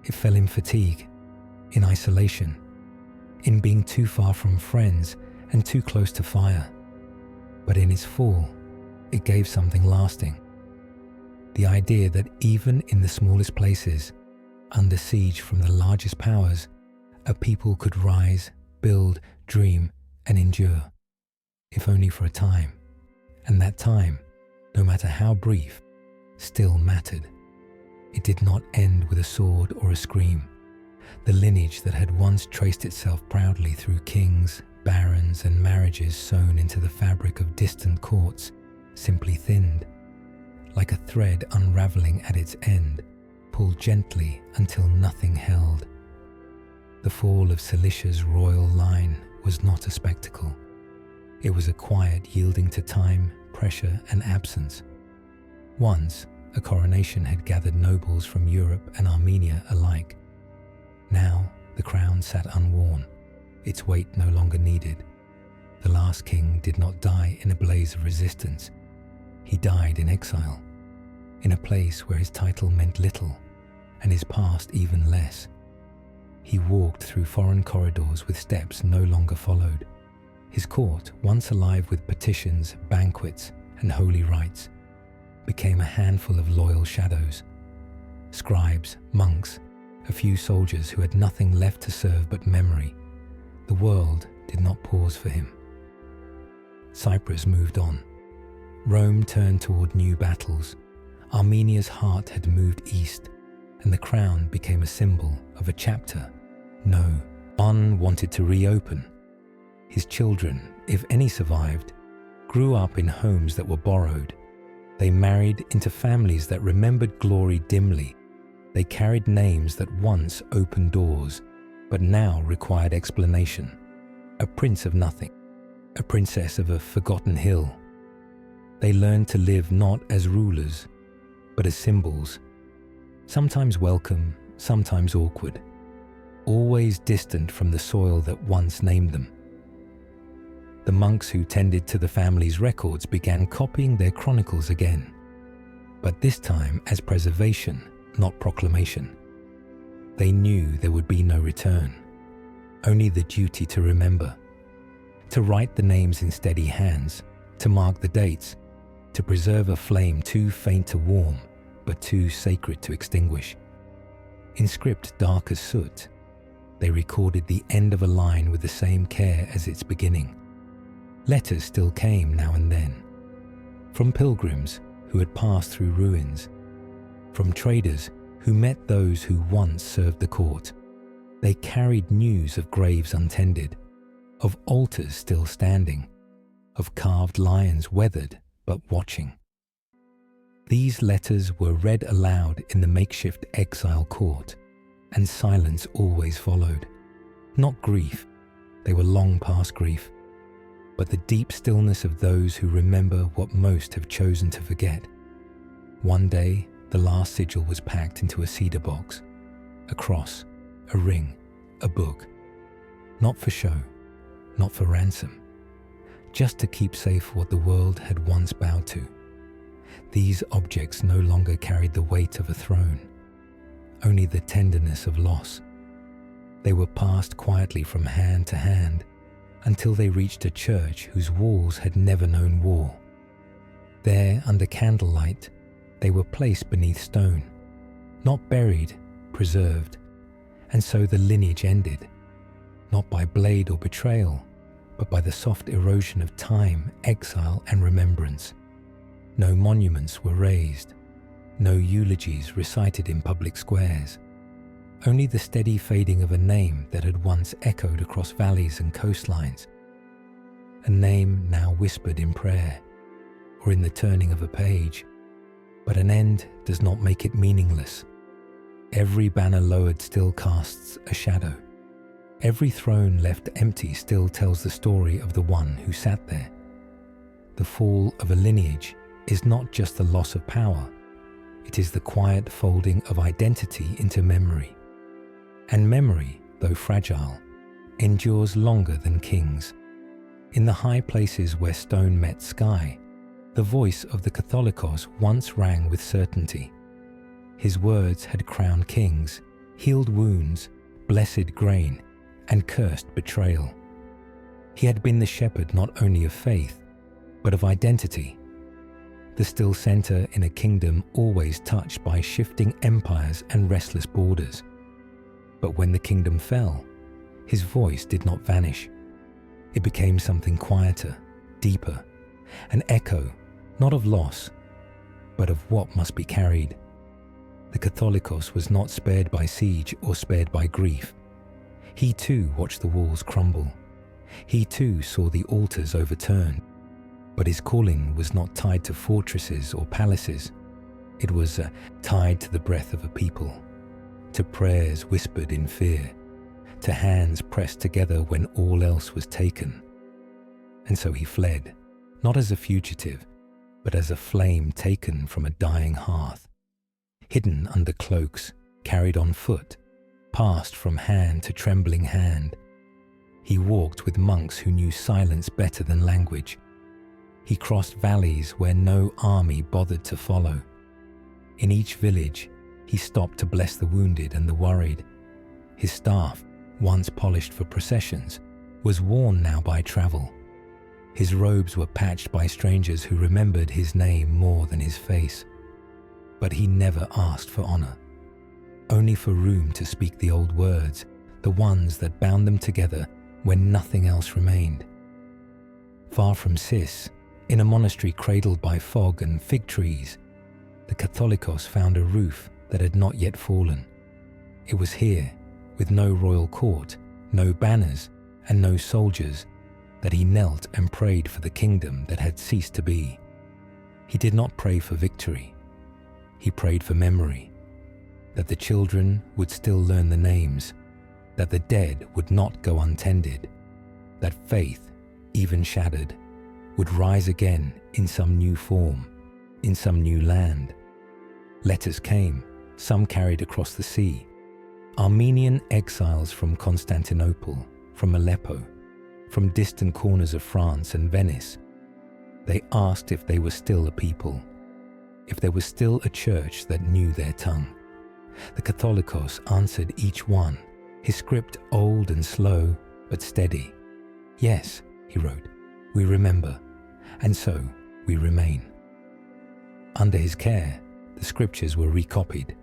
It fell in fatigue, in isolation, in being too far from friends and too close to fire. But in its fall, it gave something lasting. The idea that even in the smallest places, under siege from the largest powers, a people could rise, build, dream, and endure, if only for a time. And that time, no matter how brief, still mattered. It did not end with a sword or a scream. The lineage that had once traced itself proudly through kings, barons, and marriages sewn into the fabric of distant courts simply thinned, like a thread unraveling at its end, pulled gently until nothing held. The fall of Cilicia's royal line was not a spectacle. It was a quiet yielding to time, pressure, and absence. Once, a coronation had gathered nobles from Europe and Armenia alike. Now, the crown sat unworn, its weight no longer needed. The last king did not die in a blaze of resistance. He died in exile, in a place where his title meant little and his past even less. He walked through foreign corridors with steps no longer followed. His court, once alive with petitions, banquets, and holy rites, became a handful of loyal shadows. Scribes, monks, a few soldiers who had nothing left to serve but memory. The world did not pause for him. Cyprus moved on. Rome turned toward new battles. Armenia's heart had moved east, and the crown became a symbol of a chapter. No, one wanted to reopen. His children, if any survived, grew up in homes that were borrowed. They married into families that remembered glory dimly. They carried names that once opened doors, but now required explanation. A prince of nothing, a princess of a forgotten hill. They learned to live not as rulers, but as symbols, sometimes welcome, sometimes awkward, always distant from the soil that once named them. The monks who tended to the family's records began copying their chronicles again, but this time as preservation, not proclamation. They knew there would be no return, only the duty to remember, to write the names in steady hands, to mark the dates, to preserve a flame too faint to warm, but too sacred to extinguish. In script dark as soot, they recorded the end of a line with the same care as its beginning. Letters still came now and then, from pilgrims who had passed through ruins, from traders who met those who once served the court. They carried news of graves untended, of altars still standing, of carved lions weathered but watching. These letters were read aloud in the makeshift exile court, and silence always followed. Not grief, they were long past grief, but the deep stillness of those who remember what most have chosen to forget. One day, the last sigil was packed into a cedar box, a cross, a ring, a book. Not for show, not for ransom, just to keep safe what the world had once bowed to. These objects no longer carried the weight of a throne, only the tenderness of loss. They were passed quietly from hand to hand until they reached a church whose walls had never known war. There, under candlelight, they were placed beneath stone, not buried, preserved, and so the lineage ended, not by blade or betrayal, but by the soft erosion of time, exile, and remembrance. No monuments were raised, no eulogies recited in public squares, only the steady fading of a name that had once echoed across valleys and coastlines, a name now whispered in prayer or in the turning of a page. But an end does not make it meaningless. Every banner lowered still casts a shadow. Every throne left empty still tells the story of the one who sat there. The fall of a lineage is not just the loss of power, it is the quiet folding of identity into memory. And memory, though fragile, endures longer than kings. In the high places where stone met sky, the voice of the Catholicos once rang with certainty. His words had crowned kings, healed wounds, blessed grain, and cursed betrayal. He had been the shepherd not only of faith, but of identity, the still center in a kingdom always touched by shifting empires and restless borders. But when the kingdom fell, his voice did not vanish. It became something quieter, deeper, an echo, not of loss, but of what must be carried. The Catholicos was not spared by siege or spared by grief. He too watched the walls crumble. He too saw the altars overturned. But his calling was not tied to fortresses or palaces. It was tied to the breath of a people, to prayers whispered in fear, to hands pressed together when all else was taken. And so he fled, not as a fugitive, but as a flame taken from a dying hearth, hidden under cloaks, carried on foot, passed from hand to trembling hand. He walked with monks who knew silence better than language. He crossed valleys where no army bothered to follow. In each village, he stopped to bless the wounded and the worried. His staff, once polished for processions, was worn now by travel. His robes were patched by strangers who remembered his name more than his face. But he never asked for honor, only for room to speak the old words, the ones that bound them together when nothing else remained. Far from Cis, in a monastery cradled by fog and fig trees, the Catholicos found a roof that had not yet fallen. It was here, with no royal court, no banners, and no soldiers, that he knelt and prayed for the kingdom that had ceased to be. He did not pray for victory. He prayed for memory, that the children would still learn the names, that the dead would not go untended, that faith, even shattered, would rise again in some new form, in some new land. Letters came, some carried across the sea. Armenian exiles from Constantinople, from Aleppo, from distant corners of France and Venice. They asked if they were still a people, if there was still a church that knew their tongue. The Catholicos answered each one, his script old and slow, but steady. "Yes," he wrote, "we remember, and so we remain." Under his care, the scriptures were recopied,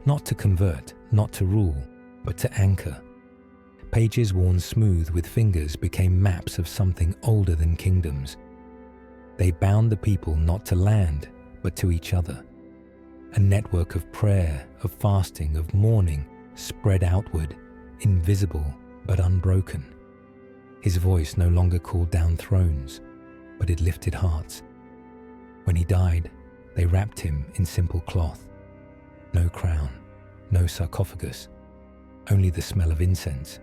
not to convert, not to rule, but to anchor. Pages worn smooth with fingers became maps of something older than kingdoms. They bound the people not to land, but to each other. A network of prayer, of fasting, of mourning spread outward, invisible but unbroken. His voice no longer called down thrones, but it lifted hearts. When he died, they wrapped him in simple cloth. No crown, no sarcophagus, only the smell of incense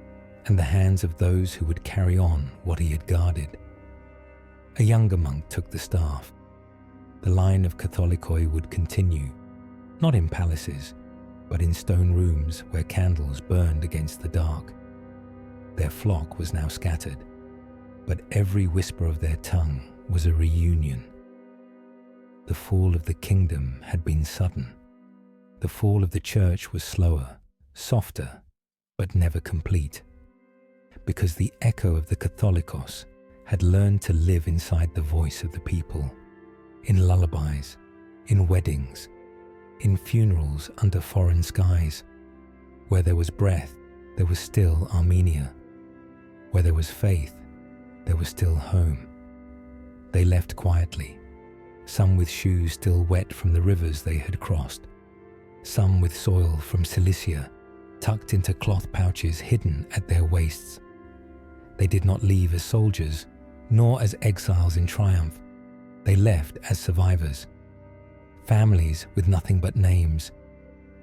and the hands of those who would carry on what he had guarded. A younger monk took the staff. The line of Catholicoi would continue, not in palaces, but in stone rooms where candles burned against the dark. Their flock was now scattered, but every whisper of their tongue was a reunion. The fall of the kingdom had been sudden. The fall of the church was slower, softer, but never complete, because the echo of the Catholicos had learned to live inside the voice of the people, in lullabies, in weddings, in funerals under foreign skies. Where there was breath, there was still Armenia. Where there was faith, there was still home. They left quietly, some with shoes still wet from the rivers they had crossed, some with soil from Cilicia tucked into cloth pouches hidden at their waists. They did not leave as soldiers, nor as exiles in triumph. They left as survivors. Families with nothing but names,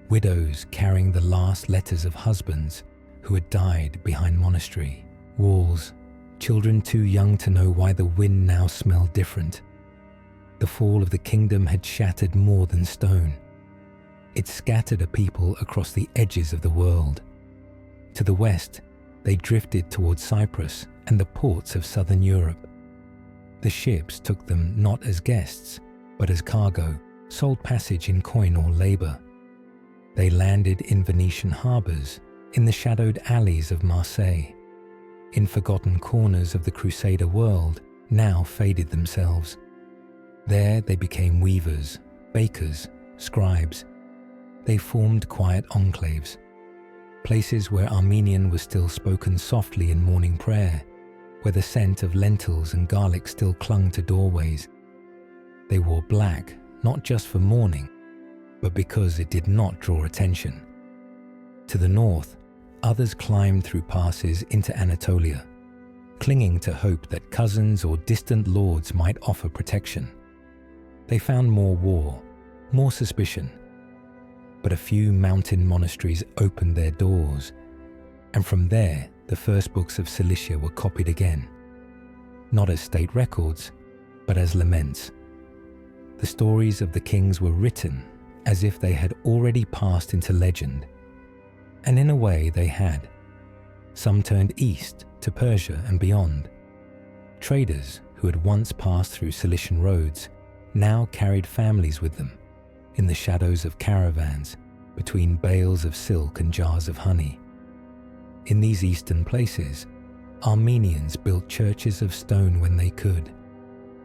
widows carrying the last letters of husbands who had died behind monastery walls, children too young to know why the wind now smelled different. The fall of the kingdom had shattered more than stone. It scattered a people across the edges of the world. To the west, they drifted towards Cyprus and the ports of southern Europe. The ships took them not as guests, but as cargo, sold passage in coin or labor. They landed in Venetian harbors, in the shadowed alleys of Marseille, in forgotten corners of the crusader world, now faded themselves. There they became weavers, bakers, scribes. They formed quiet enclaves, places where Armenian was still spoken softly in morning prayer, where the scent of lentils and garlic still clung to doorways. They wore black, not just for mourning, but because it did not draw attention. To the north, others climbed through passes into Anatolia, clinging to hope that cousins or distant lords might offer protection. They found more war, more suspicion, but a few mountain monasteries opened their doors, and from there the first books of Cilicia were copied again, not as state records, but as laments. The stories of the kings were written as if they had already passed into legend, and in a way they had. Some turned east to Persia and beyond. Traders who had once passed through Cilician roads now carried families with them, in the shadows of caravans, between bales of silk and jars of honey. In these eastern places, Armenians built churches of stone when they could,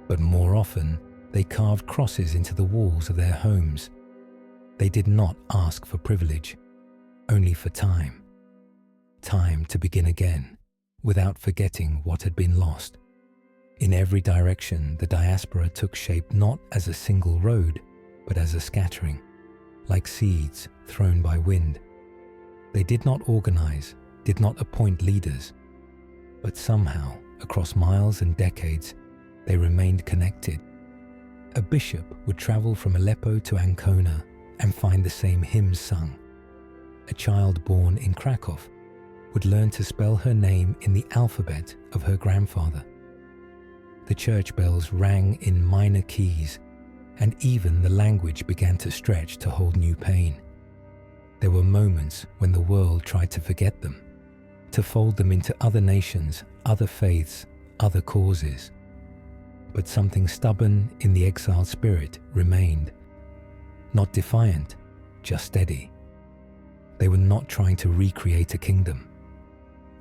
but more often they carved crosses into the walls of their homes. They did not ask for privilege, only for time. Time to begin again, without forgetting what had been lost. In every direction, the diaspora took shape not as a single road, but as a scattering, like seeds thrown by wind. They did not organize, did not appoint leaders, but somehow, across miles and decades, they remained connected. A bishop would travel from Aleppo to Ancona and find the same hymns sung. A child born in Krakow would learn to spell her name in the alphabet of her grandfather. The church bells rang in minor keys, and even the language began to stretch to hold new pain. There were moments when the world tried to forget them, to fold them into other nations other faiths, other causes. But something stubborn in the exiled spirit remained. Not defiant, just steady. They were not trying to recreate a kingdom,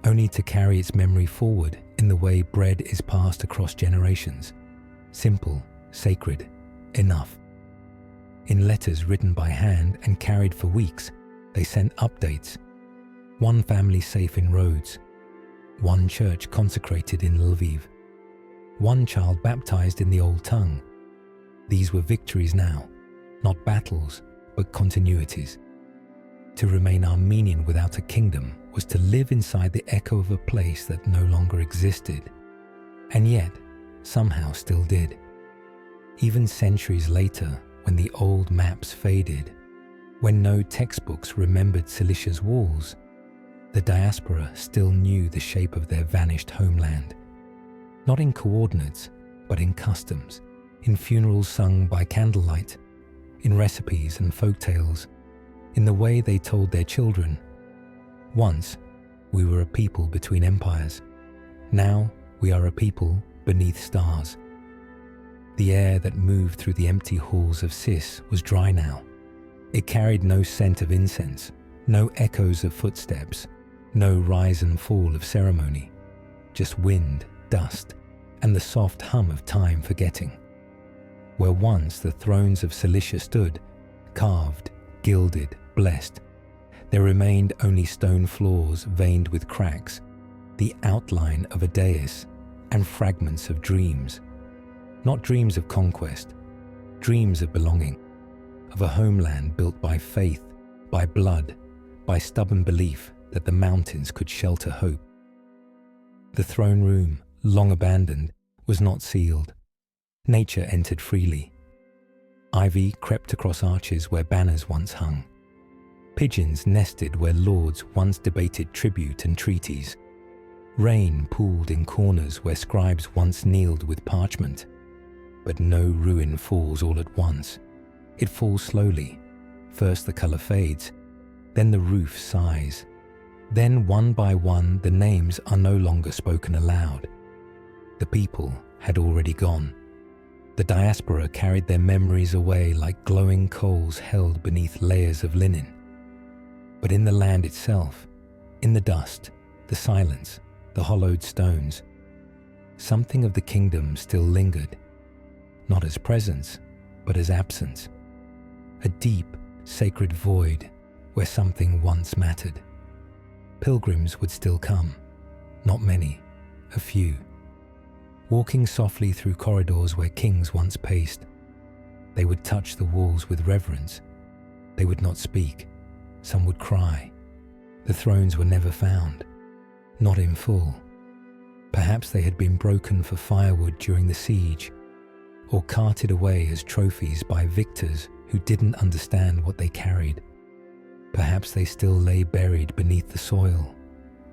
only to carry its memory forward in the way bread is passed across generations. Simple, sacred, enough. In letters written by hand and carried for weeks, they sent updates. One family safe in Rhodes, one church consecrated in Lviv, one child baptized in the old tongue. These were victories now, not battles, but continuities. To remain Armenian without a kingdom was to live inside the echo of a place that no longer existed, and yet somehow still did. Even centuries later, when the old maps faded, when no textbooks remembered Cilicia's walls, the diaspora still knew the shape of their vanished homeland. Not in coordinates, but in customs, in funerals sung by candlelight, in recipes and folktales, in the way they told their children. Once, we were a people between empires. Now, we are a people beneath stars. The air that moved through the empty halls of Cis was dry now. It carried no scent of incense, no echoes of footsteps, no rise and fall of ceremony, just wind, dust, and the soft hum of time forgetting. Where once the thrones of Cilicia stood, carved, gilded, blessed, there remained only stone floors veined with cracks, the outline of a dais, and fragments of dreams. Not dreams of conquest, dreams of belonging, of a homeland built by faith, by blood, by stubborn belief that the mountains could shelter hope. The throne room, long abandoned, was not sealed. Nature entered freely. Ivy crept across arches where banners once hung. Pigeons nested where lords once debated tribute and treaties. Rain pooled in corners where scribes once kneeled with parchment. But no ruin falls all at once. It falls slowly. First the colour fades, then the roof sighs. Then one by one the names are no longer spoken aloud. The people had already gone. The diaspora carried their memories away like glowing coals held beneath layers of linen. But in the land itself, in the dust, the silence, the hollowed stones, something of the kingdom still lingered, not as presence, but as absence. A deep, sacred void where something once mattered. Pilgrims would still come, not many, a few. Walking softly through corridors where kings once paced, they would touch the walls with reverence. They would not speak. Some would cry. The thrones were never found, not in full. Perhaps they had been broken for firewood during the siege, or carted away as trophies by victors who didn't understand what they carried. Perhaps they still lay buried beneath the soil,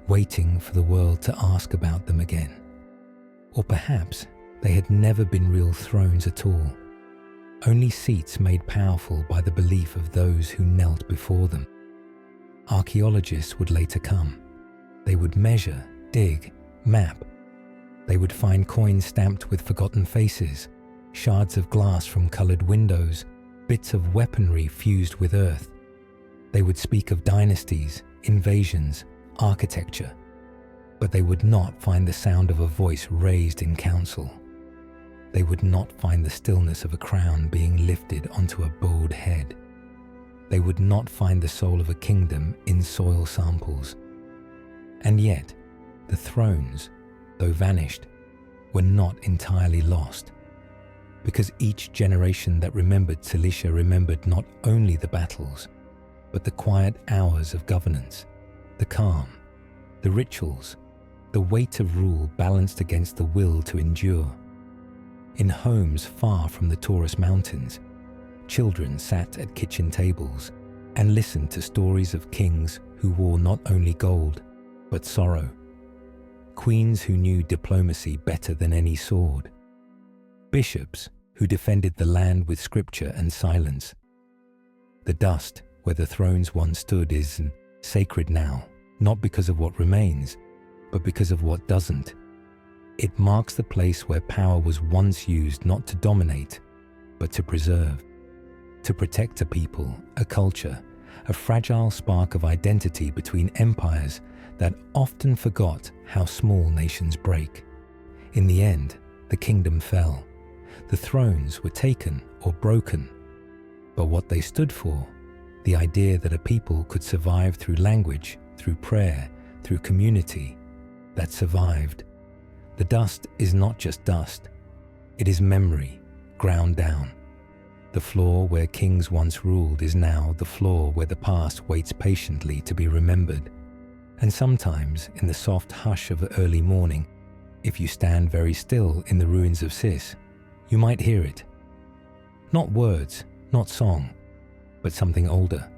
waiting for the world to ask about them again. Or perhaps they had never been real thrones at all, only seats made powerful by the belief of those who knelt before them. Archaeologists would later come. They would measure, dig, map. They would find coins stamped with forgotten faces, shards of glass from coloured windows, bits of weaponry fused with earth. They would speak of dynasties, invasions, architecture, but they would not find the sound of a voice raised in council. They would not find the stillness of a crown being lifted onto a bowed head. They would not find the soul of a kingdom in soil samples. And yet, the thrones, though vanished, were not entirely lost, because each generation that remembered Cilicia remembered not only the battles, but the quiet hours of governance, the calm, the rituals, the weight of rule balanced against the will to endure. In homes far from the Taurus mountains, children sat at kitchen tables and listened to stories of kings who wore not only gold, but sorrow. Queens who knew diplomacy better than any sword. Bishops who defended the land with scripture and silence. The dust where the thrones once stood is sacred now, not because of what remains, but because of what doesn't. It marks the place where power was once used not to dominate, but to preserve, to protect a people, a culture, a fragile spark of identity between empires that often forgot how small nations break. In the end, the kingdom fell. The thrones were taken or broken. But what they stood for, the idea that a people could survive through language, through prayer, through community, that survived. The dust is not just dust. It is memory, ground down. The floor where kings once ruled is now the floor where the past waits patiently to be remembered. And sometimes, in the soft hush of early morning, if you stand very still in the ruins of Cis, you might hear it. Not words, not song, but something older.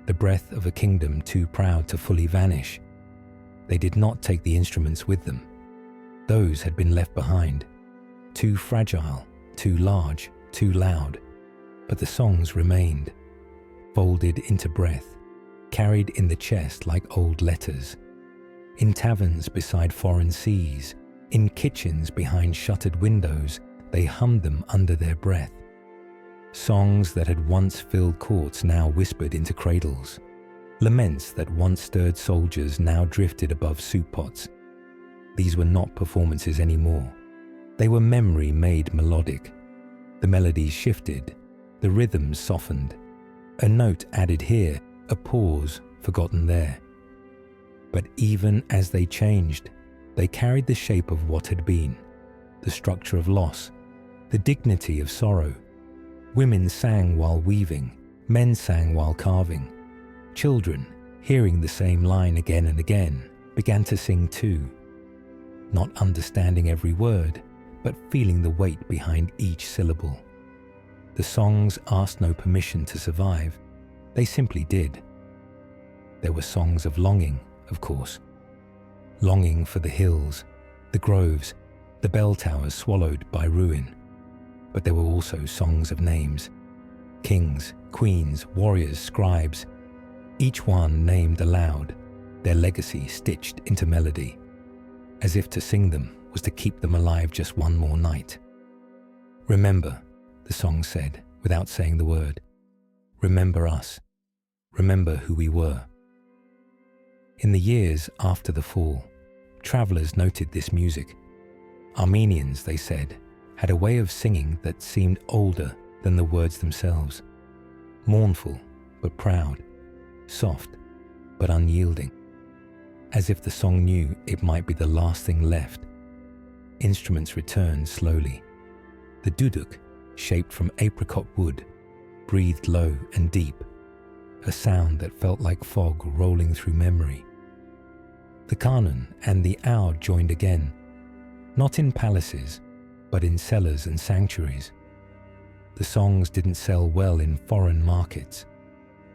The breath of a kingdom too proud to fully vanish. They did not take the instruments with them. Those had been left behind. Too fragile, too large, too loud. But the songs remained, folded into breath, carried in the chest like old letters. In taverns beside foreign seas, in kitchens behind shuttered windows, they hummed them under their breath. Songs that had once filled courts now whispered into cradles. Laments that once stirred soldiers now drifted above soup pots. These were not performances anymore. They were memory made melodic. The melodies shifted, the rhythms softened. A note added here, a pause forgotten there. But even as they changed, they carried the shape of what had been, the structure of loss, the dignity of sorrow. Women sang while weaving, men sang while carving. Children, hearing the same line again and again, began to sing too, not understanding every word, but feeling the weight behind each syllable. The songs asked no permission to survive, they simply did. There were songs of longing, of course. Longing for the hills, the groves, the bell towers swallowed by ruin. But there were also songs of names. Kings, queens, warriors, scribes, each one named aloud, their legacy stitched into melody, as if to sing them was to keep them alive just one more night. Remember, the song said, without saying the word. Remember us. Remember who we were. In the years after the fall, travelers noted this music. Armenians, they said, had a way of singing that seemed older than the words themselves. Mournful, but proud. Soft, but unyielding. As if the song knew it might be the last thing left. Instruments returned slowly. The duduk, shaped from apricot wood, breathed low and deep, a sound that felt like fog rolling through memory. The kanun and the oud joined again, not in palaces, but in cellars and sanctuaries. The songs didn't sell well in foreign markets.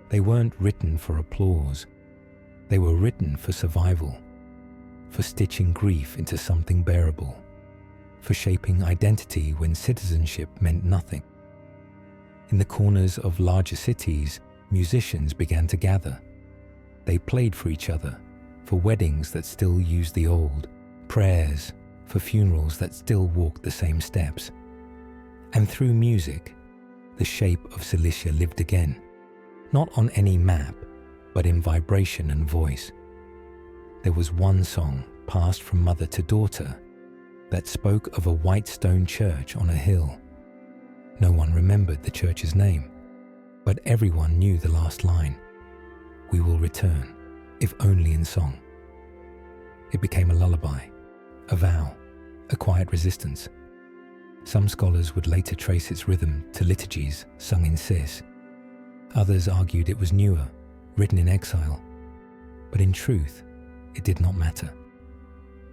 They weren't written for applause. They were written for survival, for stitching grief into something bearable, for shaping identity when citizenship meant nothing. In the corners of larger cities, musicians began to gather. They played for each other, for weddings that still used the old, prayers, for funerals that still walked the same steps. And through music, the shape of Cilicia lived again, not on any map, but in vibration and voice. There was one song passed from mother to daughter that spoke of a white stone church on a hill. No one remembered the church's name, but everyone knew the last line. We will return, if only in song. It became a lullaby, a vow, a quiet resistance. Some scholars would later trace its rhythm to liturgies sung in Cis. Others argued it was newer, written in exile. But in truth, it did not matter.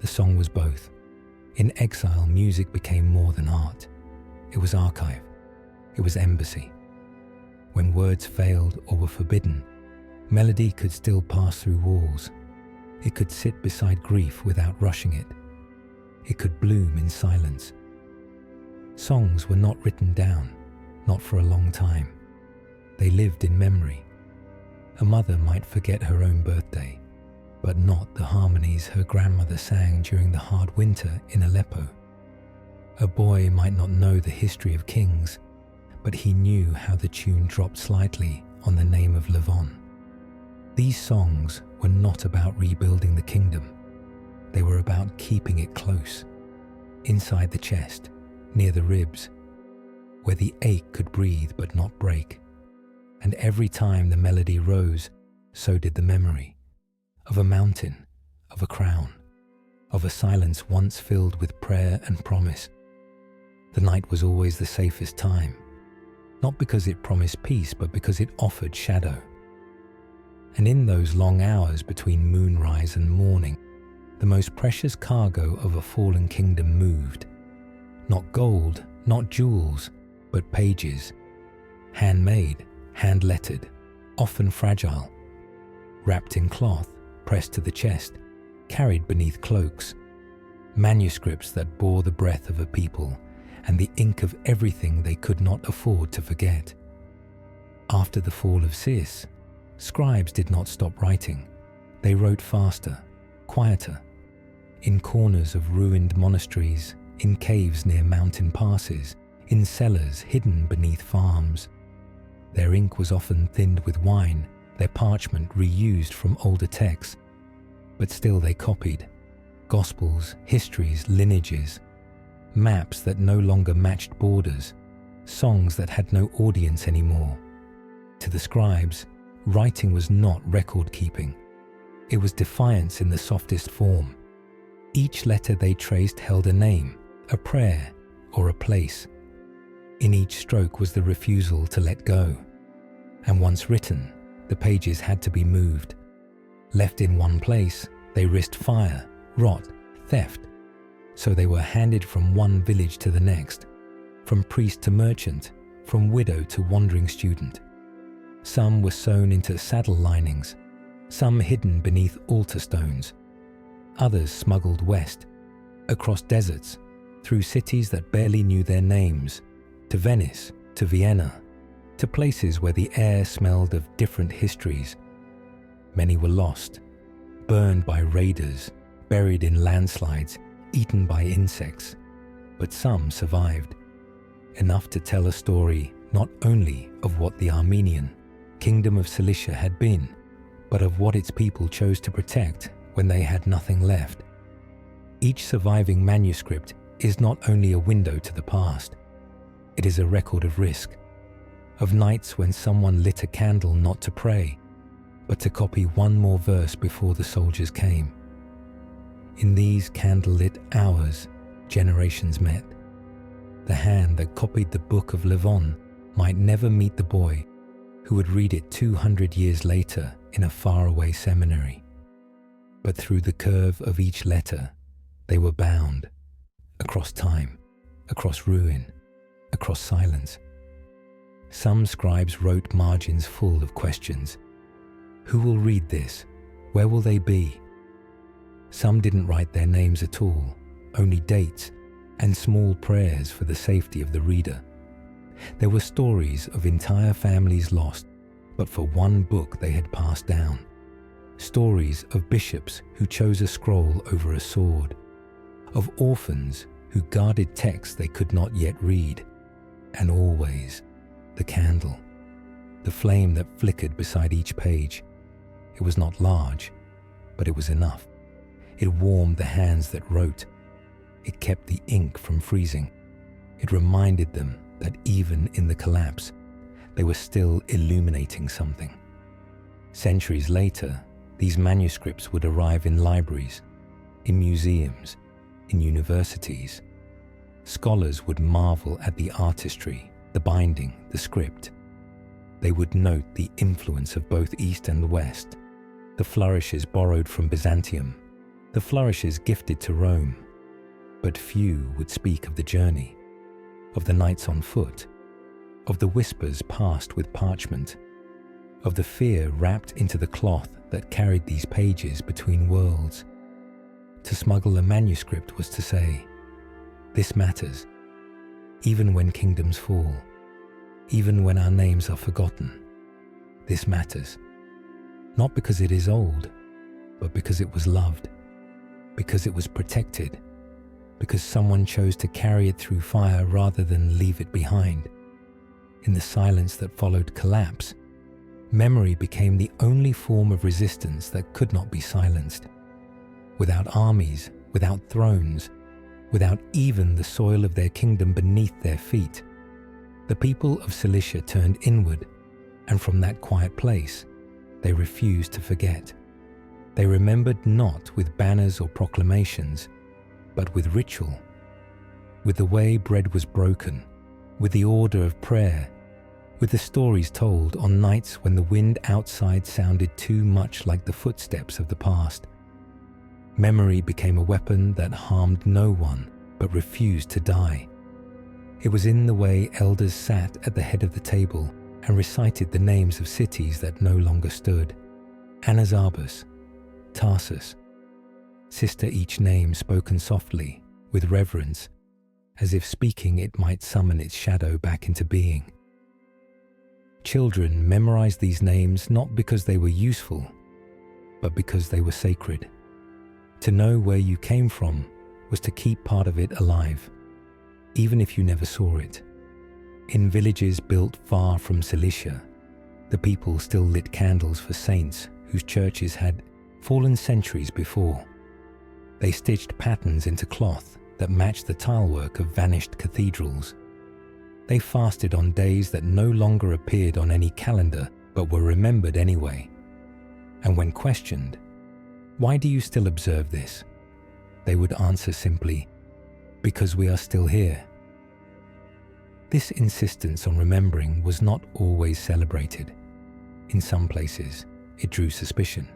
The song was both. In exile, music became more than art. It was archive. It was embassy. When words failed or were forbidden, melody could still pass through walls. It could sit beside grief without rushing it. It could bloom in silence. Songs were not written down, not for a long time. They lived in memory. A mother might forget her own birthday. but not the harmonies her grandmother sang during the hard winter in Aleppo. A boy might not know the history of kings, but he knew how the tune dropped slightly on the name of Levon. These songs were not about rebuilding the kingdom. They were about keeping it close, inside the chest, near the ribs, where the ache could breathe but not break. And every time the melody rose, so did the memory of a mountain, of a crown, of a silence once filled with prayer and promise. The night was always the safest time, not because it promised peace, but because it offered shadow. And in those long hours between moonrise and morning, the most precious cargo of a fallen kingdom moved. Not gold, not jewels, but pages, handmade, hand-lettered, often fragile, wrapped in cloth, pressed to the chest, carried beneath cloaks, manuscripts that bore the breath of a people and the ink of everything they could not afford to forget. After the fall of Cis, scribes did not stop writing. They wrote faster, quieter, in corners of ruined monasteries, in caves near mountain passes, in cellars hidden beneath farms. Their ink was often thinned with wine, their parchment reused from older texts, but still they copied gospels, histories, lineages, maps that no longer matched borders, songs that had no audience anymore. To the scribes, writing was not record-keeping. It was defiance in the softest form. Each letter they traced held a name, a prayer, or a place. In each stroke was the refusal to let go. And once written, the pages had to be moved. Left in one place, they risked fire, rot, theft. So they were handed from one village to the next, from priest to merchant, from widow to wandering student. Some were sewn into saddle linings, some hidden beneath altar stones. Others smuggled west, across deserts, through cities that barely knew their names, to Venice, to Vienna, to places where the air smelled of different histories. Many were lost, burned by raiders, buried in landslides, eaten by insects, but some survived, enough to tell a story not only of what the Armenian Kingdom of Cilicia had been, but of what its people chose to protect when they had nothing left. Each surviving manuscript is not only a window to the past, it is a record of risk, of nights when someone lit a candle not to pray, but to copy one more verse before the soldiers came. In these candlelit hours, generations met. The hand that copied the Book of Levon might never meet the boy who would read it 200 years later in a faraway seminary. But through the curve of each letter, they were bound, across time, across ruin, across silence. Some scribes wrote margins full of questions. Who will read this? Where will they be? Some didn't write their names at all, only dates and small prayers for the safety of the reader. There were stories of entire families lost, but for one book they had passed down. Stories of bishops who chose a scroll over a sword, of orphans who guarded texts they could not yet read, and always the candle, the flame that flickered beside each page. It was not large, but it was enough. It warmed the hands that wrote. It kept the ink from freezing. It reminded them that even in the collapse, they were still illuminating something. Centuries later, these manuscripts would arrive in libraries, in museums, in universities. Scholars would marvel at the artistry, the binding, the script. They would note the influence of both East and West, the flourishes borrowed from Byzantium, the flourishes gifted to Rome. But few would speak of the journey, of the nights on foot, of the whispers passed with parchment, of the fear wrapped into the cloth that carried these pages between worlds. To smuggle a manuscript was to say, this matters, even when kingdoms fall, even when our names are forgotten. This matters, not because it is old, but because it was loved, because it was protected, because someone chose to carry it through fire rather than leave it behind. In the silence that followed collapse, memory became the only form of resistance that could not be silenced. Without armies, without thrones, without even the soil of their kingdom beneath their feet, the people of Cilicia turned inward, and from that quiet place, they refused to forget. They remembered not with banners or proclamations, but with ritual, with the way bread was broken, with the order of prayer, with the stories told on nights when the wind outside sounded too much like the footsteps of the past. Memory became a weapon that harmed no one but refused to die. It was in the way elders sat at the head of the table and recited the names of cities that no longer stood. Anazarbus, Tarsus, sister, each name spoken softly, with reverence, as if speaking it might summon its shadow back into being. Children memorized these names not because they were useful, but because they were sacred. To know where you came from was to keep part of it alive, even if you never saw it. In villages built far from Cilicia, the people still lit candles for saints whose churches had fallen centuries before. They stitched patterns into cloth that matched the tilework of vanished cathedrals. They fasted on days that no longer appeared on any calendar but were remembered anyway. And when questioned, "Why do you still observe this?" they would answer simply, "Because we are still here." This insistence on remembering was not always celebrated. In some places, it drew suspicion.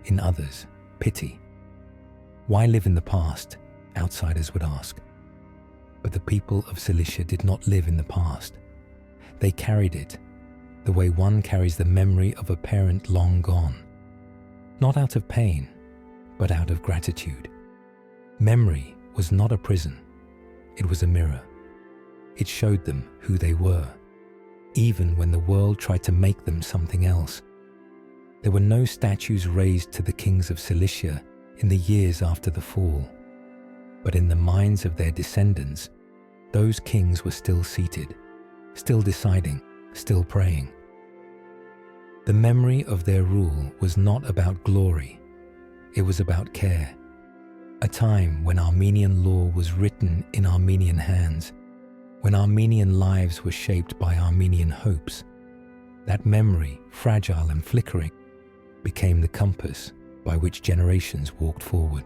In others, pity. Why live in the past? Outsiders would ask. But the people of Cilicia did not live in the past. They carried it, the way one carries the memory of a parent long gone. Not out of pain, but out of gratitude. Memory was not a prison. It was a mirror. It showed them who they were, even when the world tried to make them something else. There were no statues raised to the kings of Cilicia in the years after the fall, but in the minds of their descendants, those kings were still seated, still deciding, still praying. The memory of their rule was not about glory, it was about care. A time when Armenian law was written in Armenian hands, when Armenian lives were shaped by Armenian hopes. That memory, fragile and flickering, became the compass by which generations walked forward.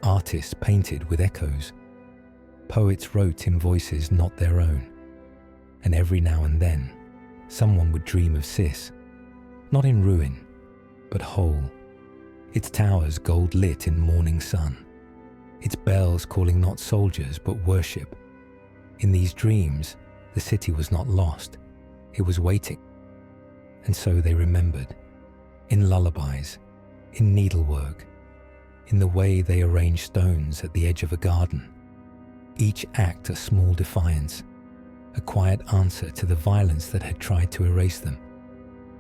Artists painted with echoes. Poets wrote in voices not their own. And every now and then, someone would dream of Cis, not in ruin, but whole. Its towers gold lit in morning sun. Its bells calling not soldiers, but worship. In these dreams, the city was not lost. It was waiting. And so they remembered. In lullabies, in needlework, in the way they arranged stones at the edge of a garden. Each act a small defiance, a quiet answer to the violence that had tried to erase them.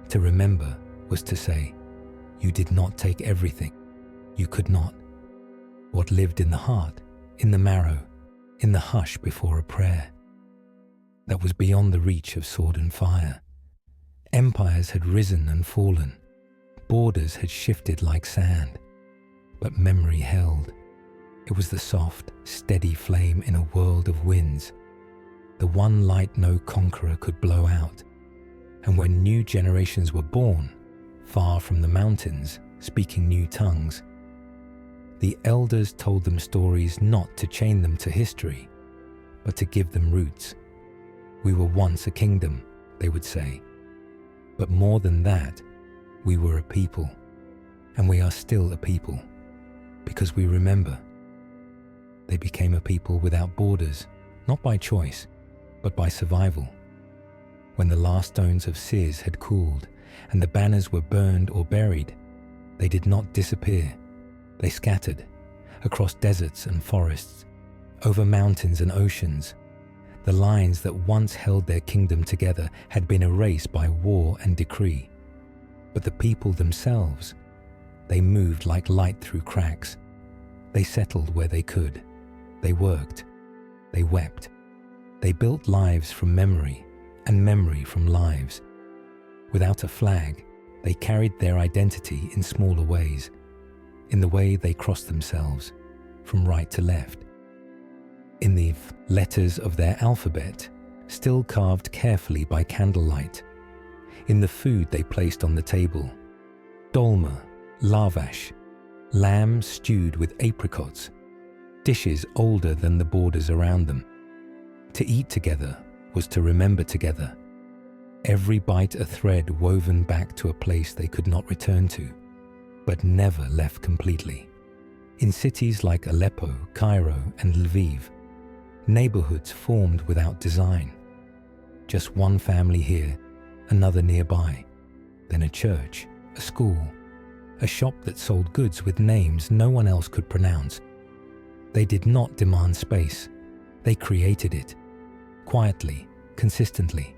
To remember was to say, you did not take everything. You could not. What lived in the heart, in the marrow, in the hush before a prayer. That was beyond the reach of sword and fire. Empires had risen and fallen. Borders had shifted like sand. But memory held. It was the soft, steady flame in a world of winds. The one light no conqueror could blow out. And when new generations were born, far from the mountains, speaking new tongues, the elders told them stories not to chain them to history, but to give them roots. We were once a kingdom, they would say. But more than that, we were a people, and we are still a people, because we remember. They became a people without borders, not by choice, but by survival. When the last stones of Cis had cooled and the banners were burned or buried, they did not disappear. They scattered across deserts and forests, over mountains and oceans. The lines that once held their kingdom together had been erased by war and decree. But the people themselves, They moved like light through cracks. They settled where they could. They worked. They wept. They built lives from memory, and memory from lives. Without a flag, they carried their identity in smaller ways, in the way they crossed themselves, from right to left. In the letters of their alphabet, still carved carefully by candlelight. In the food they placed on the table, dolma, lavash, lamb stewed with apricots, dishes older than the borders around them. To eat together was to remember together. Every bite a thread woven back to a place they could not return to, but never left completely. In cities like Aleppo, Cairo, and Lviv, neighborhoods formed without design. Just one family here, another nearby, then a church, a school, a shop that sold goods with names no one else could pronounce. They did not demand space. They created it, quietly, consistently,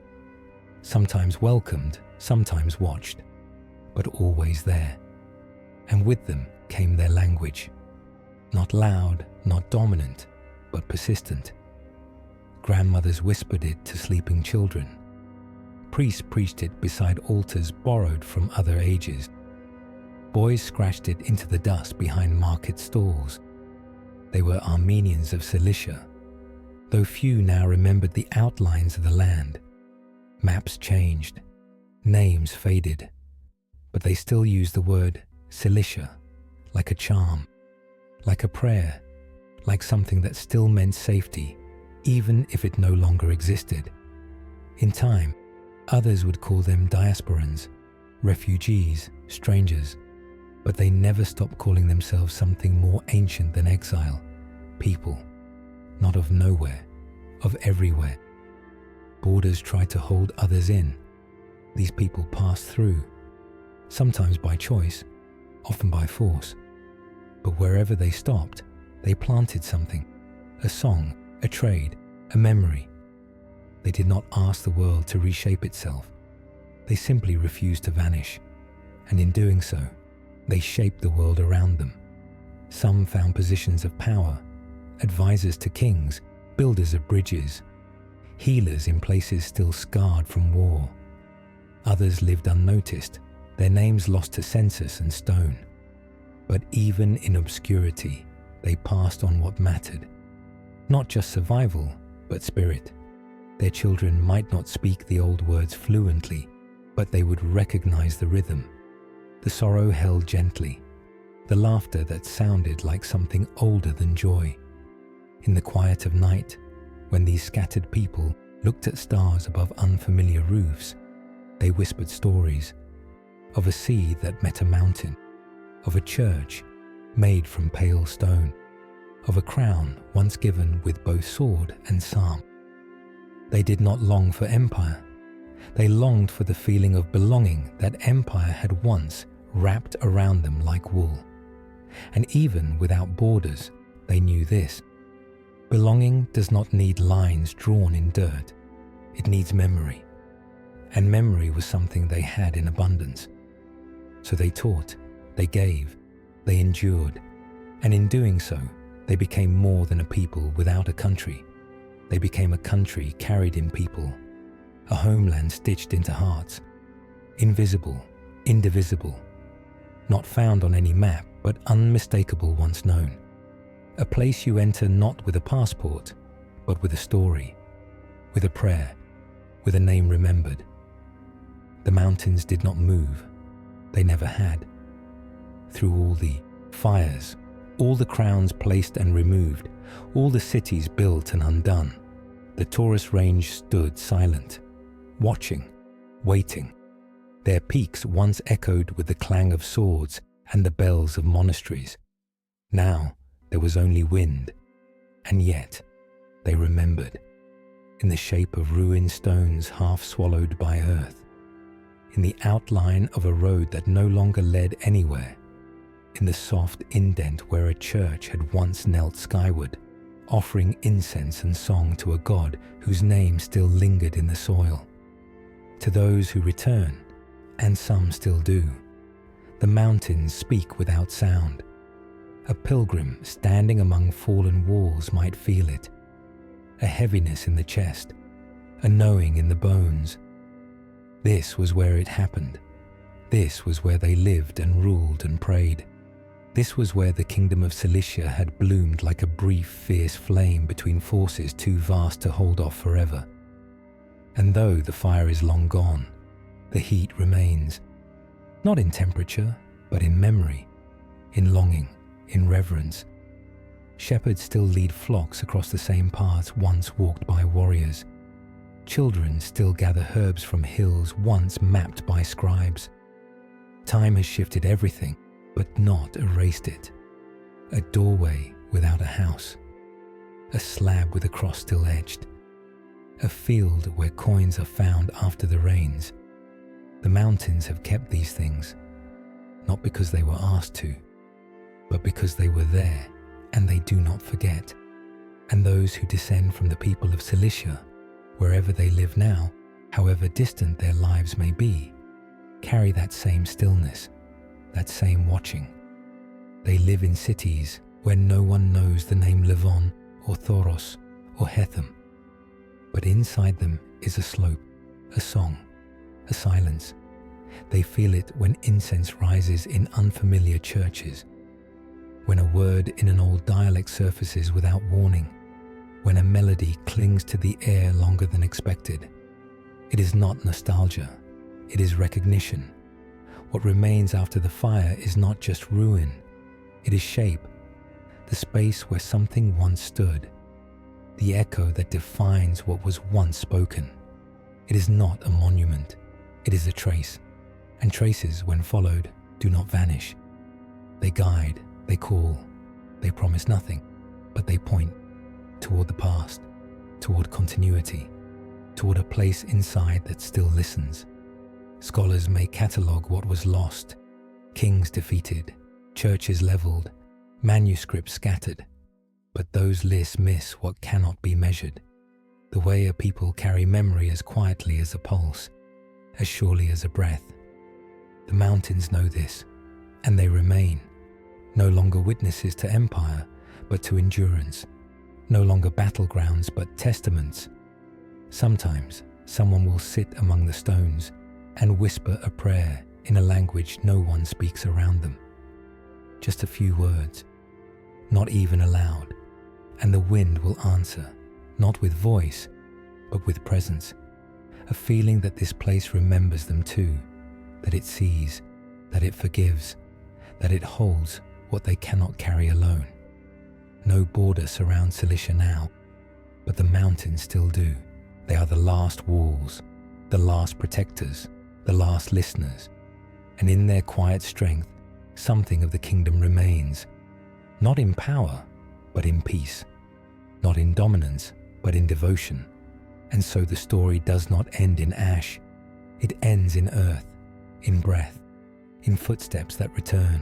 sometimes welcomed, sometimes watched, but always there. And with them came their language, not loud, not dominant, but persistent. Grandmothers whispered it to sleeping children. Priests preached it beside altars borrowed from other ages. Boys scratched it into the dust behind market stalls. They were Armenians of Cilicia, though few now remembered the outlines of the land. Maps changed, names faded, but they still used the word Cilicia, like a charm, like a prayer, like something that still meant safety, even if it no longer existed. In time, others would call them diasporans, refugees, strangers, but they never stopped calling themselves something more ancient than exile, people, not of nowhere, of everywhere. Borders tried to hold others in. These people passed through, sometimes by choice, often by force. But wherever they stopped, they planted something, a song, a trade, a memory. They did not ask the world to reshape itself. They simply refused to vanish, and in doing so, they shaped the world around them. Some found positions of power, advisors to kings, builders of bridges, healers in places still scarred from war. Others lived unnoticed, their names lost to census and stone. But even in obscurity, they passed on what mattered. Not just survival, but spirit. Their children might not speak the old words fluently, but they would recognize the rhythm. The sorrow held gently, the laughter that sounded like something older than joy. In the quiet of night, when these scattered people looked at stars above unfamiliar roofs, they whispered stories of a sea that met a mountain, of a church made from pale stone, of a crown once given with both sword and psalm. They did not long for empire. They longed for the feeling of belonging that empire had once wrapped around them like wool. And even without borders, they knew this. Belonging does not need lines drawn in dirt. It needs memory. And memory was something they had in abundance. So they taught, they gave, they endured. And in doing so, they became more than a people without a country. They became a country carried in people, a homeland stitched into hearts, invisible, indivisible, not found on any map, but unmistakable once known. A place you enter not with a passport, but with a story, with a prayer, with a name remembered. The mountains did not move. They never had. Through all the fires, all the crowns placed and removed, all the cities built and undone, the Taurus range stood silent, watching, waiting. Their peaks once echoed with the clang of swords and the bells of monasteries. Now there was only wind, and yet they remembered, in the shape of ruined stones half swallowed by earth, in the outline of a road that no longer led anywhere, in the soft indent where a church had once knelt skyward, offering incense and song to a god whose name still lingered in the soil. To those who return, and some still do, The mountains speak without sound. A pilgrim standing among fallen walls might feel it. A heaviness in the chest, a knowing in the bones. This was where it happened. This was where they lived and ruled and prayed. This was where the kingdom of Cilicia had bloomed like a brief, fierce flame between forces too vast to hold off forever. And though the fire is long gone, the heat remains, not in temperature, but in memory, in longing, in reverence. Shepherds still lead flocks across the same paths once walked by warriors. Children still gather herbs from hills once mapped by scribes. Time has shifted everything, but not erased it. A doorway without a house. A slab with a cross still etched. A field where coins are found after the rains. The mountains have kept these things, not because they were asked to, but because they were there and they do not forget. And those who descend from the people of Cilicia, wherever they live now, however distant their lives may be, carry that same stillness, that same watching. They live in cities where no one knows the name Levon or Thoros or Hetham. But inside them is a slope, a song, a silence. They feel it when incense rises in unfamiliar churches, when a word in an old dialect surfaces without warning, when a melody clings to the air longer than expected. It is not nostalgia, it is recognition. What remains after the fire is not just ruin, it is shape, the space where something once stood, the echo that defines what was once spoken. It is not a monument, it is a trace, and traces, when followed, do not vanish. They guide, they call, they promise nothing, but they point toward the past, toward continuity, toward a place inside that still listens. Scholars may catalogue what was lost, kings defeated, churches levelled, manuscripts scattered, but those lists miss what cannot be measured. The way a people carry memory as quietly as a pulse, as surely as a breath. The mountains know this, and they remain, no longer witnesses to empire, but to endurance, no longer battlegrounds, but testaments. Sometimes someone will sit among the stones and whisper a prayer in a language no one speaks around them. Just a few words, not even aloud, and the wind will answer, not with voice, but with presence, a feeling that this place remembers them too, that it sees, that it forgives, that it holds what they cannot carry alone. No border surrounds Cilicia now, but the mountains still do. They are the last walls, the last protectors, the last listeners, and in their quiet strength, something of the kingdom remains, not in power, but in peace, not in dominance, but in devotion. And so the story does not end in ash, it ends in earth, in breath, in footsteps that return,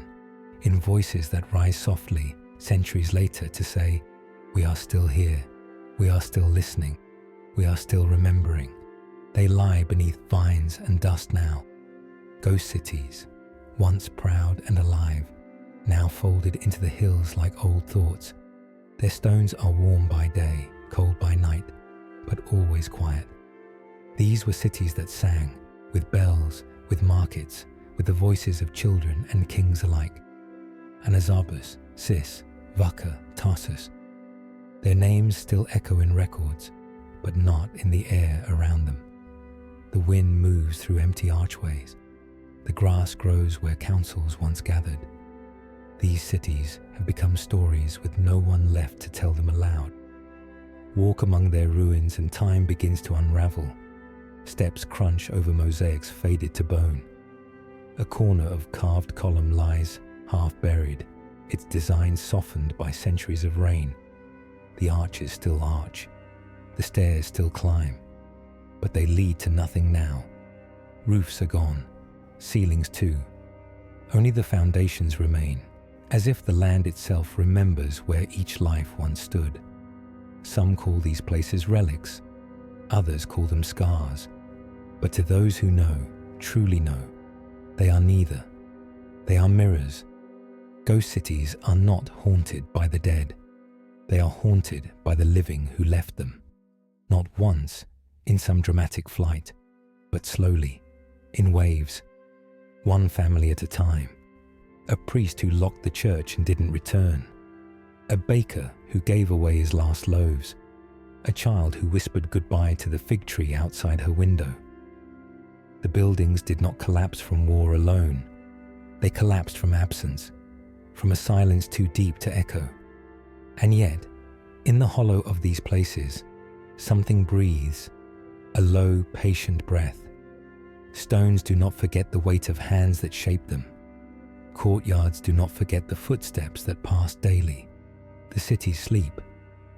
in voices that rise softly centuries later to say, we are still here, we are still listening, we are still remembering. They lie beneath vines and dust now, ghost cities, once proud and alive, now folded into the hills like old thoughts. Their stones are warm by day, cold by night, but always quiet. These were cities that sang, with bells, with markets, with the voices of children and kings alike. Anazarbus, Sis, Vaca, Tarsus. Their names still echo in records, but not in the air around them. The wind moves through empty archways. The grass grows where councils once gathered. These cities have become stories with no one left to tell them aloud. Walk among their ruins and time begins to unravel. Steps crunch over mosaics faded to bone. A corner of carved column lies half buried, its design softened by centuries of rain. The arches still arch. The stairs still climb. But they lead to nothing now. Roofs are gone, ceilings too. Only the foundations remain, as if the land itself remembers where each life once stood. Some call these places relics, others call them scars. But to those who know, truly know, they are neither. They are mirrors. Ghost cities are not haunted by the dead. They are haunted by the living who left them, not once in some dramatic flight, but slowly, in waves, one family at a time. A priest who locked the church and didn't return. A baker who gave away his last loaves. A child who whispered goodbye to the fig tree outside her window. The buildings did not collapse from war alone. They collapsed from absence, from a silence too deep to echo. And yet, in the hollow of these places, something breathes, a low, patient breath. Stones do not forget the weight of hands that shaped them. Courtyards do not forget the footsteps that pass daily. The cities sleep,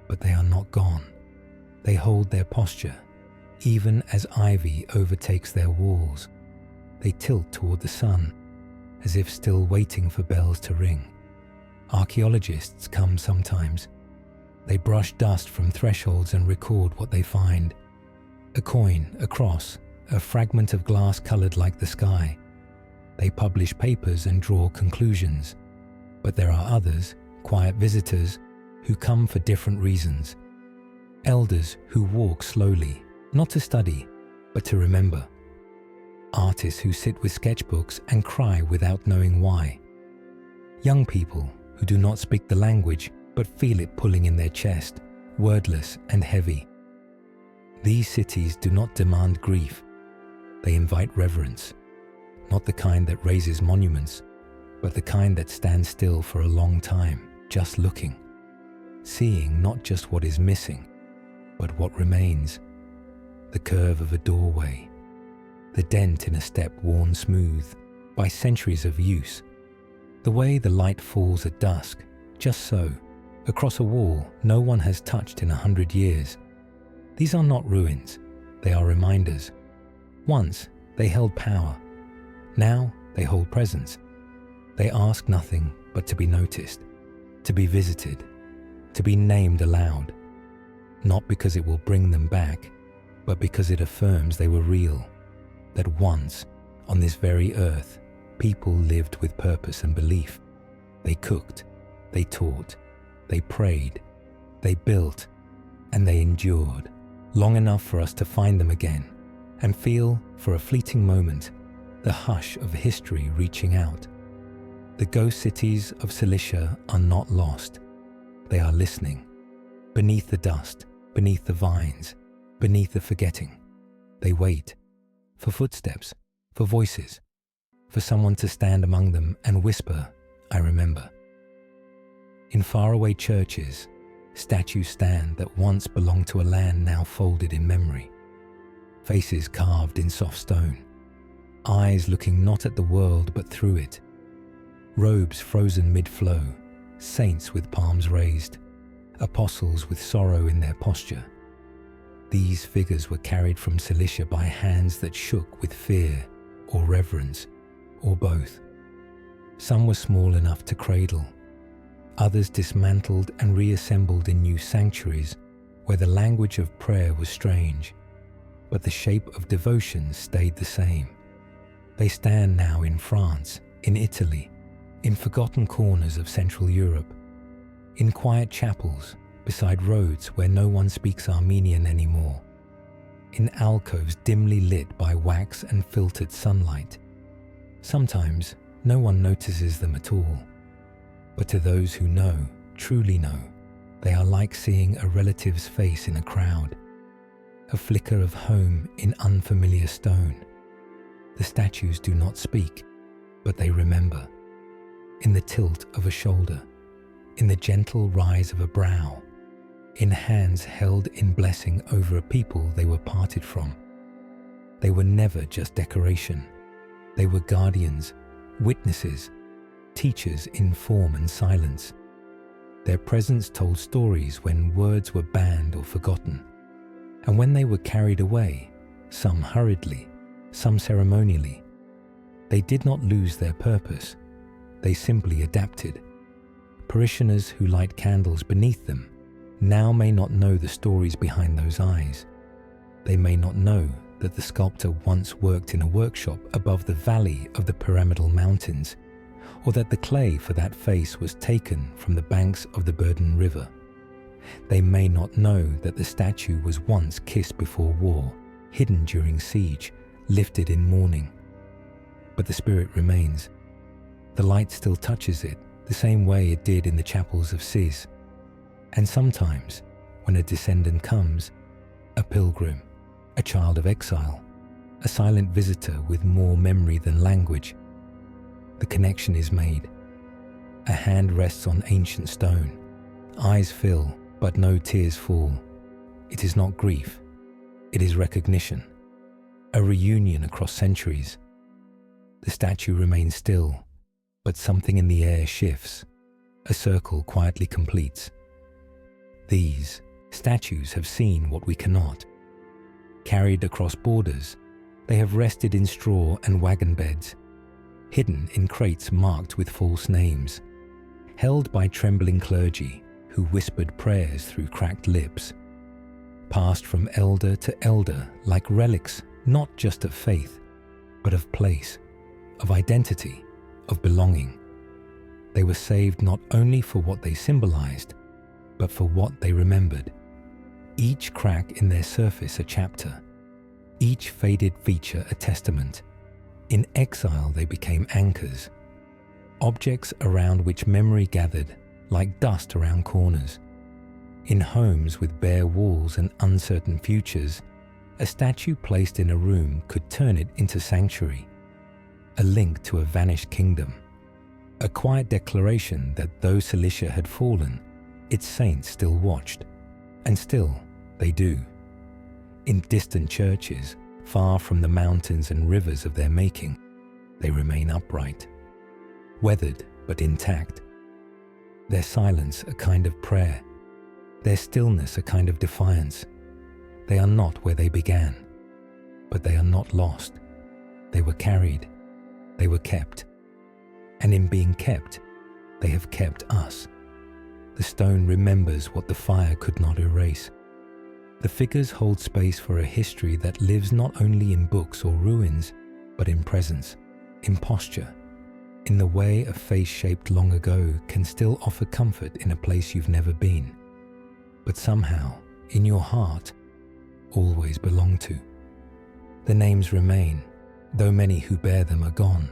but they are not gone. They hold their posture, even as ivy overtakes their walls. They tilt toward the sun, as if still waiting for bells to ring. Archaeologists come sometimes. They brush dust from thresholds and record what they find. A coin, a cross, a fragment of glass colored like the sky. They publish papers and draw conclusions. But there are others, quiet visitors, who come for different reasons. Elders who walk slowly, not to study, but to remember. Artists who sit with sketchbooks and cry without knowing why. Young people who do not speak the language but feel it pulling in their chest, wordless and heavy. These cities do not demand grief. They invite reverence, not the kind that raises monuments, but the kind that stands still for a long time, just looking, seeing not just what is missing, but what remains. The curve of a doorway, the dent in a step worn smooth by centuries of use, the way the light falls at dusk, just so, across a wall no one has touched in 100 years. These are not ruins, they are reminders. Once they held power, now they hold presence. They ask nothing but to be noticed, to be visited, to be named aloud, not because it will bring them back, but because it affirms they were real, that once, on this very earth, people lived with purpose and belief. They cooked, they taught, they prayed, they built, and they endured, long enough for us to find them again and feel, for a fleeting moment, the hush of history reaching out. The ghost cities of Cilicia are not lost. They are listening. Beneath the dust, beneath the vines, beneath the forgetting, they wait for footsteps, for voices, for someone to stand among them and whisper, "I remember." In faraway churches, statues stand that once belonged to a land now folded in memory. Faces carved in soft stone, eyes looking not at the world but through it. Robes frozen mid-flow, saints with palms raised, apostles with sorrow in their posture. These figures were carried from Cilicia by hands that shook with fear or reverence, or both. Some were small enough to cradle. Others dismantled and reassembled in new sanctuaries where the language of prayer was strange, but the shape of devotion stayed the same. They stand now in France, in Italy, in forgotten corners of Central Europe, in quiet chapels beside roads where no one speaks Armenian anymore, in alcoves dimly lit by wax and filtered sunlight. Sometimes no one notices them at all, but to those who know, truly know, they are like seeing a relative's face in a crowd, a flicker of home in unfamiliar stone. The statues do not speak, but they remember, in the tilt of a shoulder, in the gentle rise of a brow, in hands held in blessing over a people they were parted from. They were never just decoration. They were guardians, witnesses, teachers in form and silence. Their presence told stories when words were banned or forgotten. And when they were carried away, some hurriedly, some ceremonially, they did not lose their purpose. They simply adapted. Parishioners who light candles beneath them now may not know the stories behind those eyes. They may not know that the sculptor once worked in a workshop above the valley of the pyramidal mountains, or that the clay for that face was taken from the banks of the Burden River. They may not know that the statue was once kissed before war, hidden during siege, lifted in mourning. But the spirit remains. The light still touches it, the same way it did in the chapels of Cis. And sometimes, when a descendant comes, a pilgrim, a child of exile, a silent visitor with more memory than language, the connection is made. A hand rests on ancient stone. Eyes fill, but no tears fall. It is not grief. It is recognition. A reunion across centuries. The statue remains still, but something in the air shifts. A circle quietly completes. These statues have seen what we cannot. Carried across borders, they have rested in straw and wagon beds, hidden in crates marked with false names, held by trembling clergy who whispered prayers through cracked lips, passed from elder to elder like relics not just of faith, but of place, of identity, of belonging. They were saved not only for what they symbolized, but for what they remembered. Each crack in their surface a chapter, each faded feature a testament. In exile they became anchors, objects around which memory gathered like dust around corners. In homes with bare walls and uncertain futures, a statue placed in a room could turn it into sanctuary, a link to a vanished kingdom, a quiet declaration that though Cilicia had fallen, its saints still watched, and still they do. In distant churches, far from the mountains and rivers of their making, they remain upright, weathered but intact. Their silence a kind of prayer, their stillness a kind of defiance. They are not where they began, but they are not lost. They were carried, they were kept, and in being kept, they have kept us. The stone remembers what the fire could not erase. The figures hold space for a history that lives not only in books or ruins, but in presence, in posture, in the way a face shaped long ago can still offer comfort in a place you've never been, but somehow, in your heart, always belong to. The names remain, though many who bear them are gone.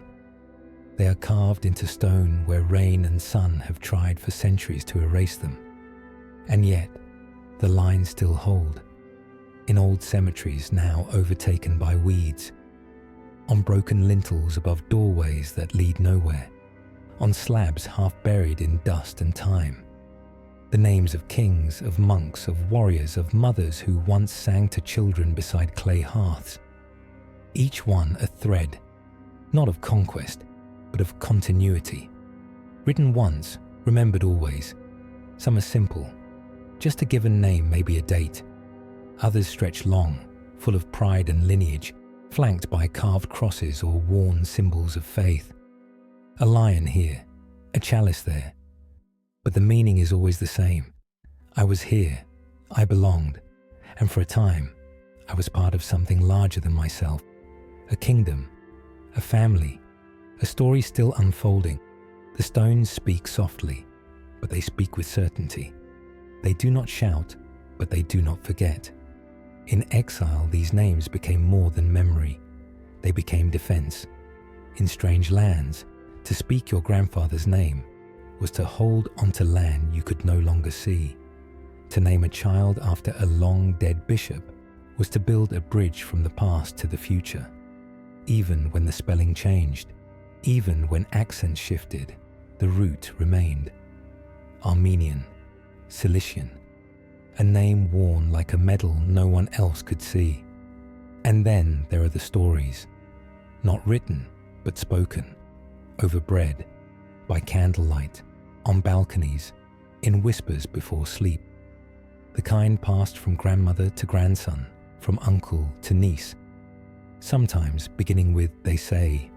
They are carved into stone where rain and sun have tried for centuries to erase them. And yet, the lines still hold, in old cemeteries now overtaken by weeds, on broken lintels above doorways that lead nowhere, on slabs half buried in dust and time. The names of kings, of monks, of warriors, of mothers who once sang to children beside clay hearths, each one a thread, not of conquest, but of continuity. Written once, remembered always. Some are simple, just a given name, maybe a date. Others stretch long, full of pride and lineage, flanked by carved crosses or worn symbols of faith. A lion here, a chalice there. But the meaning is always the same. I was here, I belonged, and for a time, I was part of something larger than myself. A kingdom, a family, a story still unfolding. The stones speak softly, but they speak with certainty. They do not shout, but they do not forget. In exile, these names became more than memory. They became defense. In strange lands, to speak your grandfather's name was to hold onto land you could no longer see. To name a child after a long-dead bishop was to build a bridge from the past to the future. Even when the spelling changed, even when accents shifted, the root remained. Armenian, Cilician, a name worn like a medal no one else could see. And then there are the stories, not written, but spoken, over bread, by candlelight, on balconies, in whispers before sleep. The kind passed from grandmother to grandson, from uncle to niece, sometimes beginning with "they say,"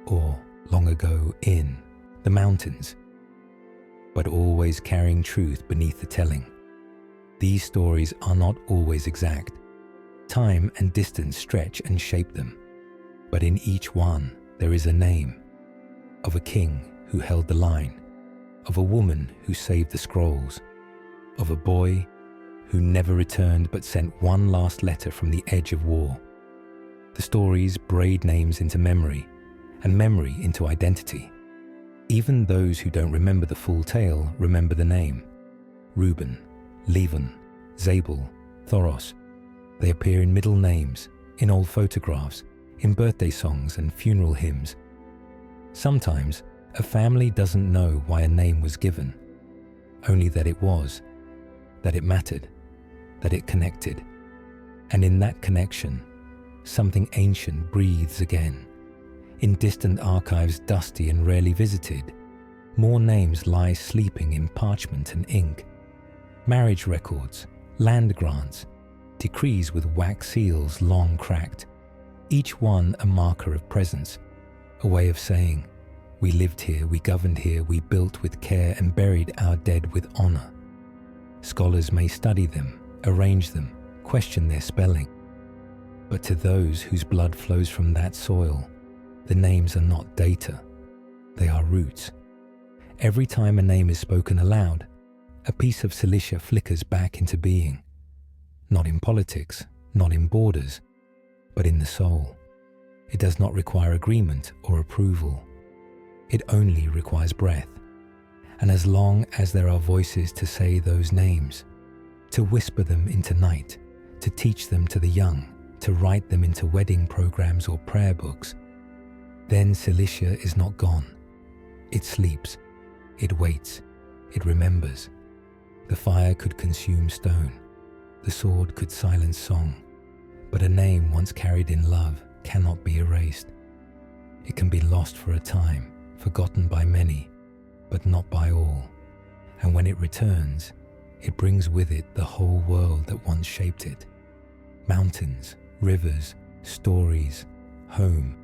or "long ago in" the mountains, but always carrying truth beneath the telling. These stories are not always exact. Time and distance stretch and shape them, but in each one there is a name, of a king who held the line, of a woman who saved the scrolls, of a boy who never returned but sent one last letter from the edge of war. The stories braid names into memory, and memory into identity. Even those who don't remember the full tale remember the name. Reuben, Levon, Zabel, Thoros. They appear in middle names, in old photographs, in birthday songs and funeral hymns. Sometimes, a family doesn't know why a name was given, only that it was, that it mattered, that it connected. And in that connection, something ancient breathes again. In distant archives dusty and rarely visited, more names lie sleeping in parchment and ink. Marriage records, land grants, decrees with wax seals long cracked, each one a marker of presence, a way of saying, we lived here, we governed here, we built with care and buried our dead with honor. Scholars may study them, arrange them, question their spelling. But to those whose blood flows from that soil, the names are not data, they are roots. Every time a name is spoken aloud, a piece of Cilicia flickers back into being. Not in politics, not in borders, but in the soul. It does not require agreement or approval. It only requires breath. And as long as there are voices to say those names, to whisper them into night, to teach them to the young, to write them into wedding programs or prayer books, then Cilicia is not gone. It sleeps, it waits, it remembers. The fire could consume stone, the sword could silence song, but a name once carried in love cannot be erased. It can be lost for a time, forgotten by many, but not by all. And when it returns, it brings with it the whole world that once shaped it. Mountains, rivers, stories, home,